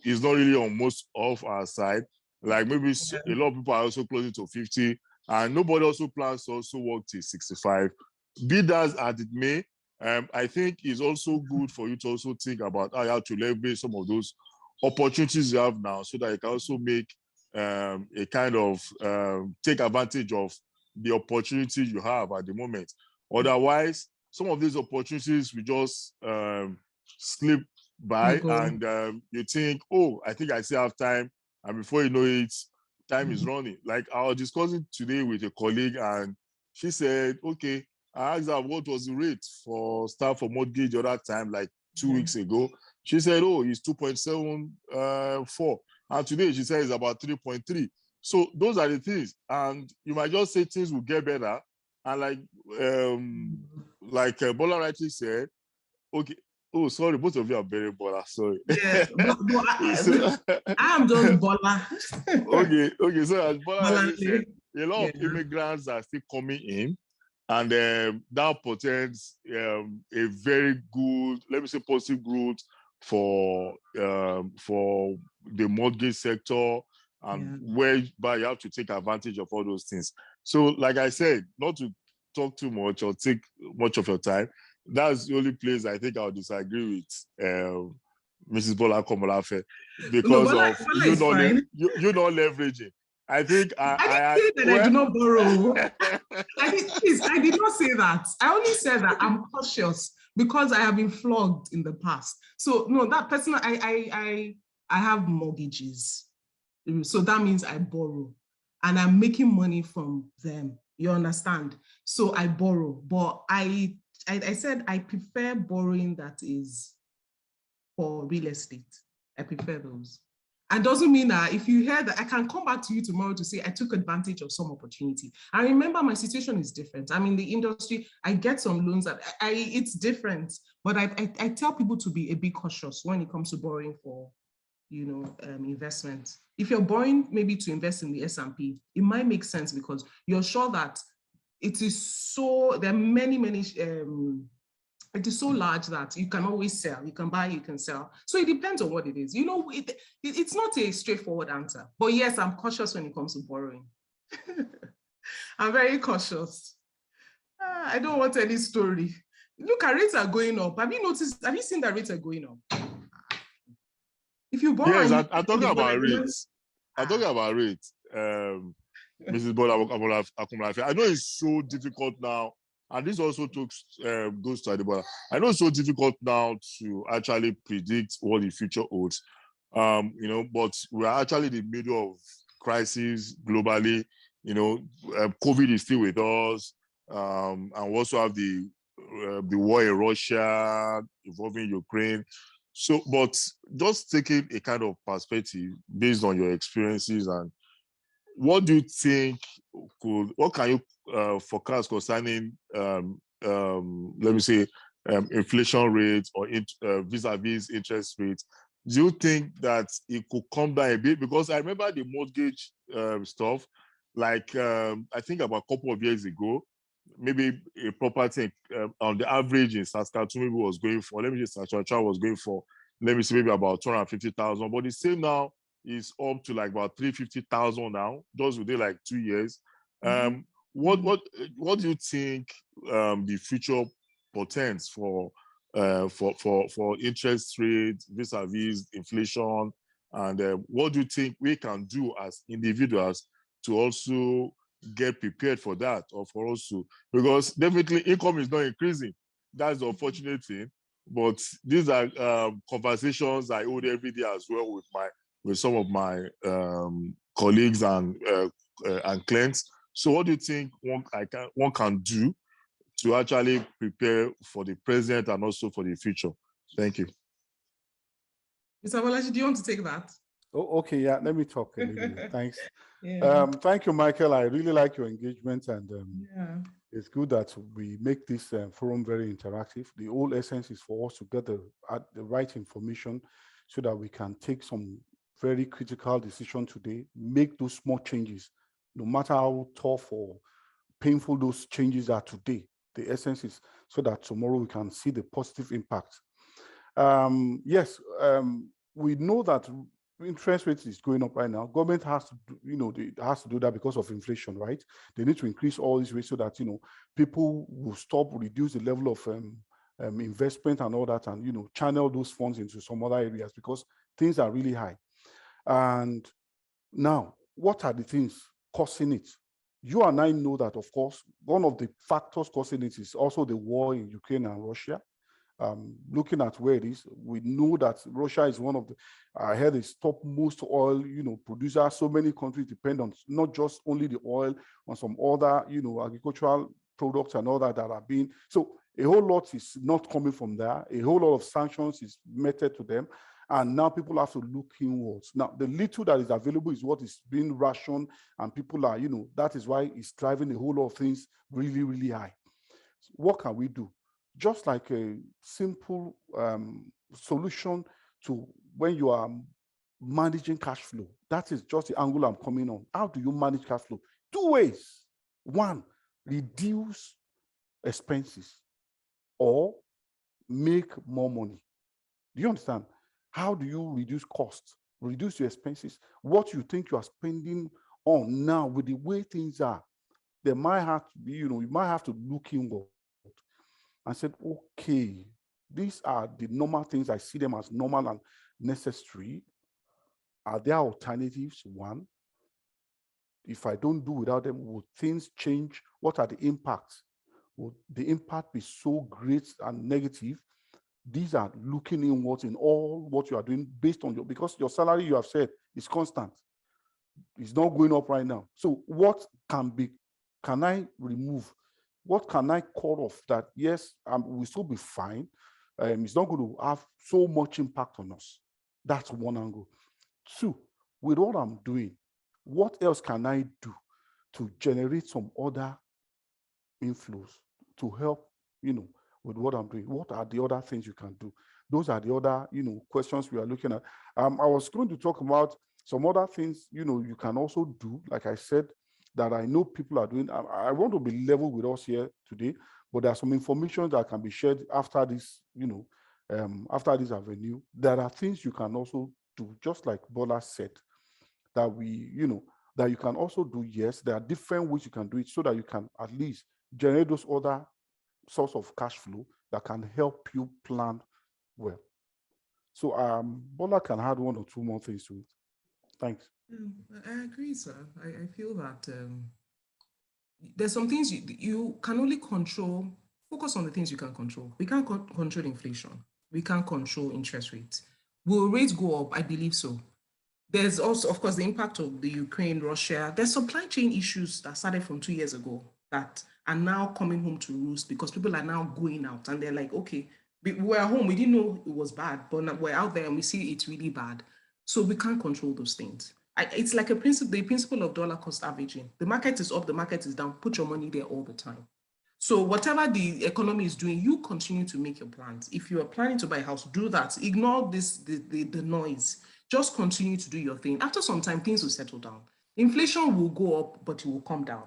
is not really on most of our side. Like maybe a lot of people are also closing to 50, and nobody also plans to also work till 65. Be that as it may, I think it's also good for you to also think about how you have to leverage some of those opportunities you have now, so that you can also make a kind of take advantage of the opportunity you have at the moment. Otherwise, some of these opportunities will just slip by, and you think, oh, I think I still have time, and before you know it, time is running. Like I was discussing today with a colleague, and she said, okay, I asked her what was the rate for staff for mortgage the other time, like 2 weeks ago. She said, oh, it's 2.74. And today she said it's about 3.3. So those are the things. And you might just say things will get better. And like Bola rightly said, okay. Oh, sorry, both of you are very Bola, sorry. Yeah, I'm just Bola. okay. So as Bola rightly said, a lot of immigrants are still coming in. And that portends a very good, let me say, positive growth for the mortgage sector, and whereby you have to take advantage of all those things. So, like I said, not to talk too much or take much of your time, that's the only place I think I'll disagree with Mrs. Bola Akomolafe, because of you not leveraging. I think I didn't say that I do not borrow. I did not say that. I only said that I'm cautious because I have been flogged in the past. So no, that personal, I have mortgages. So that means I borrow and I'm making money from them. You understand? So I borrow, but I said I prefer borrowing that is for real estate. I prefer those. And doesn't mean that if you hear that, I can come back to you tomorrow to say I took advantage of some opportunity. I remember my situation is different. I'm in the industry, I get some loans that it's different, but I tell people to be a bit cautious when it comes to borrowing for, investment. If you're borrowing maybe to invest in the S&P, it might make sense because you're sure that it is so, there are many, it is so large that you can always sell. You can buy, you can sell. So it depends on what it is. It's not a straightforward answer. But yes, I'm cautious when it comes to borrowing. I'm very cautious. I don't want any story. Look, our rates are going up. Have you seen that rates are going up? If you borrow... Yes, I'm talking about rates. I'm talking about rates. Mrs. Bola Akomolafe. I know it's so difficult now. And this also goes to Adebola. I know it's so difficult now to actually predict what the future holds, but we're actually in the middle of crisis globally. COVID is still with us, and we also have the war in Russia involving Ukraine. So, but just taking a kind of perspective based on your experiences, and what do you think what can you forecast concerning, let me say, inflation rates or vis-a-vis interest rates? Do you think that it could come down a bit? Because I remember the mortgage stuff, like I think about a couple of years ago, maybe a property on the average in Saskatchewan maybe was going for, let me just Saskatchewan was going for, let me say maybe about 250,000, but the same now is up to like about 350,000 now, just within like 2 years. What do you think the future portends for interest rates vis-a-vis inflation, and what do you think we can do as individuals to also get prepared for that, or for also, because definitely income is not increasing. That's the unfortunate thing. But these are conversations I hold every day as well with some of my colleagues and clients. So what do you think one can do to actually prepare for the present and also for the future? Thank you. Mr. Bolaji, do you want to take that? Oh, okay, yeah, let me talk a little bit. Thanks. Thank you, Michael. I really like your engagement, and it's good that we make this forum very interactive. The whole essence is for us to get the right information so that we can take some very critical decision today, make those small changes, no matter how tough or painful those changes are today. The essence is so that tomorrow we can see the positive impact. Yes, we know that interest rates is going up right now. Government has to do, has to do that because of inflation, right? They need to increase all these rates so that people will reduce the level of investment and all that, and channel those funds into some other areas because things are really high. And now, what are the things causing it? You and I know that, of course, one of the factors causing it is also the war in Ukraine and Russia. Looking at where it is, we know that Russia is one of the, I heard it's top most oil, producer. So many countries depend on not just only the oil, on some other, agricultural products and all that are being. So a whole lot is not coming from there. A whole lot of sanctions is meted to them. And now people have to look inwards. Now, the little that is available is what is being rationed, and people are, that is why it's driving a whole lot of things really, really high. So what can we do? Just like a simple solution to when you are managing cash flow. That is just the angle I'm coming on. How do you manage cash flow? Two ways. One, reduce expenses or make more money. Do you understand? How do you reduce costs, reduce your expenses? What you think you are spending on now with the way things are, there might have to be, you might have to look inward and said, okay, these are the normal things. I see them as normal and necessary. Are there alternatives? One, if I don't do without them, will things change? What are the impacts? Will the impact be so great and negative? These are looking inwards in all what you are doing based on because your salary, you have said, is constant. It's not going up right now. So what can I remove? What can I cut off that, yes, we'll still be fine. It's not going to have so much impact on us. That's one angle. Two, with what I'm doing, what else can I do to generate some other inflows to help, with what I'm doing? What are the other things you can do? Those are the other, questions we are looking at. I was going to talk about some other things, you can also do, like I said, that I know people are doing. I want to be level with us here today, but there's some information that can be shared after this, after this avenue. There are things you can also do, just like Bola said, that that you can also do. Yes, there are different ways you can do it so that you can at least generate those other source of cash flow that can help you plan well. So Bola can add one or two more things to it. Thanks. I agree, sir. I feel that there's some things you can only control. Focus on the things you can control. We can't control inflation. We can't control interest rates. Will rates go up? I believe so. There's also, of course, the impact of the Ukraine, Russia. There's supply chain issues that started from 2 years ago that are now coming home to roost because people are now going out and they're like, okay, we're home. We didn't know it was bad, but we're out there and we see it's really bad. So we can't control those things. It's like the principle of dollar cost averaging. The market is up, the market is down. Put your money there all the time. So whatever the economy is doing, you continue to make your plans. If you are planning to buy a house, do that. Ignore the noise. Just continue to do your thing. After some time, things will settle down. Inflation will go up, but it will come down.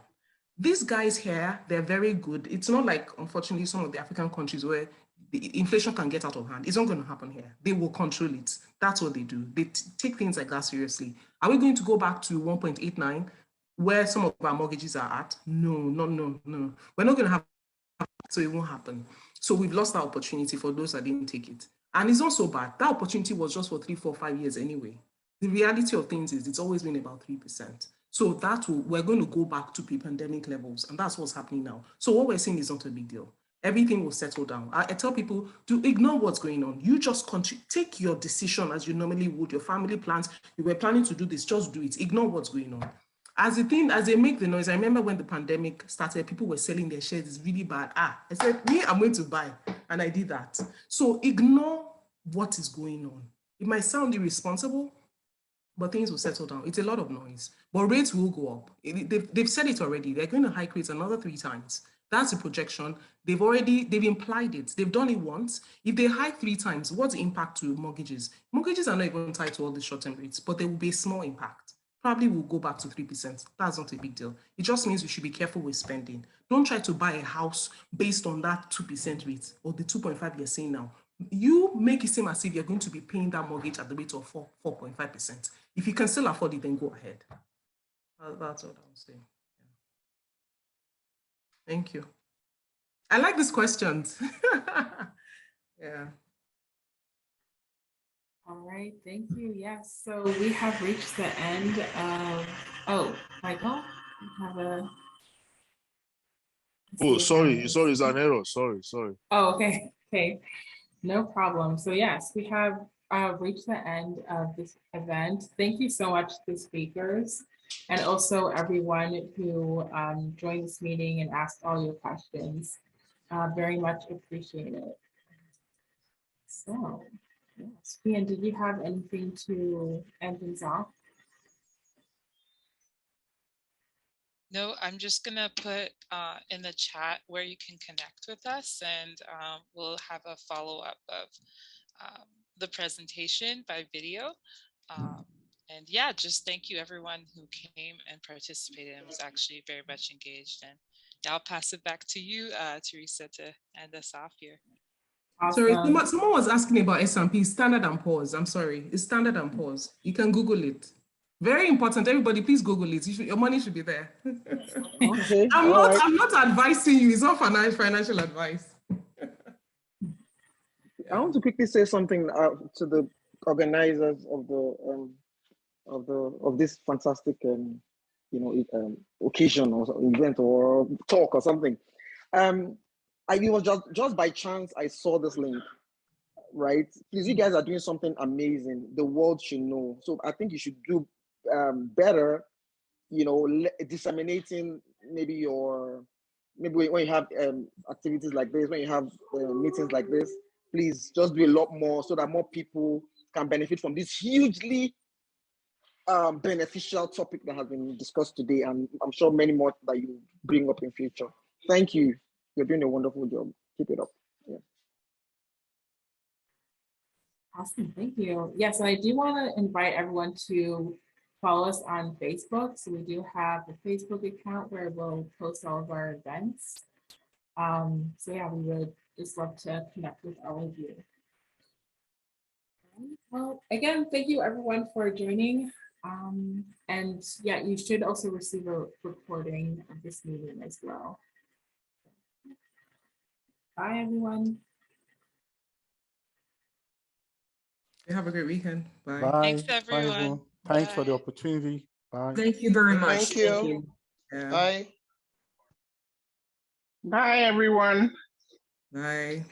These guys here, they're very good. It's not like, unfortunately, some of the African countries where the inflation can get out of hand. It's not going to happen here. They will control it. That's what they do. They take things like that seriously. Are we going to go back to 1.89 where some of our mortgages are at? No. We're not going to have, so it won't happen. So we've lost that opportunity for those that didn't take it. And it's not so bad. That opportunity was just for 3, 4, 5 years anyway. The reality of things is it's always been about 3%. So we're going to go back to pre-pandemic levels, and that's what's happening now. So what we're seeing is not a big deal. Everything will settle down. I tell people to ignore what's going on. You just take your decision as you normally would. Your family plans, you were planning to do this, just do it. Ignore what's going on. As they make the noise, I remember when the pandemic started, people were selling their shares. It's really bad. I said, I'm going to buy. And I did that. So ignore what is going on. It might sound irresponsible, but things will settle down. It's a lot of noise, but rates will go up. They've said it already. They're going to hike rates another 3 times. That's the projection. They've implied it. They've done it once. If they hike 3 times, what's the impact to mortgages? Mortgages are not even tied to all the short-term rates, but there will be a small impact. Probably will go back to 3%. That's not a big deal. It just means we should be careful with spending. Don't try to buy a house based on that 2% rate or the 2.5 you're saying now. You make it seem as if you're going to be paying that mortgage at the rate of 4.5%. If you can still afford it, then go ahead. That's what I'm saying. Yeah. Thank you. I like these questions. Yeah. All right, thank you. Yes, so we have reached the end of, Michael, you have a Oh, see sorry, any- it's an error. Sorry. Oh, okay, okay, no problem. So yes, we have reached the end of this event. Thank you so much to the speakers and also everyone who joined this meeting and asked all your questions. Very much appreciate it. So, yes, Ian, did you have anything to end things off? No, I'm just gonna put in the chat where you can connect with us, and we'll have a follow-up of the presentation by video. And yeah, just thank you everyone who came and participated and was actually very much engaged. And yeah, I'll pass it back to you, Teresa, to end us off here. Sorry, Awesome. someone was asking about S&P, Standard and Poor's. I'm sorry, it's Standard and Poor's. You can Google it. Very important. Everybody, please Google it. Your money should be there. Okay. I'm all right. not advising you. It's not financial advice. I want to quickly say something to the organizers of this fantastic occasion or event or talk or something. It was just by chance I saw this link, right? Please, you guys are doing something amazing. The world should know. So I think you should do better, disseminating maybe when you have activities like this, when you have meetings like this, please just do a lot more so that more people can benefit from this hugely beneficial topic that has been discussed today, and I'm sure many more that you bring up in future. Thank you. You're doing a wonderful job. Keep it up. Yeah. Awesome, thank you. Yes, I do want to invite everyone to follow us on Facebook. So we do have a Facebook account where we'll post all of our events. So yeah, we would just love to connect with all of you. Well, again, thank you everyone for joining. And yeah, you should also receive a recording of this meeting as well. Bye, everyone. Have a great weekend. Bye. Bye. Thanks, Bye, everyone. Thanks for the Bye. opportunity. Bye. Thank you very much. Thank you. Yeah. Bye. Bye, everyone. Bye.